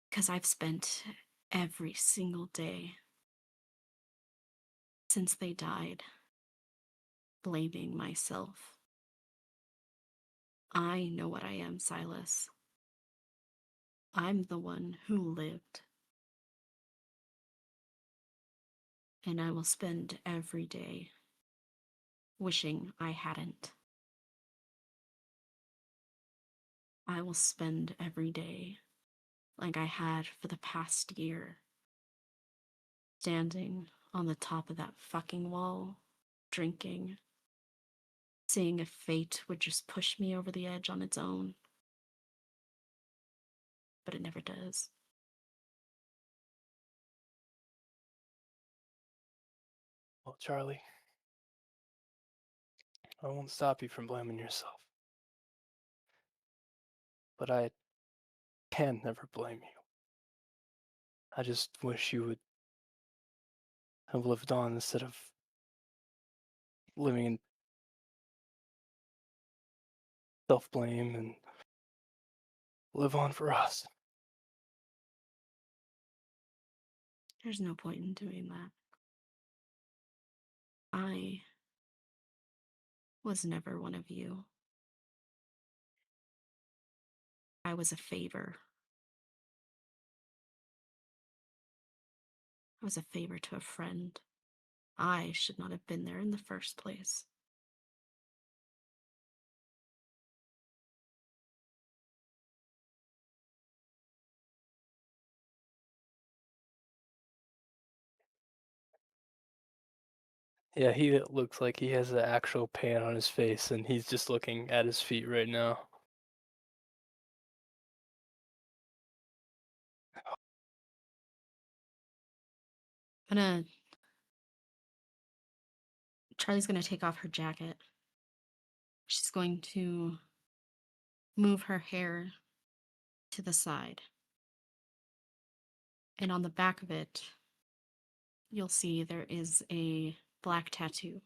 Because I've spent every single day since they died blaming myself. I know what I am, Silas. I'm the one who lived. And I will spend every day wishing I hadn't. I will spend every day like I had for the past year, standing on the top of that fucking wall, drinking, seeing if fate would just push me over the edge on its own. But it never does. Well, Charlie, I won't stop you from blaming yourself. But I can never blame you. I just wish you would have lived on instead of living in self-blame and live on for us. There's no point in doing that. I was never one of you. I was a favor. I was a favor to a friend. I should not have been there in the first place. Yeah, he looks like he has the actual pain on his face, and he's just looking at his feet right now. Charlie's gonna take off her jacket. She's going to move her hair to the side. And on the back of it, you'll see there is a black tattoo.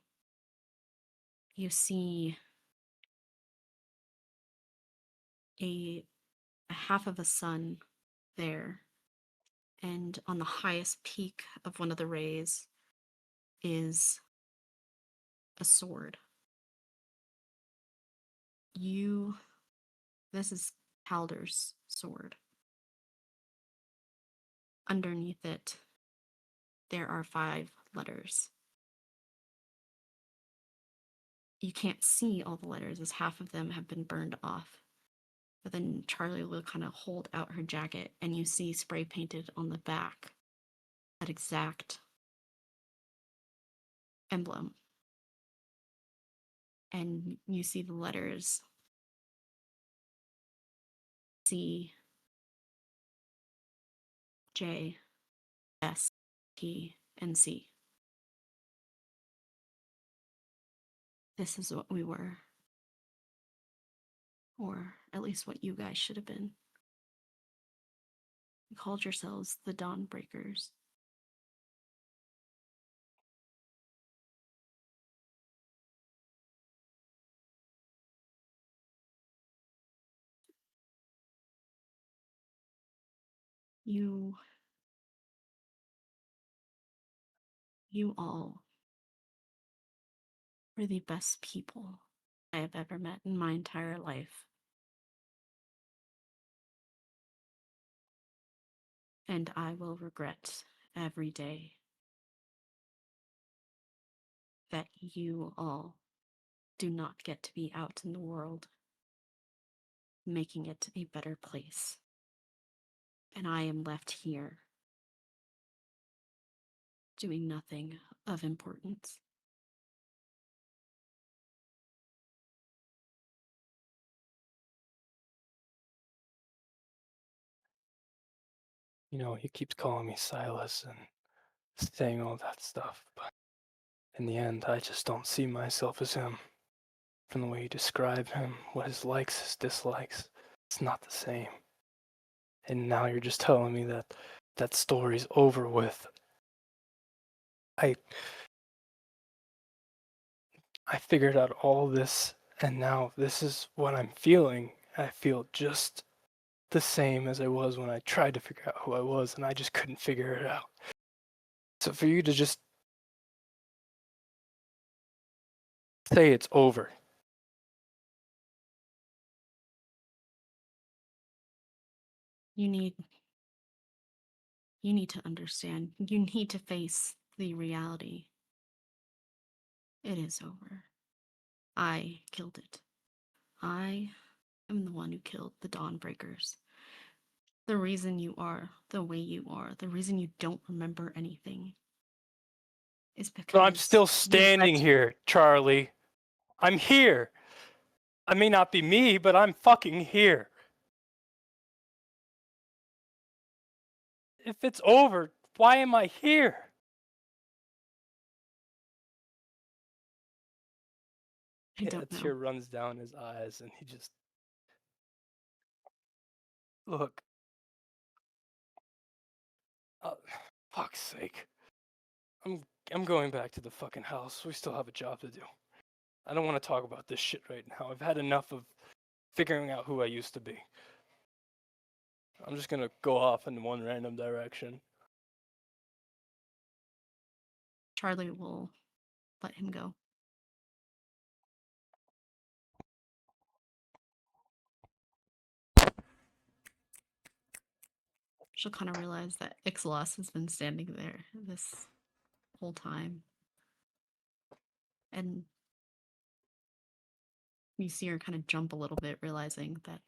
You see a half of a sun there, and on the highest peak of one of the rays is a sword. This is Halder's sword. Underneath it, there are 5 letters. You can't see all the letters as half of them have been burned off. But then Charlie will kind of hold out her jacket, and you see spray painted on the back that exact emblem. And you see the letters C, J, S, T, and C. This is what we were. Or at least what you guys should have been. You called yourselves the Dawnbreakers. You all were the best people I have ever met in my entire life. And I will regret every day that you all do not get to be out in the world, making it a better place. And I am left here, doing nothing of importance. You know, he keeps calling me Silas and saying all that stuff, but in the end, I just don't see myself as him. From the way you describe him, what his likes, his dislikes, it's not the same. And now you're just telling me that that story's over with. I figured out all this, and now this is what I'm feeling. I feel just the same as I was when I tried to figure out who I was, and I just couldn't figure it out. So for you to just say it's over, You need to understand. You need to face the reality. It is over. I killed it. I am the one who killed the Dawnbreakers. The reason you are the way you are, the reason you don't remember anything, is because But I'm still you standing let- here, Charlie. I'm here. I may not be me, but I'm fucking here. If it's over, why am I here? I Yeah, don't a know. tear runs down his eyes, and he just look. Fuck's sake. I'm going back to the fucking house. We still have a job to do. I don't want to talk about this shit right now. I've had enough of figuring out who I used to be. I'm just gonna go off in one random direction. Charlie will let him go. She'll kind of realize that Ixalas has been standing there this whole time. And you see her kind of jump a little bit, realizing that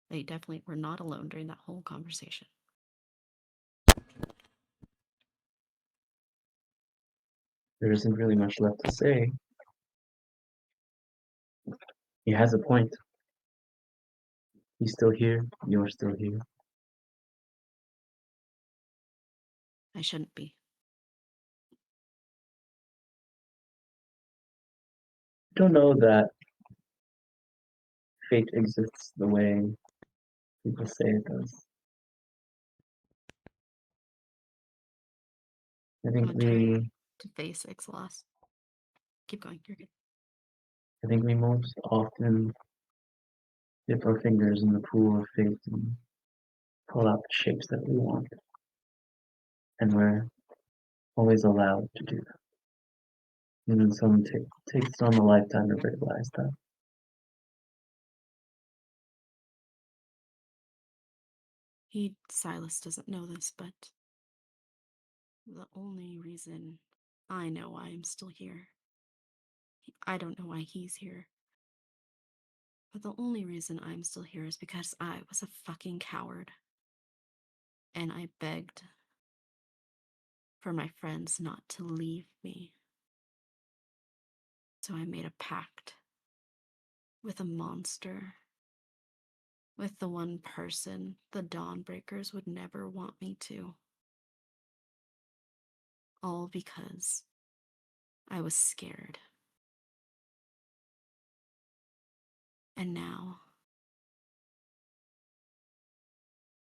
they definitely were not alone during that whole conversation. There isn't really much left to say. He has a point. He's still here. You're still here. I shouldn't be. I don't know that fate exists the way people say it does. I think I'm gonna turn we to face Ixalas. Keep going, you're good. I think we most often dip our fingers in the pool of fate and pull out the shapes that we want. And we're always allowed to do that. Even some takes on a lifetime to realize that. Silas doesn't know this, but the only reason I know why I'm still here, I don't know why he's here, but the only reason I'm still here is because I was a fucking coward. And I begged for my friends not to leave me. So I made a pact with a monster, with the one person the Dawnbreakers would never want me to. All because I was scared. And now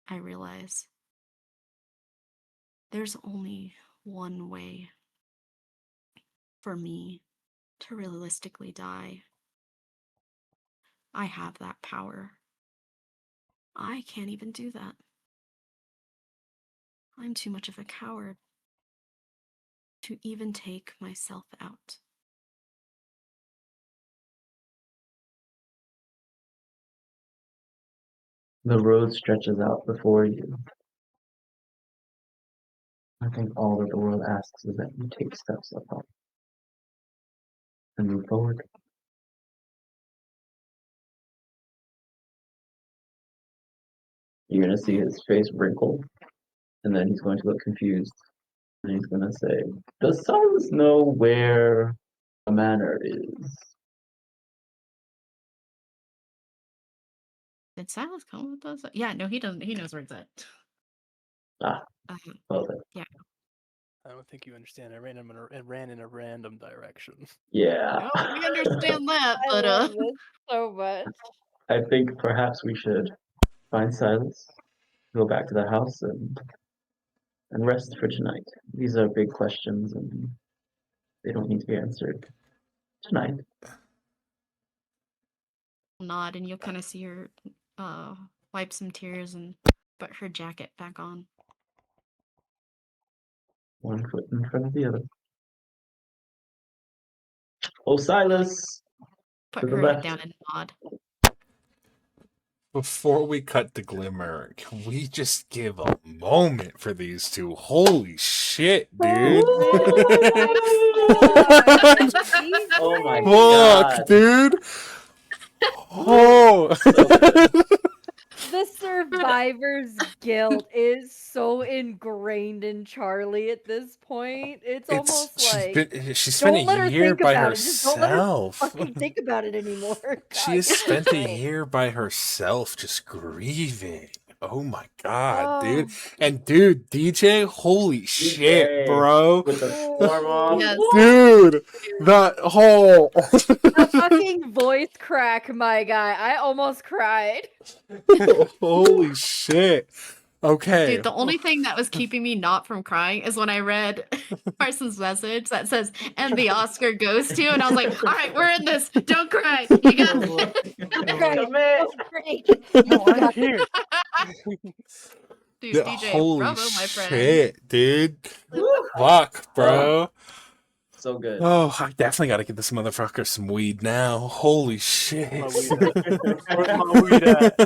I realize there's only one way for me to realistically die. I have that power. I can't even do that. I'm too much of a coward to even take myself out. The road stretches out before you. I think all that the world asks is that you take steps up and move forward. You're gonna see his face wrinkle, and then he's going to look confused. And he's gonna say, "Does Silas know where a manor is?" Did Silas come with us? Yeah, no, he doesn't. He knows where it's at. Ah, well then. Yeah. I don't think you understand. I ran in a random direction. Yeah. No, we understand that, I but love this so much. I think perhaps we should find Silas, go back to the house, and rest for tonight. These are big questions, and they don't need to be answered tonight. nod, and you'll kind of see her wipe some tears and put her jacket back on. One foot in front of the other. Oh, Silas! Put To the her head left. down and nod. Before we cut the glimmer, can we just give a moment for these two? Holy shit, dude! Oh my Fuck, god. dude! Oh, The survivor's guilt is so ingrained in Charlie at this point. It's almost like she spent don't let a her year think by about it. Just don't let her herself. fucking think about it anymore. She God, has spent a dang. year by herself, just grieving. Oh my god, dude! Oh. And dude, DJ, holy shit, DJ bro! with the storm off. Yes. Dude, that whole The fucking voice crack, my guy. I almost cried. holy shit. Okay. Dude, the only thing that was keeping me not from crying is when I read Carson's message that says, and the Oscar goes to, and I was like, all right, we're in this. Don't cry. You got this. Commit. No, I'm here. Dude, Yeah, DJ, holy bravo, my friend. shit, dude. Woo. Fuck, bro. So good. Oh, I definitely gotta get this motherfucker some weed now. Holy shit. My weed at? Where's my weed at?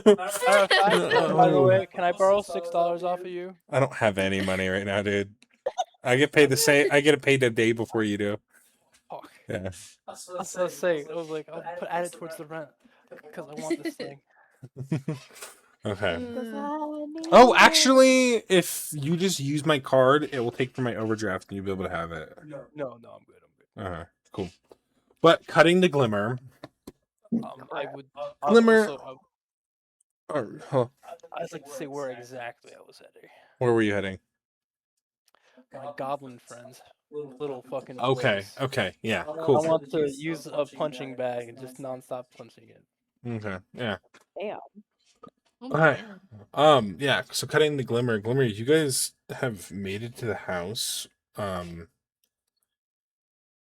By the way, can I borrow $6 off of you? I don't have any money right now, dude. I get paid I get paid a day before you do. Fuck. Yeah. I was gonna say, I was like, I'll add it towards the rent because I want this thing. Okay. Oh, Oh, actually, if you just use my card, it will take from my overdraft and you'll be able to have it. No, I'm good. Cool. But cutting the glimmer. I would. Glimmer. Also, I'd like to say where exactly I was heading. Where were you heading? My goblin friends, little fucking. Okay. boys. Okay. Yeah. I Cool. want to use a punching bag and just nonstop punching it. Okay. Yeah. damn. Oh my Okay. God. Yeah. So cutting the glimmer. Glimmer, you guys have made it to the house.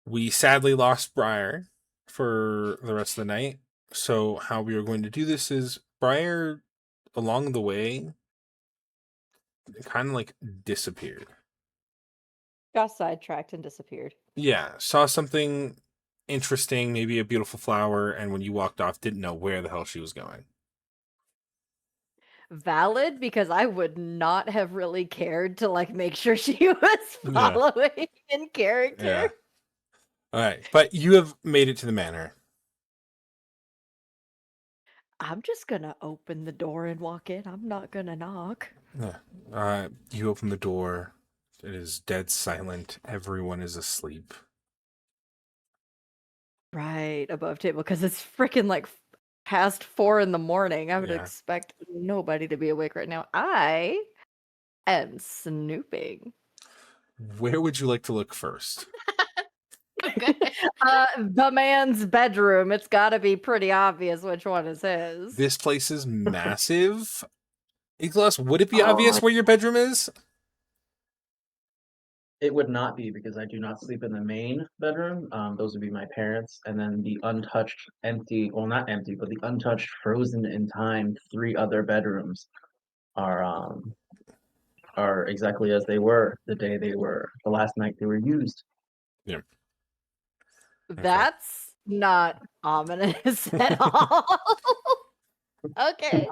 We sadly lost Briar for the rest of the night. So how we are going to do this is Briar, along the way, kind of like disappeared. Got sidetracked and disappeared. Yeah, saw something interesting, maybe a beautiful flower, and when you walked off, didn't know where the hell she was going. Valid, because I would not have really cared to like make sure she was Yeah. following in character. Yeah. All right, but you have made it to the manor. I'm just gonna open the door and walk in. I'm not gonna knock. Yeah. You open the door. It is dead silent. Everyone is asleep. Right above table because it's freaking like past 4 in the morning. I would Yeah. expect nobody to be awake right now. I am snooping. Where would you like to look first? Okay. The man's bedroom. It's got to be pretty obvious which one is his. This place is massive. Iglas, would it be obvious where your bedroom is? It would not be because I do not sleep in the main bedroom. Those would be my parents, and then the untouched, empty, well, not empty, but the untouched, frozen in time, 3 other bedrooms are exactly as they were the last night they were used. Yeah. That's not ominous at all. Okay.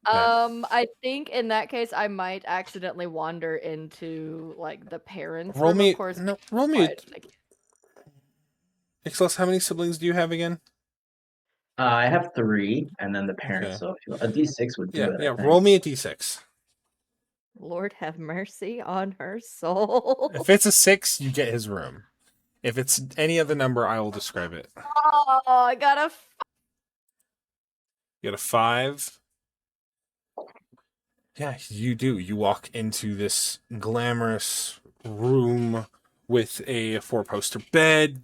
I think in that case I might accidentally wander into like the parents' Roll room, me. of course. No, roll me. but, like, Iglas, how many siblings do you have again? I have 3, and then the parents. Okay. So if you, a D6 would do Yeah, it. I yeah. think. Roll me a d6. Lord have mercy on her soul. If it's a 6, you get his room. If it's any other number, I will describe it. Oh, I got a You got a 5. Yeah, you do. You walk into this glamorous room with a 4-poster bed,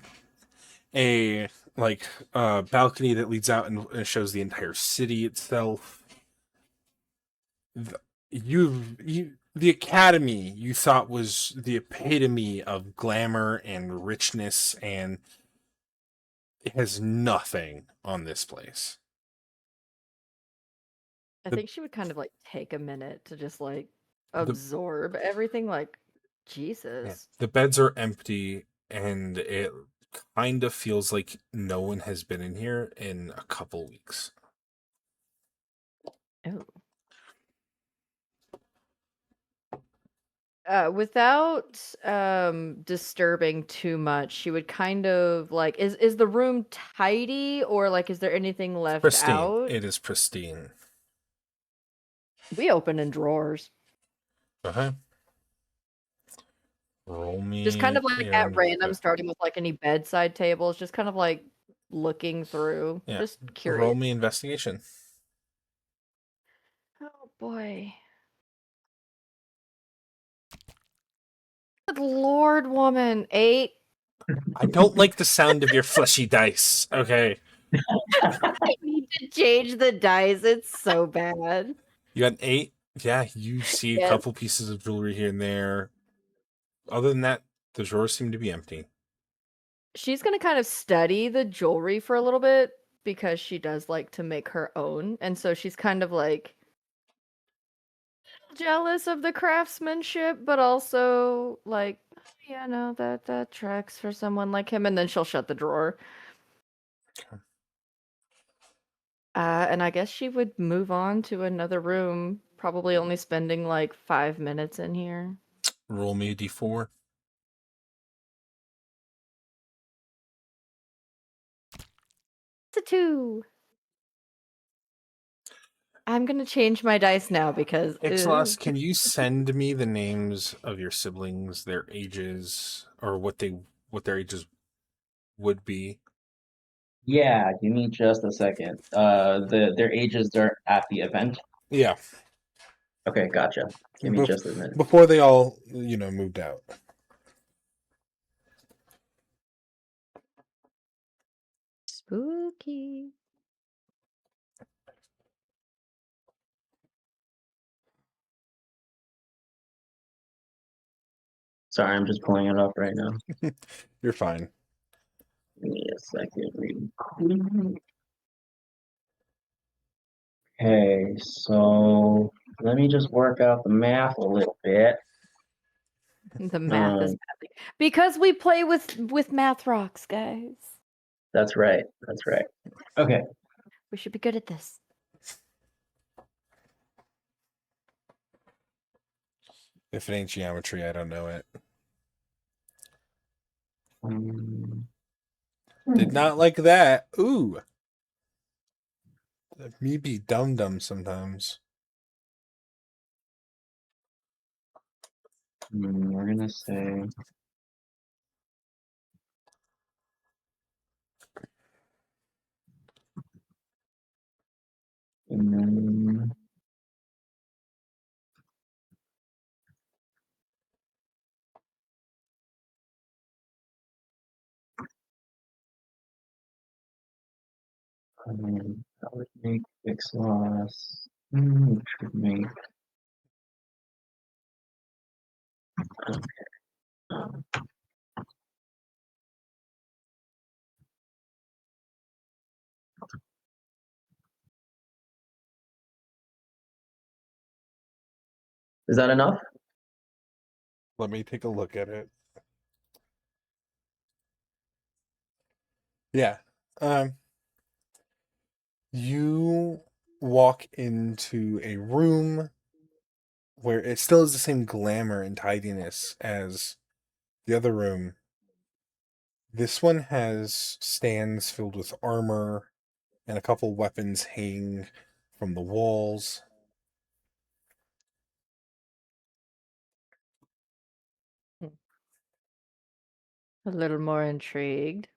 a balcony that leads out and shows the entire city itself. The academy you thought was the epitome of glamour and richness, and it has nothing on this place. I think she would kind of like take a minute to just like The- absorb everything. Like, Yeah. Jesus. The beds are empty, and it kind of feels like no one has been in here in a couple weeks. Oh. Without disturbing too much, she would kind of like is the room tidy or like is there anything left Pristine. out? It is pristine. We open in drawers. Okay. Roll me. Just kind of like your at random, inve- starting with like any bedside tables, just kind of like looking through. Yeah. Just Roll curious. me investigation. Oh boy. Good Lord, woman. 8. I don't like the sound of your fleshy dice. Okay. I need to change the dice. It's so bad. You got an 8? Yeah, you see a Yes. couple pieces of jewelry here and there. Other than that, the drawers seem to be empty. She's gonna kind of study the jewelry for a little bit because she does like to make her own, and so she's kind of like jealous of the craftsmanship, but also like, yeah, no, that tracks for someone like him, and then she'll shut the drawer. Okay. And I guess she would move on to another room, probably only spending like 5 minutes in here. Roll me a d4. It's a 2. I'm gonna change my dice now because Ixalas, can you send me the names of your siblings, their ages, or what their ages would be? Yeah, give me just a second. Their ages are at the event. Yeah. Okay, gotcha. Give me just a minute. Before they all, moved out. spooky. Sorry, I'm just pulling it up right now. You're fine. Give me a second. Real quick. Okay, so let me just work out the math a little bit. The math is badly because we play with math rocks, guys. That's right. That's right. Okay. We should be good at this. If it ain't geometry, I don't know it. Um, Did not like that. Ooh. Me be dumb sometimes. we're gonna say and then that would make X loss, which would make is that enough? Let me take a look at it. Yeah. You walk into a room where it still has the same glamour and tidiness as the other room. This one has stands filled with armor and a couple weapons hanging from the walls. A little more intrigued.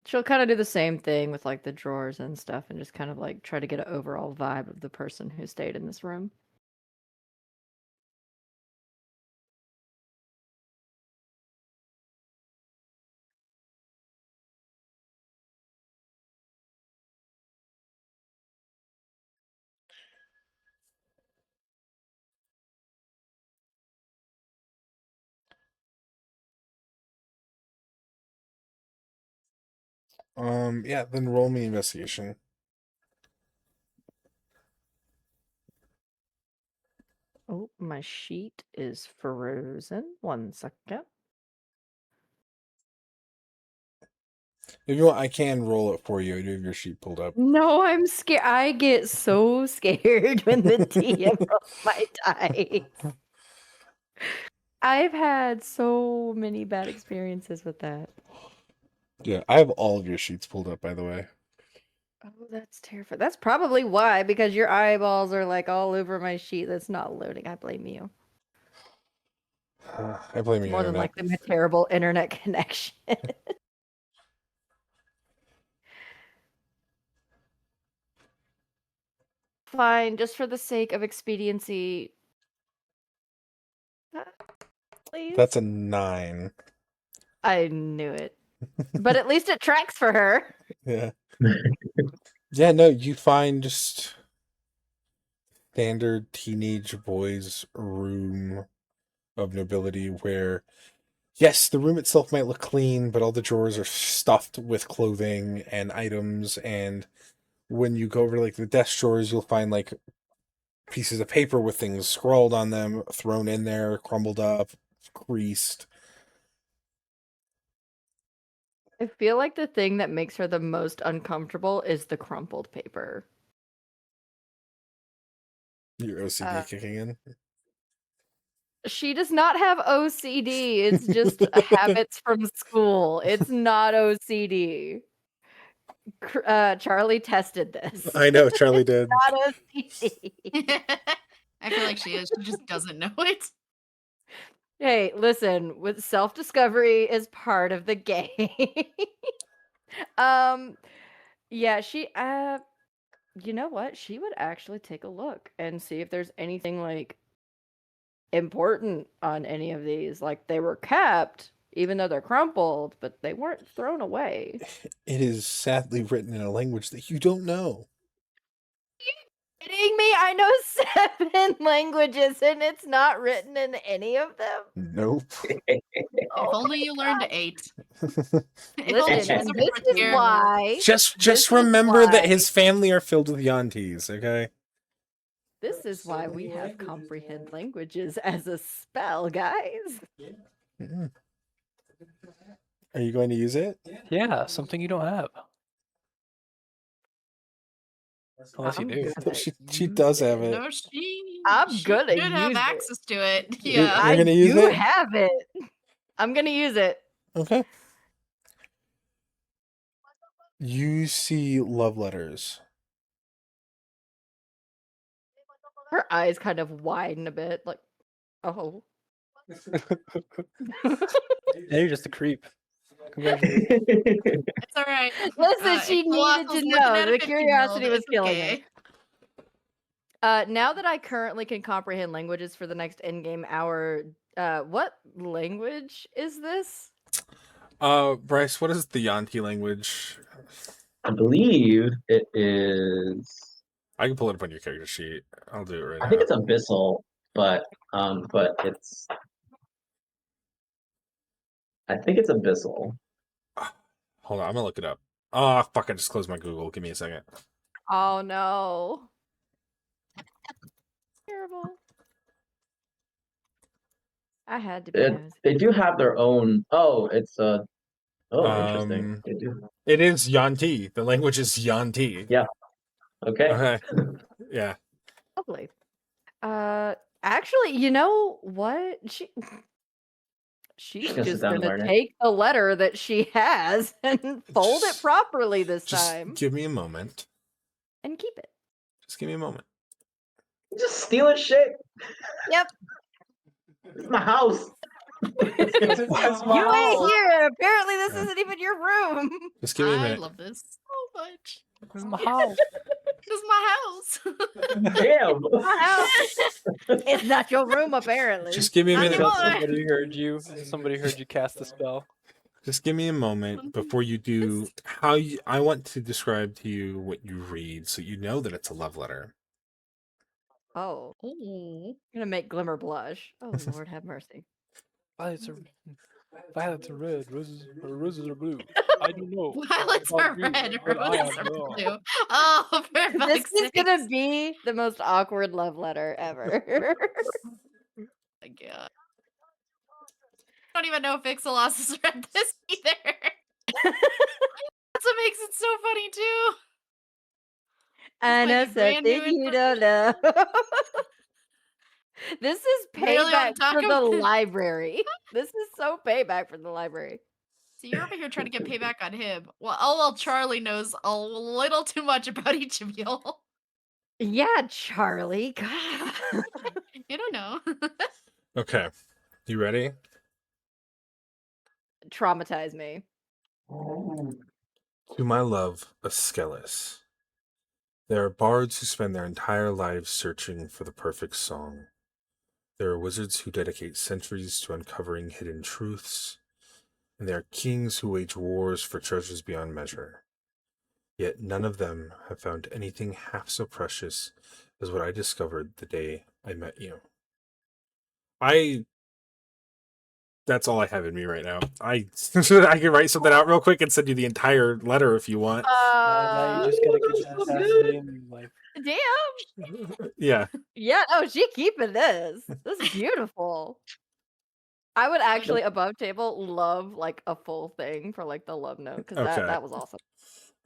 She'll kind of do the same thing with like the drawers and stuff and just kind of like try to get an overall vibe of the person who stayed in this room. Yeah, then roll me investigation. Oh, my sheet is frozen. 1 second. If you want, I can roll it for you. I do have your sheet pulled up. No, I'm scared. I get so scared when the DM rolls my dice. I've had so many bad experiences with that. Yeah, I have all of your sheets pulled up, by the way. Oh, that's terrifying. That's probably why, because your eyeballs are like all over my sheet that's not loading. I blame you. I blame you. More than likely my terrible internet connection. Fine, just for the sake of expediency. Please. That's a 9. I knew it. But at least it tracks for her. Yeah. Yeah, no, you find just standard teenage boys' room of nobility where, yes, the room itself might look clean, but all the drawers are stuffed with clothing and items, and when you go over like the desk drawers, you'll find like pieces of paper with things scrawled on them, thrown in there, crumbled up, creased. I feel like the thing that makes her the most uncomfortable is the crumpled paper. Your OCD kicking in. She does not have OCD. It's just habits from school. It's not OCD. Charlie tested this. I know, Charlie did. Not OCD. I feel like she is. She just doesn't know it. Hey, listen, with self-discovery is part of the game. Yeah, she you know what? She would actually take a look and see if there's anything like important on any of these. Like they were kept, even though they're crumpled, but they weren't thrown away. It is sadly written in a language that you don't know. Kidding me? I know 7 languages and it's not written in any of them. Nope. If only you learned 8. If only Listen, she was and a this is frontier. why. Just This is remember that why- his family are filled with Yantis, okay? This is why we have comprehend languages as a spell, guys. Mm. Are you going to use it? Yeah, something you don't have. Unless you I'm do. gonna She does have it. No, she. I'm she gonna should have use it. access to it. You're Yeah. gonna I use do it? have it. I'm gonna use it. Okay. You see love letters. Her eyes kind of widen a bit, like, oh. Now you're just a creep. Congratulations. It's all right. Listen, she if needed Colossal's to looking know. at a The 15-year-old, curiosity was it's killing okay. her. Now that I currently can comprehend languages for the next in-game hour, what language is this? Bryce, what is the Yanti language? I believe it is. I can pull it up on your character sheet. I'll do it right I now. think it's abyssal, but it's. I think it's abyssal. Hold on, I'm gonna look it up. Oh, fuck, I just closed my Google. Give me a second. Oh no. Terrible. I had to be nosy. They do have their own. Oh, it's interesting. They do. It is Yanti. The language is Yanti. Yeah. Okay. Okay. Yeah. Lovely. Actually, you know what? She's gonna sit just down and gonna learn it. take the letter that she has and fold it Just- properly this Just time give me a moment. and keep it. Just give me a moment. Just stealing shit. Yep. It's my house. That's my You ain't house. here. Apparently, this Yeah. isn't even your room. Just give me a I minute. love this so much. This is my house. This is my house. Damn. My house. It's not your room, apparently. Just give me a Not minute. anymore. Somebody heard you. Somebody heard you cast a spell. Just give me a moment before you do how you, I want to describe to you what you read so you know that it's a love letter. Oh, Ooh. I'm gonna make Glimmer blush. Oh Lord, have mercy. Violets are red. Roses are blue. I don't know. Violets about are you, red, but I roses am are wrong. blue. Oh, for This fuck's is gonna sakes. be the most awkward love letter ever. Oh my god. I don't even know if Ixalos has read this either. I like know a brand something new you don't know. This is Really wanna payback talk for the about- library. This is so payback for the library. So you're over here trying to get payback on him. Well, Charlie knows a little too much about each of y'all. Yeah, Charlie. God. You don't know. Okay. You ready? Traumatize me. To my love, Aeschylus. There are bards who spend their entire lives searching for the perfect song. There are wizards who dedicate centuries to uncovering hidden truths, and there are kings who wage wars for treasures beyond measure. Yet none of them have found anything half so precious as what I discovered the day I met you. That's all I have in me right now. I can write something out real quick and send you the entire letter if you want. Now you just gotta get so past good. the in life. Damn. Yeah. Yeah, no, she keeping this. This is beautiful. I would actually above table love like a full thing for like the love note because Okay. that was awesome.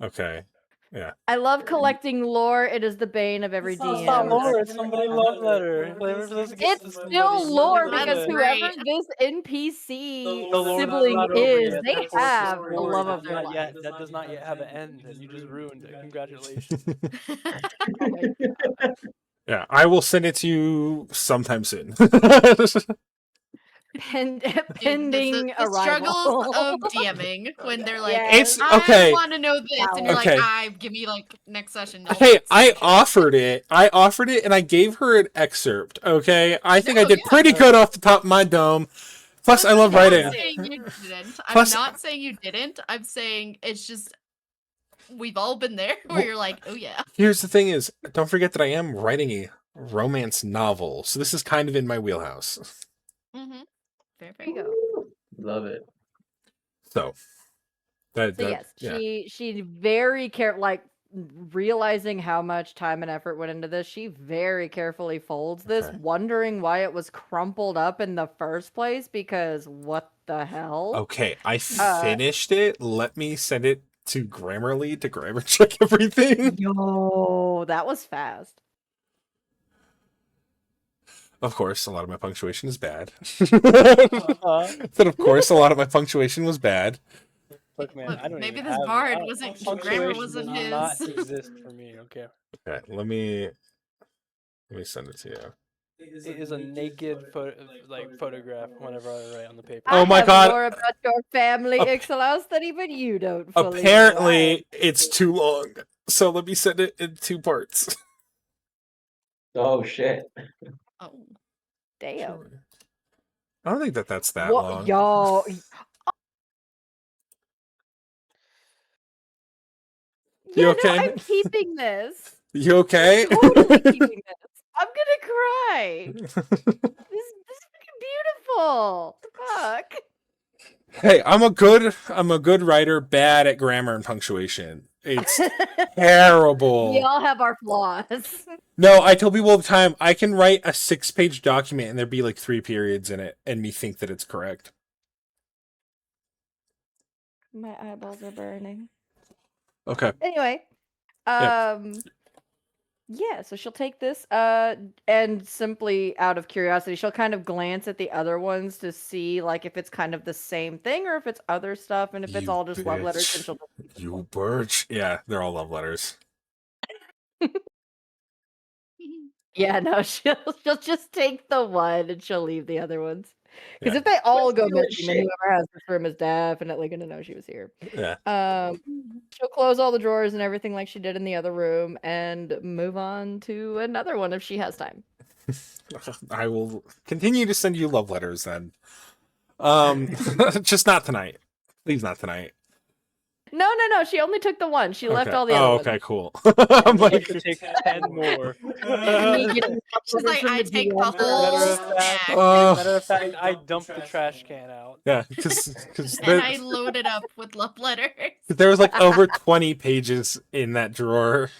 Okay. Yeah. I love collecting lore. It is the bane of every It's not DM. lore, it's somebody love letter. Whoever says to get It's to still somebody, lore That's because great. whoever this NPC The lore is sibling not over is, yet, they therefore it's have the the story love does of their not life. yet that does not yet have an end, and you just ruined it. Congratulations. Oh my god. Yeah. I will send it to you sometime soon. Pending The arrival. struggles of DMing when they're like, Yes. It's I okay. want to know this, and you're Okay. like, give me like next session. Nope, Hey, it's I bullshit. offered it. And I gave her an excerpt. Okay, I think I No, did yeah. pretty good off the top of my dome. Plus, I love I'm writing. not saying you didn't. Plus- I'm not saying you didn't. I'm saying it's just we've all been there where Well- you're like, oh yeah. Here's the thing: is don't forget that I am writing a romance novel, so this is kind of in my wheelhouse. Mm-hmm. Fair, There you fair. go. Love it. So So yes, she very like realizing how much time and effort went into this. She very carefully folds this, Okay. wondering why it was crumpled up in the first place. Because what the hell? Okay, I finished it. Let me send it to Grammarly to grammar check everything. Yo, that was fast. Of course, a lot of my punctuation is bad. Uh-huh. But of course, a lot of my punctuation was bad. Look, man, Look, I don't maybe even this have bard I don't- wasn't- punctuation grammar wasn't does not his. exist for me. Okay, Okay, let me send it to you. it is a naked photograph whenever I write on the paper. Oh I my have God. more about your family, Ap- Ixalos, that even you don't fully know. Apparently, it's too long. So let me send it in 2 parts. Oh shit. Oh. Damn. I don't think that's that What, long. yo? You Yeah, okay? no, I'm keeping this. You okay? Totally keeping this. I'm gonna cry. This is fucking beautiful. Fuck. Hey, I'm a good writer, bad at grammar and punctuation. It's terrible. We all have our flaws. No, I tell people all the time, I can write a 6-page document and there'd be like 3 periods in it and me think that it's correct. My eyeballs are burning. Okay. Anyway, Yep. yeah, so she'll take this, and simply out of curiosity, she'll kind of glance at the other ones to see, like, if it's kind of the same thing or if it's other stuff, and if it's You all just love letters, then bitch. she'll. You birch. Yeah, they're all love letters. Yeah, no, she'll just take the one and she'll leave the other ones. Because Yeah. if they all go Stealing missing, then shit. whoever has this room is definitely gonna know she was here. Yeah. She'll close all the drawers and everything like she did in the other room and move on to another one if she has time. I will continue to send you love letters then. Just not tonight. Please not tonight. No, she only took the one. She left Okay. all the other Oh, ones. okay, cool. I'd I'm like like, to take 10 more. She's like, I take the Matter whole of fact, stack matter of fact, I dumped the trash can out. yeah, because and I load it up with love letters. there was like over 20 pages in that drawer.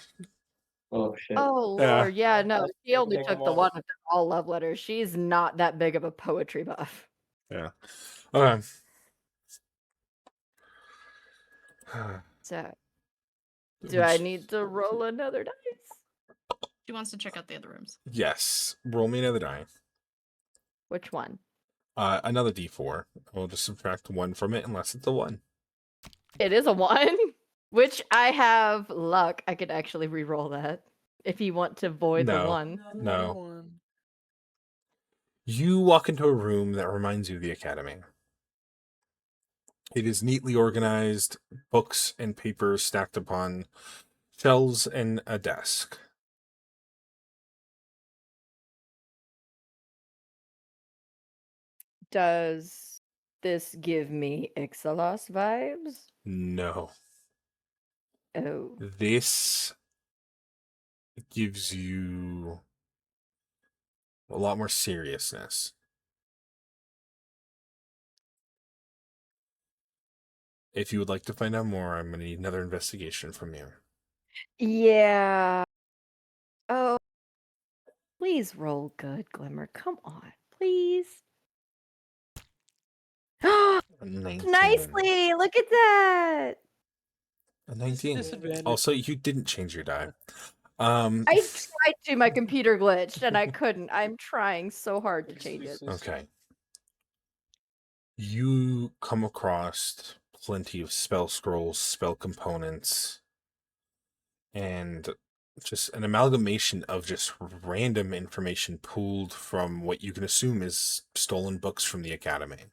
Oh shit. Oh Yeah. Lord, yeah, no, she only Take took them the all. one with all love letters. She's not that big of a poetry buff. Yeah. Okay. So Do I need to roll another dice? She wants to check out the other rooms. Yes. Roll me another die. Which one? Another d4. We'll just subtract 1 from it unless it's a 1. It is a 1, which I have luck. I could actually re-roll that if you want to void the No. 1. No. You walk into a room that reminds you of the academy. It is neatly organized, books and papers stacked upon shelves and a desk. Does this give me Ixalos vibes? No. Oh. This gives you a lot more seriousness. If you would like to find out more, I'm going to need another investigation from you. Yeah. Oh. Please roll good, Glimmer. Come on. Please. 19. Nicely. Look at that. A 19. Disadvantage. Also, you didn't change your die. I tried to. My computer glitched and I couldn't. I'm trying so hard to change it. Okay. You come across plenty of spell scrolls, spell components, and just an amalgamation of just random information pulled from what you can assume is stolen books from the academy.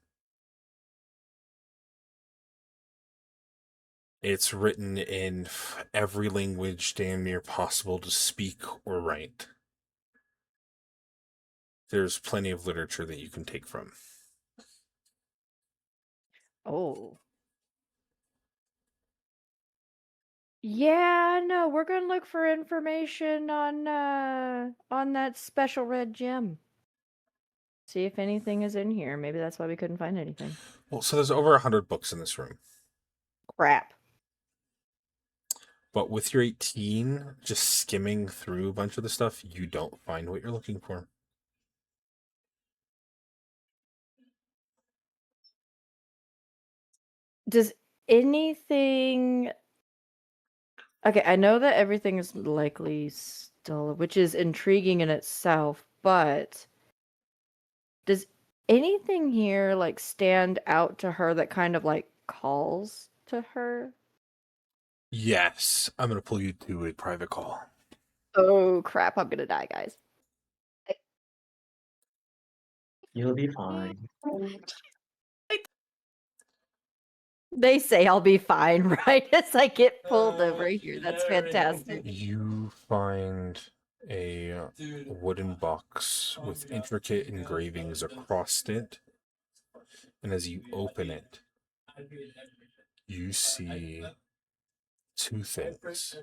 It's written in every language damn near possible to speak or write. There's plenty of literature that you can take from. Oh. Yeah, no, we're gonna look for information on that special red gem. See if anything is in here. Maybe that's why we couldn't find anything. Well, so there's over 100 books in this room. Crap. But with your 18, just skimming through a bunch of the stuff, you don't find what you're looking for. Does anything... Okay, I know that everything is likely still, which is intriguing in itself, but does anything here like stand out to her that kind of like calls to her? Yes, I'm going to pull you to a private call. Oh crap, I'm gonna die, guys. You'll be fine. They say I'll be fine, right? As I get pulled over here. That's fantastic. You find a wooden box with intricate engravings across it. And as you open it, you see two things.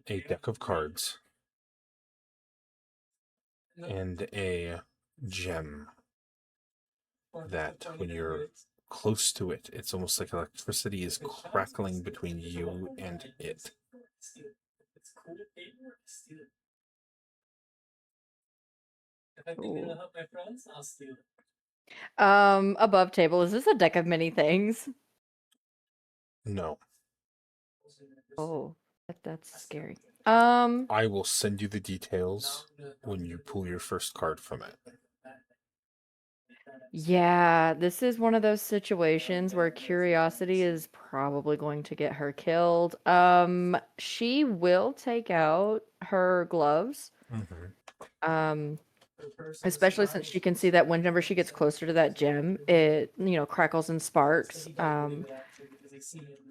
A deck of cards and a gem that when you're close to it, it's almost like electricity is crackling between you and it. Ooh. Above table, is this a deck of many things? No. Oh, that's scary. I will send you the details when you pull your first card from it. Yeah, this is one of those situations where curiosity is probably going to get her killed. She will take out her gloves. Mm-hmm. Especially since she can see that whenever she gets closer to that gem, it, crackles and sparks.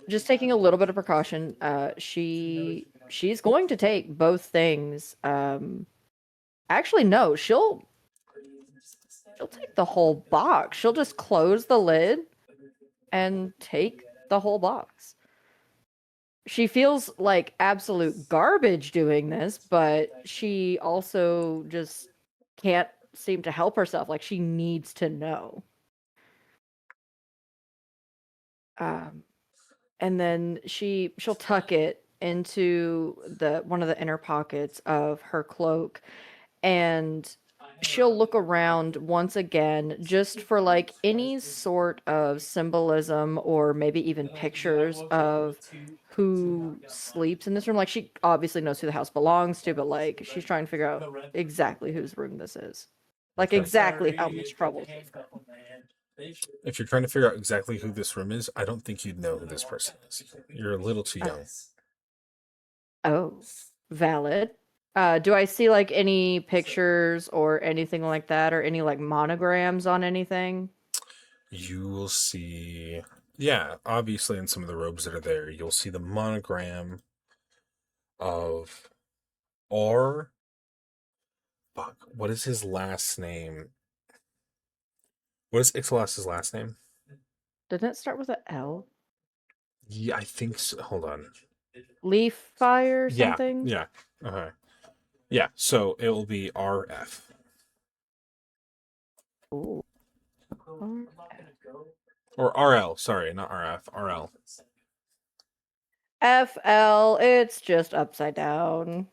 Just taking a little bit of precaution, she's going to take both things. Actually, no, she'll take the whole box. She'll just close the lid and take the whole box. She feels like absolute garbage doing this, but she also just can't seem to help herself. Like, she needs to know. And then she'll tuck it into one of the inner pockets of her cloak, and she'll look around once again just for like any sort of symbolism or maybe even pictures of who sleeps in this room. Like she obviously knows who the house belongs to, but like she's trying to figure out exactly whose room this is. Like Okay. exactly how much trouble. If you're trying to figure out exactly who this room is, I don't think you'd know who this person is. You're a little too young. Oh, valid. Do I see like any pictures or anything like that, or any like monograms on anything? You will see, yeah, obviously in some of the robes that are there, you'll see the monogram of R. Fuck, what is his last name? What is Ixalas's last name? Didn't it start with a L? Yeah, I think so. Hold on. Leaf fire or Yeah, something? yeah. Okay. Yeah, so it will be RF. Ooh. Or RL, sorry, not RF, RL. FL, it's just upside down.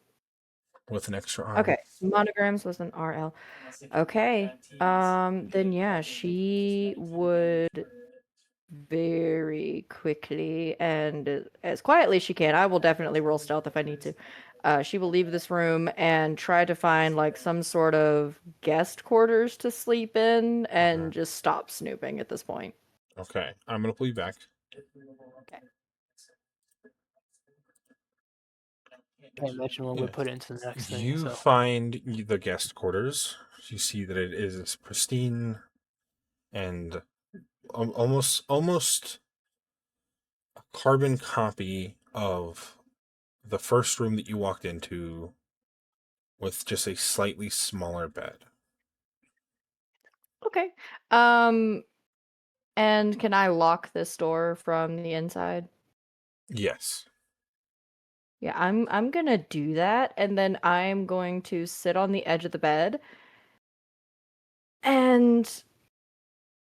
With an extra R. Okay, monograms was an RL. Okay, then yeah, she would very quickly and as quietly as she can. I will definitely roll stealth if I need to. She will leave this room and try to find like some sort of guest quarters to sleep in and just stop snooping at this point. Okay, I'm gonna pull you back. Okay. Can't imagine when we put it into the next thing. You So find the guest quarters. You see that it is pristine and almost a carbon copy of the first room that you walked into, with just a slightly smaller bed. Okay. And can I lock this door from the inside? Yes. Yeah, I'm gonna do that, and then I'm going to sit on the edge of the bed and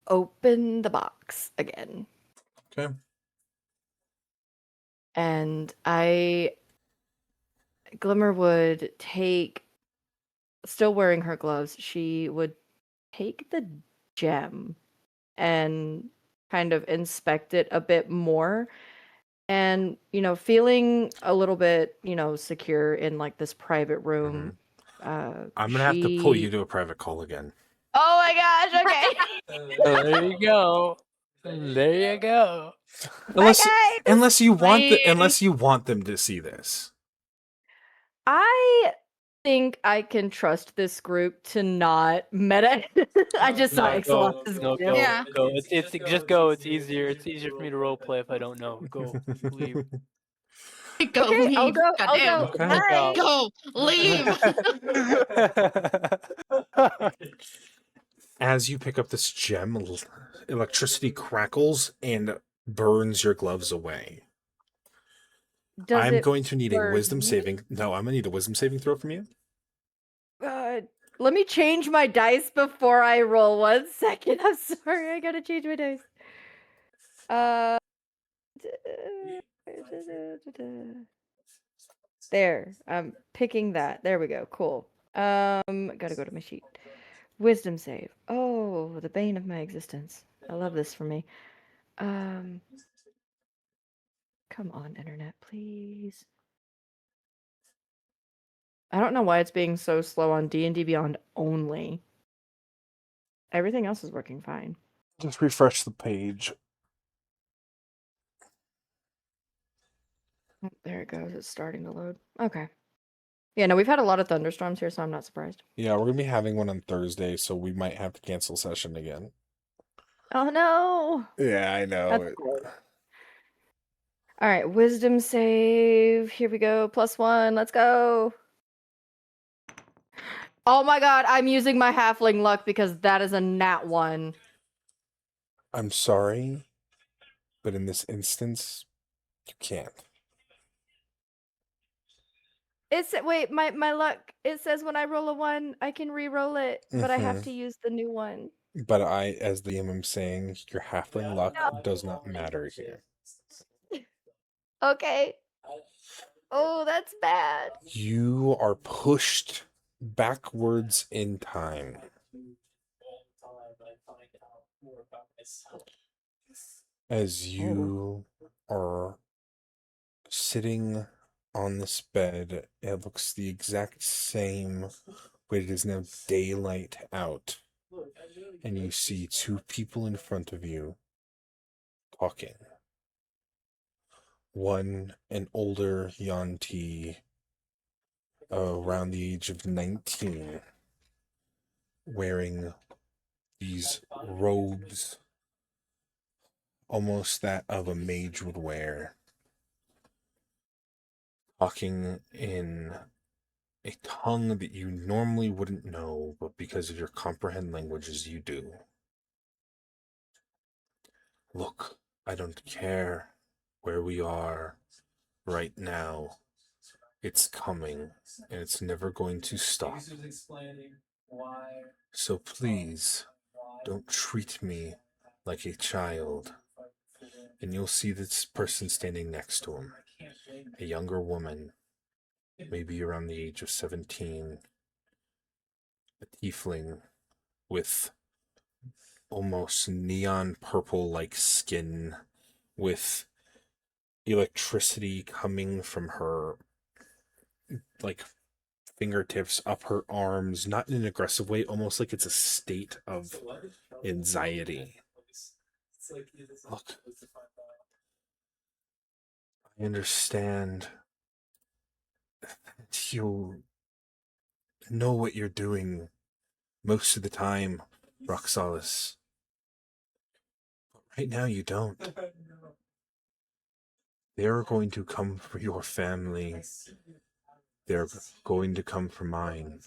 open the box again. Okay. And Glimmer would take, still wearing her gloves, she would take the gem and kind of inspect it a bit more. And, feeling a little bit, secure in like this private room. I'm gonna have to pull you to a private call again. Oh my gosh, okay. there you go. There you go. Unless you want Bye. unless you want them to see this. I think I can trust this group to not meta. I just saw Ixalas's No, gift. go. Yeah. Go. It's just go. It's easier. It's easier for me to role play if I don't know. Go. Leave. Go Okay, leave. I'll go. Goddamn. Okay. Bye. Go leave. As you pick up this gem, electricity crackles and burns your gloves away. Does I'm it going to need a burn wisdom me? saving. No, I'm gonna need a wisdom saving throw from you. Let me change my dice before I roll. 1 second. I'm sorry. I gotta change my dice. There. I'm picking that. There we go. Cool. Gotta go to my sheet. Wisdom save. Oh, the bane of my existence. I love this for me. Come on, internet, please. I don't know why it's being so slow on D&D Beyond only. Everything else is working fine. Just refresh the page. Oh, there it goes. It's starting to load. Okay. Yeah, no, we've had a lot of thunderstorms here, so I'm not surprised. Yeah, we're gonna be having one on Thursday, so we might have to cancel session again. Oh no! Yeah, I know. That's great. All right, wisdom save. Here we go. +1. Let's go. Oh my god, I'm using my halfling luck because that is a nat 1. I'm sorry, but in this instance, you can't. Wait, my luck. It says when I roll a 1, I can re-roll it, but I have Mhm. to use the new one. But I, as the DM, am saying your halfling luck No. does not matter here. Okay. Oh, that's bad. You are pushed backwards in time. As you are sitting on this bed, it looks the exact same, but it is now daylight out. And you see two people in front of you talking. One, an older Yanti, around the age of 19, wearing these robes, almost that of a mage would wear, talking in a tongue that you normally wouldn't know, but because of your comprehend languages, you do. Look, I don't care where we are right now. It's coming, and it's never going to stop. So please, don't treat me like a child. And you'll see this person standing next to him, a younger woman, maybe around the age of 17, a tiefling with almost neon purple like skin, with electricity coming from her like fingertips up her arms, not in an aggressive way, almost like it's a state of anxiety. Look, I understand that you know what you're doing most of the time, Roxalis. But right now you don't. They're going to come for your family. They're going to come for mine.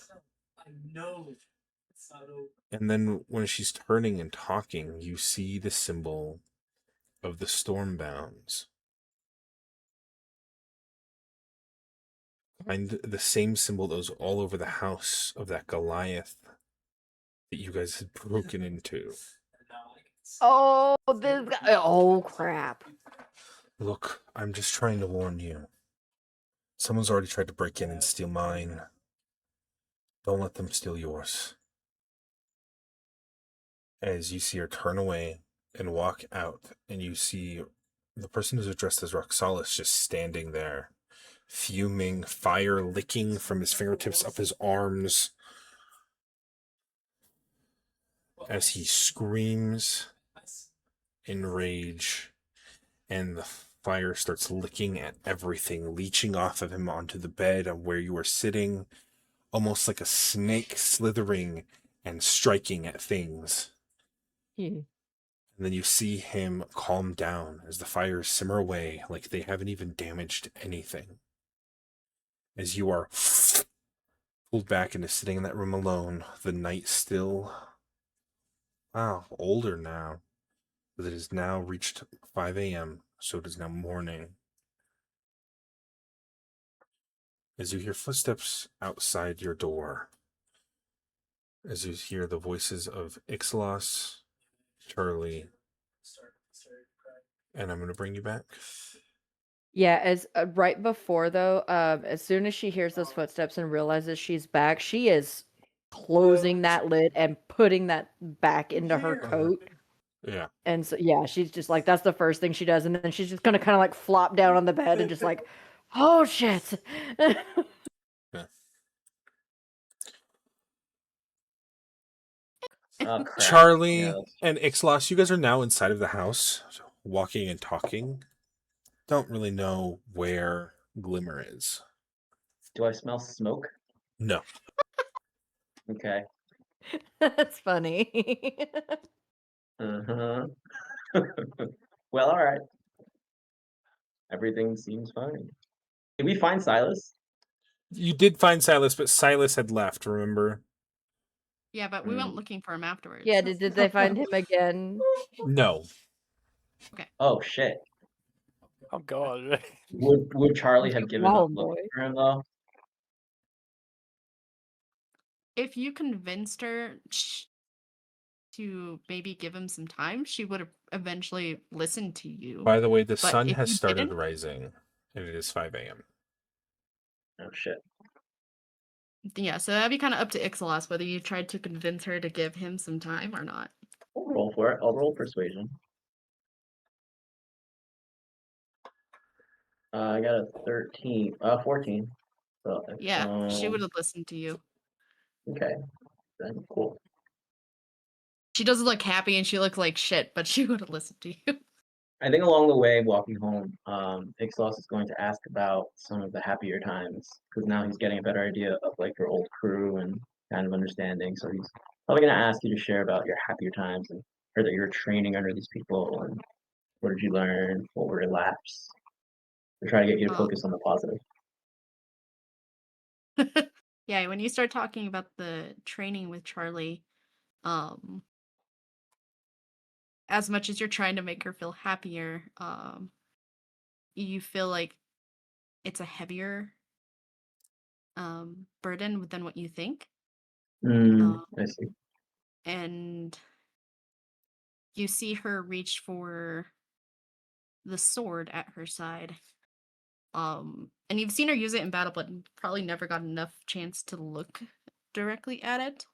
And then when she's turning and talking, you see the symbol of the Stormbounds. And the same symbol that was all over the house of that Goliath that you guys had broken into. Oh, this guy. Oh, crap. Look, I'm just trying to warn you. Someone's already tried to break in and steal mine. Don't let them steal yours. As you see her turn away and walk out, and you see the person who's dressed as Roxalis just standing there, fuming, fire licking from his fingertips up his arms, as he screams in rage, and the fire starts licking at everything, leeching off of him onto the bed of where you are sitting, almost like a snake slithering and striking at things. And then you see him calm down as the fires simmer away like they haven't even damaged anything. As you are pulled back into sitting in that room alone, the night still, older now. But it has now reached 5 a.m., so it is now morning. As you hear footsteps outside your door, as you hear the voices of Ixalos, Charlie, and I'm going to bring you back. Yeah, as right before though, as soon as she hears those footsteps and realizes she's back, she is closing that lid and putting that back into her coat. Yeah. And so yeah, she's just like that's the first thing she does, and then she's just gonna kind of like flop down on the bed and just like, oh shit. Yeah. Oh, crap. Charlie Yeah. and Ixalos, you guys are now inside of the house, walking and talking. Don't really know where Glimmer is. Do I smell smoke? No. Okay. That's funny. Uh-huh. Well, all right. Everything seems fine. Did we find Silas? You did find Silas, but Silas had left, remember? Yeah, but we went looking for him afterwards. Yeah, did they find him again? No. Oh, shit. Oh god. Would Charlie have given Wow, up looking boy. for him, though? If you convinced her to maybe give him some time, she would have eventually listened to you. By the way, the But sun if has you started didn't- rising, and it is 5 a.m. Oh, shit. Yeah, so that'd be kind of up to Ixalas whether you tried to convince her to give him some time or not. I'll roll for it. I'll roll persuasion. I got a 14. So Yeah, she would have listened to you. okay, then cool. She doesn't look happy and she looks like shit, but she would have listened to you. I think along the way, walking home, Ixalos is going to ask about some of the happier times because now he's getting a better idea of like your old crew and kind of understanding. So he's probably going to ask you to share about your happier times and heard that you were training under these people and what did you learn? What were your laps? To try to get you to Um, focus on the positive. yeah, when you start talking about the training with Charlie, as much as you're trying to make her feel happier, you feel like it's a heavier burden than what you think. I see. And you see her reach for the sword at her side. And you've seen her use it in battle, but probably never got enough chance to look directly at it.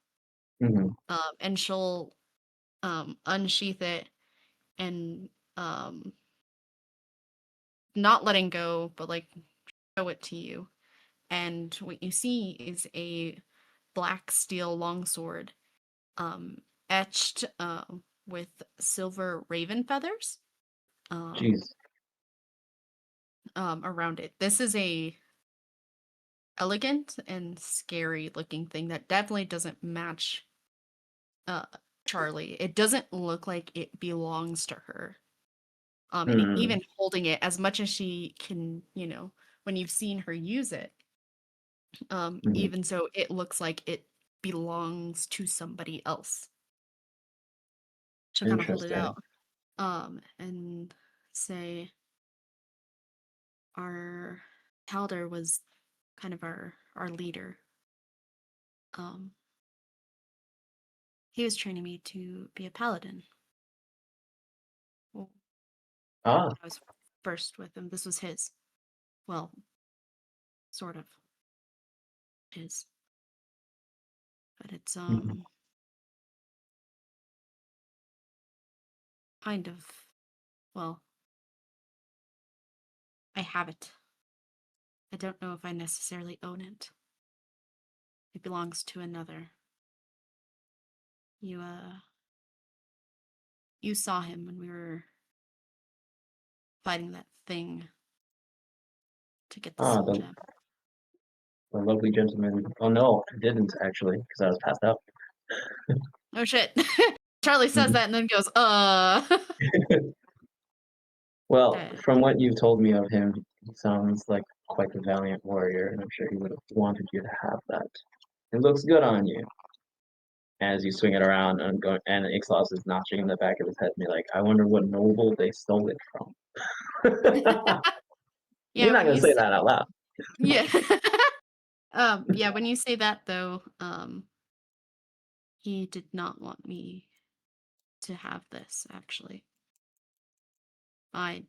hmm And she'll unsheath it and not letting go, but like show it to you. And what you see is a black steel longsword, etched with silver raven feathers Jeez. around it. This is a elegant and scary looking thing that definitely doesn't match Charlie. It doesn't look like it belongs to her. And Mm, even holding it, as much as she can, when you've seen her use it, mhm. even so, it looks like it belongs to somebody else. She'll kind of hold it Interesting. out, and say, "Our Calder was kind of our leader. Um, he was training me to be a paladin. Well, Ah, I was first with him. This was his. Well, sort of his. But it's mhm. kind of, well, I have it. I don't know if I necessarily own it. It belongs to another. You saw him when we were fighting that thing to get the Ah, soul gem." the lovely gentleman. Oh no, I didn't actually because I was passed out. Oh shit. Charlie says Mhm. that and then goes, Well, Uh, from what you've told me of him, he sounds like quite a valiant warrior, and I'm sure he would have wanted you to have that. It looks good on you. As you swing it around and going, and Ixalos is notching in the back of his head, and you're like, I wonder what noble they stole it from. You're yeah, not when gonna you say say, that out loud. yeah. Yeah, when you say that though, he did not want me to have this, actually. I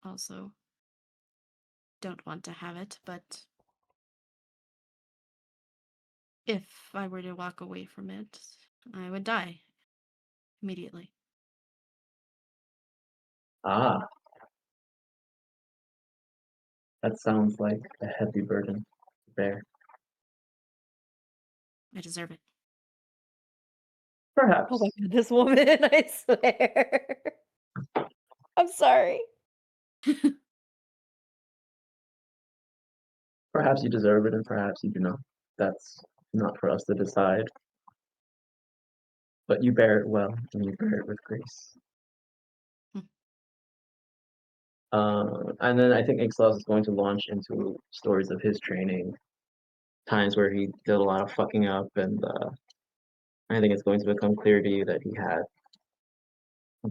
also don't want to have it, but if I were to walk away from it, I would die immediately. Ah, that sounds like a heavy burden to bear. I deserve it. Oh my Perhaps. god, this woman, I swear. I'm sorry. Perhaps you deserve it, and perhaps you do not. That's not for us to decide. But you bear it well, and you bear it with grace. Hmm. And then I think Ixalos is going to launch into stories of his training, times where he did a lot of fucking up, and I think it's going to become clear to you that he had,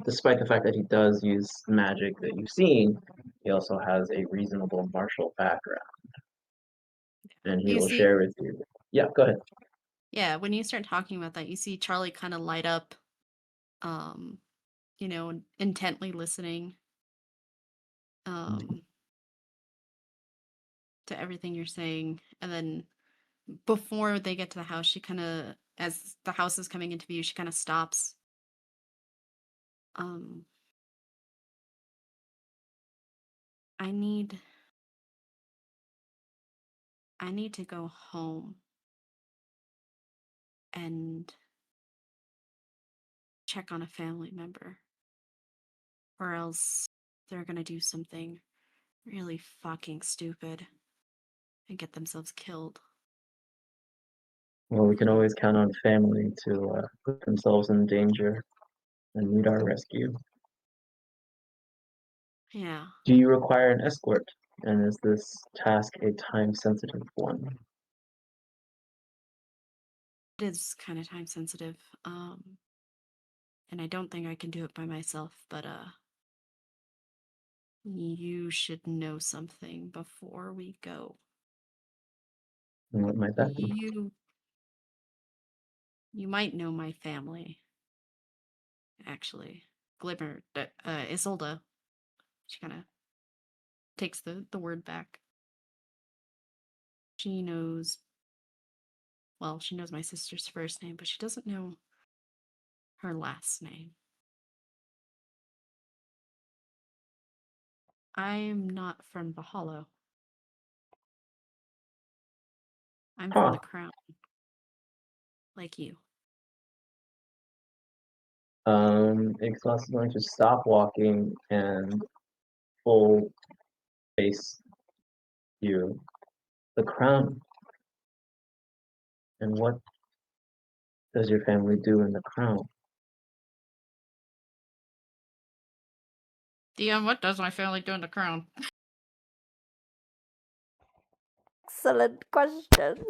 despite the fact that he does use magic that you've seen, he also has a reasonable martial background, and he You will see, share with you. Yeah, go ahead. yeah, when you start talking about that, you see Charlie kind of light up, intently listening to everything you're saying, and then before they get to the house, she kind of, as the house is coming into view, she kind of stops. Um, I need to go home and check on a family member, or else they're gonna do something really fucking stupid and get themselves killed. Well, we can always count on family to put themselves in danger and need our rescue. Yeah, Do you require an escort? And is this task a time-sensitive one? it is kind of time sensitive. And I don't think I can do it by myself, but you should know something before we go. And what might that be? You might know my family, actually. Glimmer, Isolde. She kind of takes the word back. She knows, well, she knows my sister's first name, but she doesn't know her last name. I'm not from the Hollow. I'm from Huh. the Crown. Like you. Ixalas is going to stop walking and full face you. The crown. And what does your family do in the crown? DM, what does my family do in the Crown? Excellent question.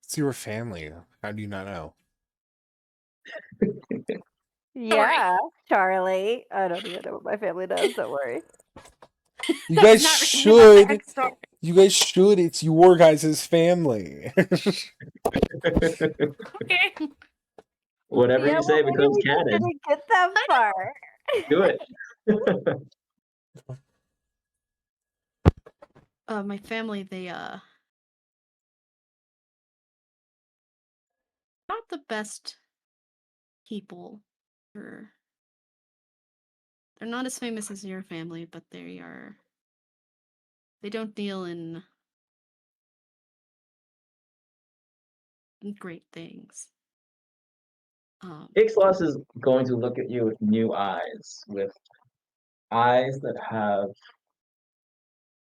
It's your family. How do you not know? Yeah, Charlie. I don't even know what my family does. Don't worry. You guys Not really should. backstory. You guys should. It's your guys' family. Okay. Whatever Yeah, you well, say maybe becomes we just canon. didn't get that far. Do it. My family, they not the best people. They're not as famous as your family, but they don't deal in great things. Ixalas is going to look at you with new with eyes that have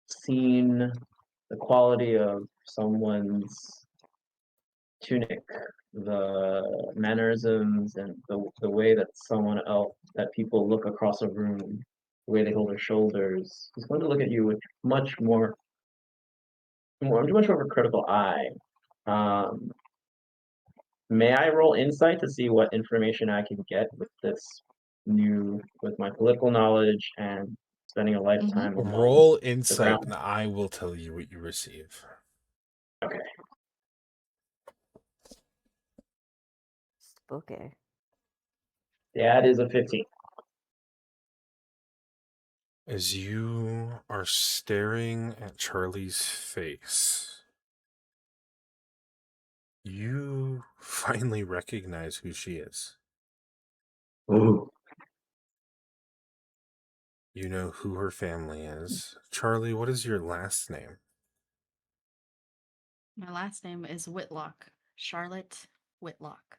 seen the quality of someone's tunic, the mannerisms, and the way that that people look across a room, the way they hold their shoulders. He's going to look at you with much more of a critical eye. Um, may I roll insight to see what information I can get with my political knowledge and spending a lifetime among Roll the insight, ground? and I will tell you what you receive. Okay. Spooky. That is a 15. As you are staring at Charlie's face, you finally recognize who she is. Ooh. You know who her family is. Charlie, what is your last name? My last name is Whitlock. Charlotte Whitlock.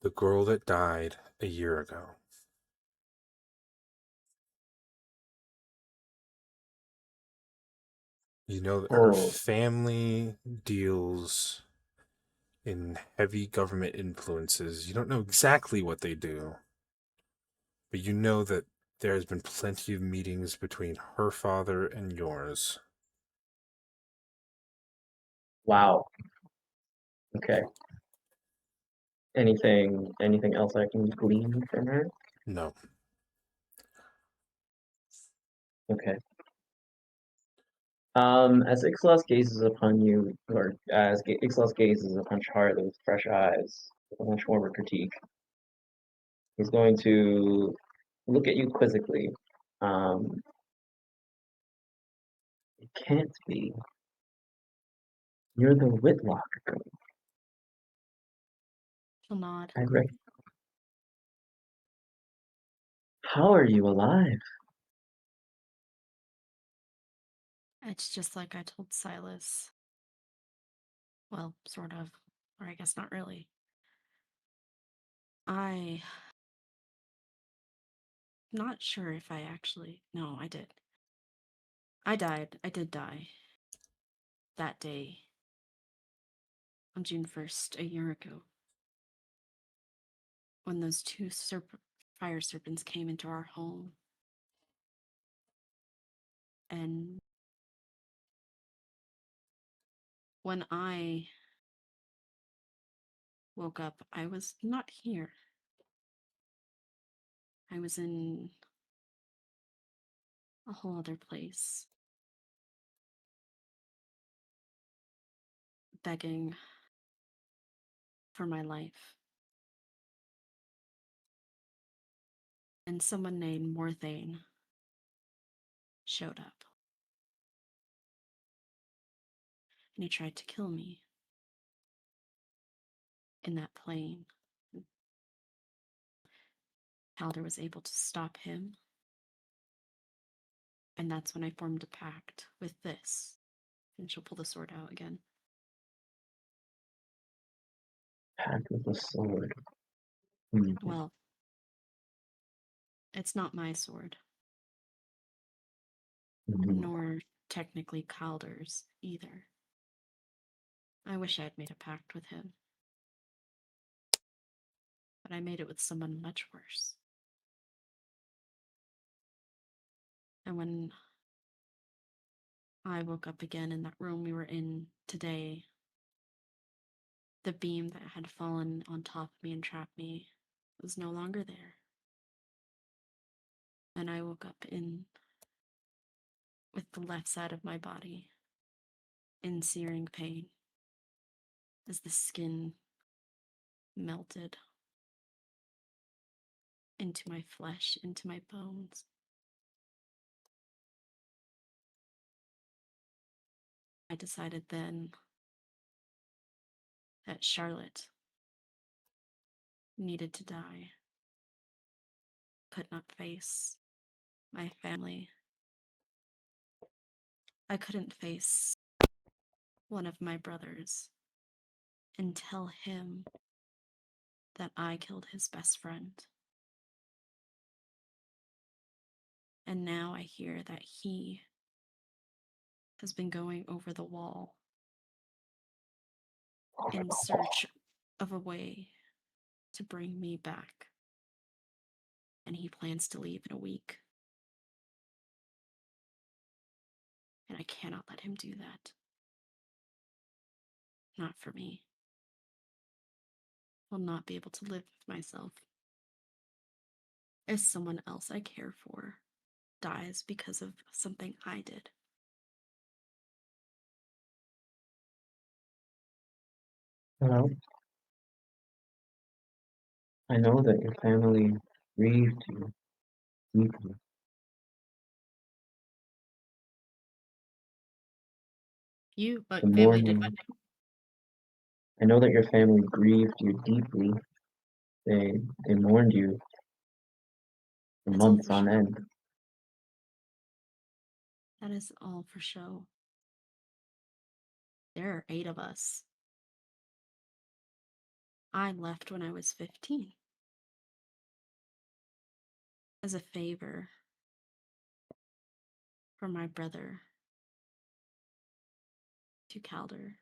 The girl that died a year ago. You know that her Oh. family deals in heavy government influences. You don't know exactly what they do, but you know that there has been plenty of meetings between her father and yours. Wow. Okay. Anything else I can glean from her? No. Okay. As Ixalas gazes upon you, or as Ixalas gazes upon Charlie with fresh eyes, with much more of a critique, he's going to look at you quizzically. can't be. You're the Whitlock girl. She'll nod. I rec- How are you alive? It's just like I told Silas. Well, sort of. Or I guess not really. Not sure if I actually. No, I did. I died. I did die. That day. On June 1st, a year ago. When those two fire serpents came into our home. And when I woke up, I was not here. I was in a whole other place. Begging for my life. And someone named Morthane showed up. And he tried to kill me. In that plane. Calder was able to stop him. And that's when I formed a pact with this. And she'll pull the sword out again. Pact with a sword. Well, it's not my sword. Mhm. Nor technically Calder's either. I wish I had made a pact with him. But I made it with someone much worse. And when I woke up again in that room we were in today, the beam that had fallen on top of me and trapped me was no longer there. And I woke up with the left side of my body in searing pain as the skin melted into my flesh, into my bones. I decided then that Charlotte needed to die, could not face my family. I couldn't face one of my brothers and tell him that I killed his best friend. And now I hear that he has been going over the wall in search of a way to bring me back. And he plans to leave in a week. And I cannot let him do that. Not for me. Will not be able to live with myself if someone else I care for dies because of something I did. Well, I know that your family grieved you deeply. You, The family did mourning. what? I know that your family grieved you deeply. They mourned you for That's all months for on show. end. That is all for show. There are 8 of us. I left when I was 15. As a favor for my brother to Calder.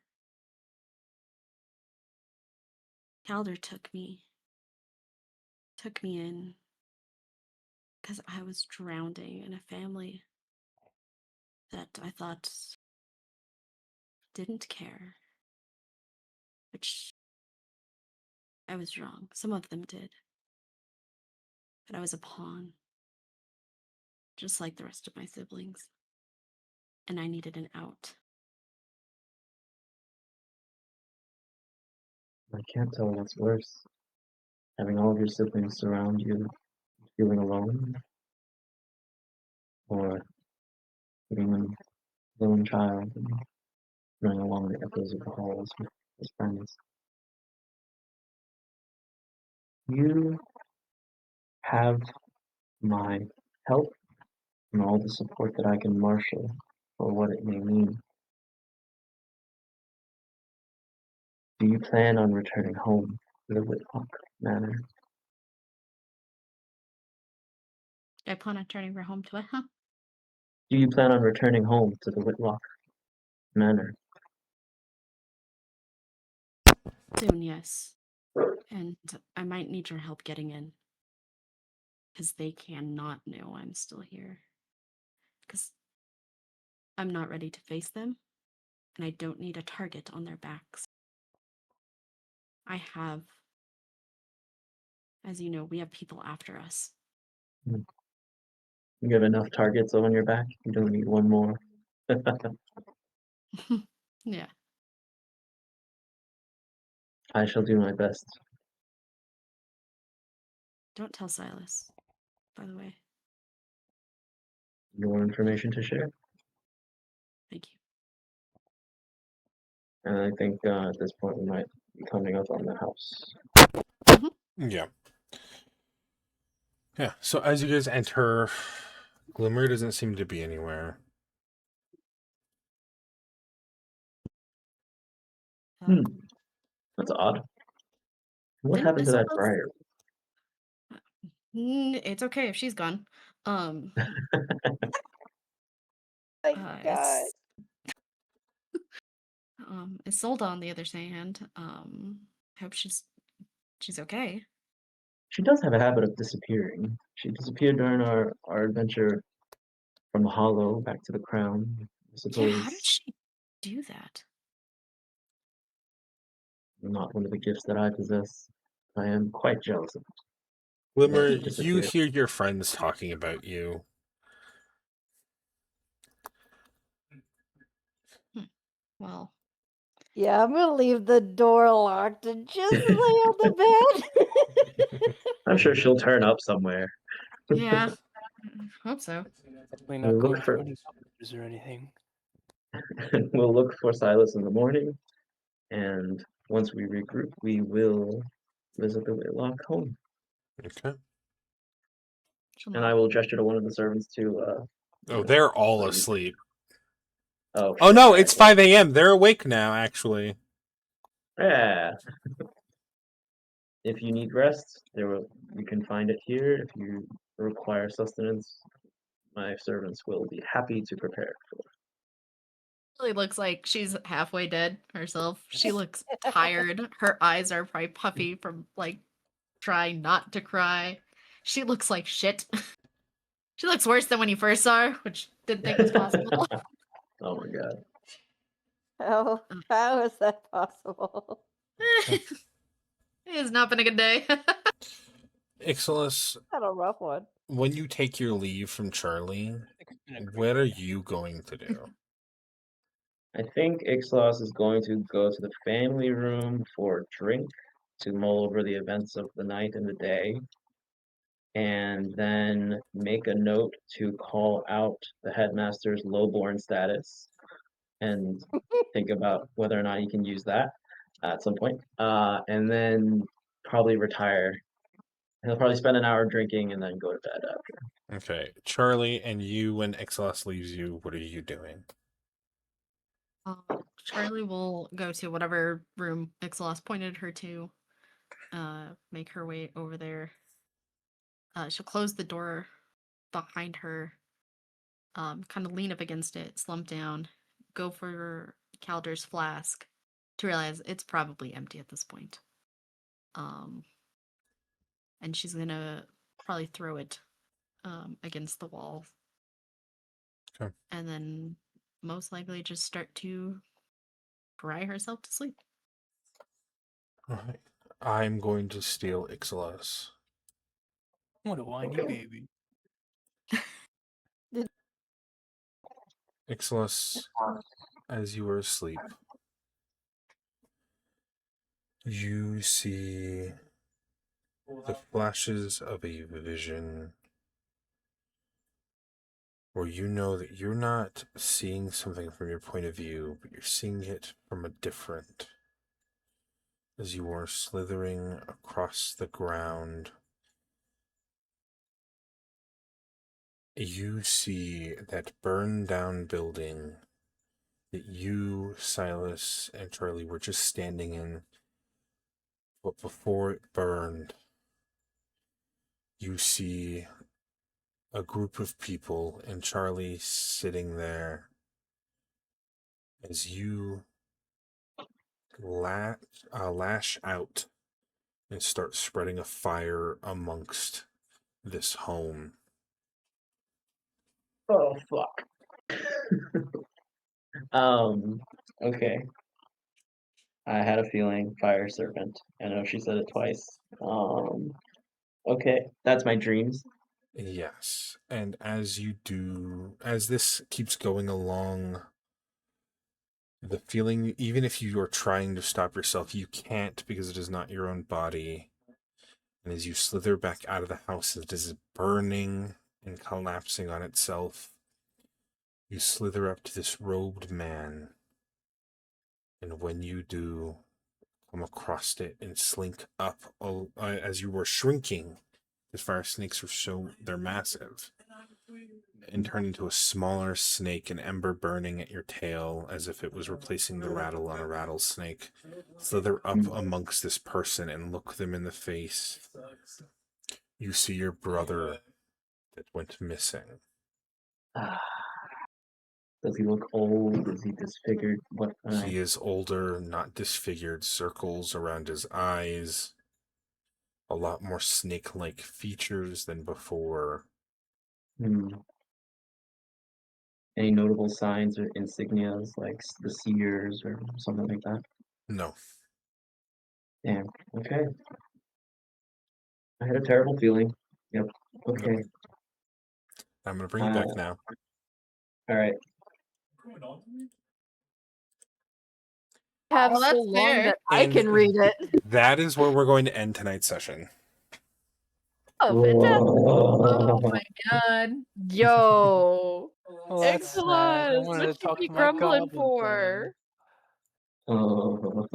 Calder took me in because I was drowning in a family that I thought didn't care, which I was wrong. Some of them did. But I was a pawn, just like the rest of my siblings. And I needed an out. I can't tell what's worse. Having all of your siblings surround you, feeling alone, or putting them lone child and running along the echoes of the halls with his friends. You have my help and all the support that I can marshal for what it may mean. Do you plan on returning home to the Whitlock Manor? I plan on turning her home to it, huh? Do you plan on returning home to the Whitlock Manor? Soon, yes. And I might need your help getting in. Because they cannot know I'm still here. Because I'm not ready to face them, and I don't need a target on their backs. I have, as you know, we have people after us. You have enough targets on your back. You don't need one more. Yeah. I shall do my best. Don't tell Silas, by the way. More information to share. Thank you. And I think at this point we might be coming up on the house. Yeah. Yeah. So as you guys enter, Glimmer doesn't seem to be anywhere. That's odd. What Didn't happened to that Isabel- friar? It's okay if she's gone. My It's Isolde on the other hand. Hope she's okay. She does have a habit of disappearing. She disappeared during our adventure from the Hollow back to the Crown. I Yeah, how did suppose she do that? not one of the gifts that I possess. I am quite jealous of it. Glimmer, She you disappeared. hear your friends talking about you. Well, Yeah, I'm gonna leave the door locked and just lay on the bed. I'm sure she'll turn up somewhere. yeah. Hope so. Definitely We'll not look going for for any pictures or anything. we'll look for Silas in the morning, and once we regroup, we will visit the Whitlock home. Okay. She'll And I nod. will gesture to one of the servants to Oh, they're all leave. asleep. Oh Oh no, alright, it's well, 5 a.m. They're awake now, actually. yeah. If you need rest, you can find it here. If you require sustenance, my servants will be happy to prepare it for. Really looks like she's halfway dead herself. She looks tired. Her eyes are probably puffy from like trying not to cry. She looks like shit. She looks worse than when you first saw her, which didn't think was possible. Oh my god. How is that possible? It has not been a good day. Ixalis, Had a rough one. when you take your leave from Charlie, It's been a great what are day. you going to do? I think Ixalos is going to go to the family room for a drink to mull over the events of the night and the day, and then make a note to call out the headmaster's lowborn status and think about whether or not he can use that at some point. And then probably retire. He'll probably spend an hour drinking and then go to bed after. Okay, Charlie, and you, when Ixalis leaves you, what are you doing? Charlie will go to whatever room Ixalos pointed her to, make her way over there. She'll close the door behind her, kind of lean up against it, slump down, go for Calder's flask to realize it's probably empty at this point. And she's gonna probably throw it against the wall. Okay. And then most likely just start to cry herself to sleep. Alright. I'm going to steal Ixalis. What a whiny baby. Ixalis, as you are asleep, you see the flashes of a vision where you know that you're not seeing something from your point of view, but you're seeing it from a different. As you are slithering across the ground, you see that burned down building that you, Silas, and Charlie were just standing in. But before it burned, you see a group of people and Charlie sitting there as you lash out and start spreading a fire amongst this home. Oh fuck. Okay. I had a feeling fire serpent. I know she said it twice. Okay, that's my dreams. Yes, and as you do, as this keeps going along, the feeling, even if you are trying to stop yourself, you can't because it is not your own body. And as you slither back out of the house, it is burning and collapsing on itself. You slither up to this robed man, and when you do, come across it and slink up as you were shrinking. The fire snakes are they're massive, and turn into a smaller snake, an ember burning at your tail as if it was replacing the rattle on a rattlesnake. Slither up amongst this person and look them in the face. You see your brother that went missing. Does he look old? Is he disfigured? What? He is older, not disfigured, circles around his eyes, a lot more snake-like features than before. Any notable signs or insignias like the seers or something like that? No. Damn. Okay. I had a terrible feeling. Yep. Okay. Nope. I'm going to bring you back now. All right. Have Well, so that's long fair. that I And can read it. That is where we're going to end tonight's session. Oh, fantastic. Oh my god. Yo. Well, that's sad. I Exodus, wanted what to you talk be to my grumbling goblin for? friend. Oh.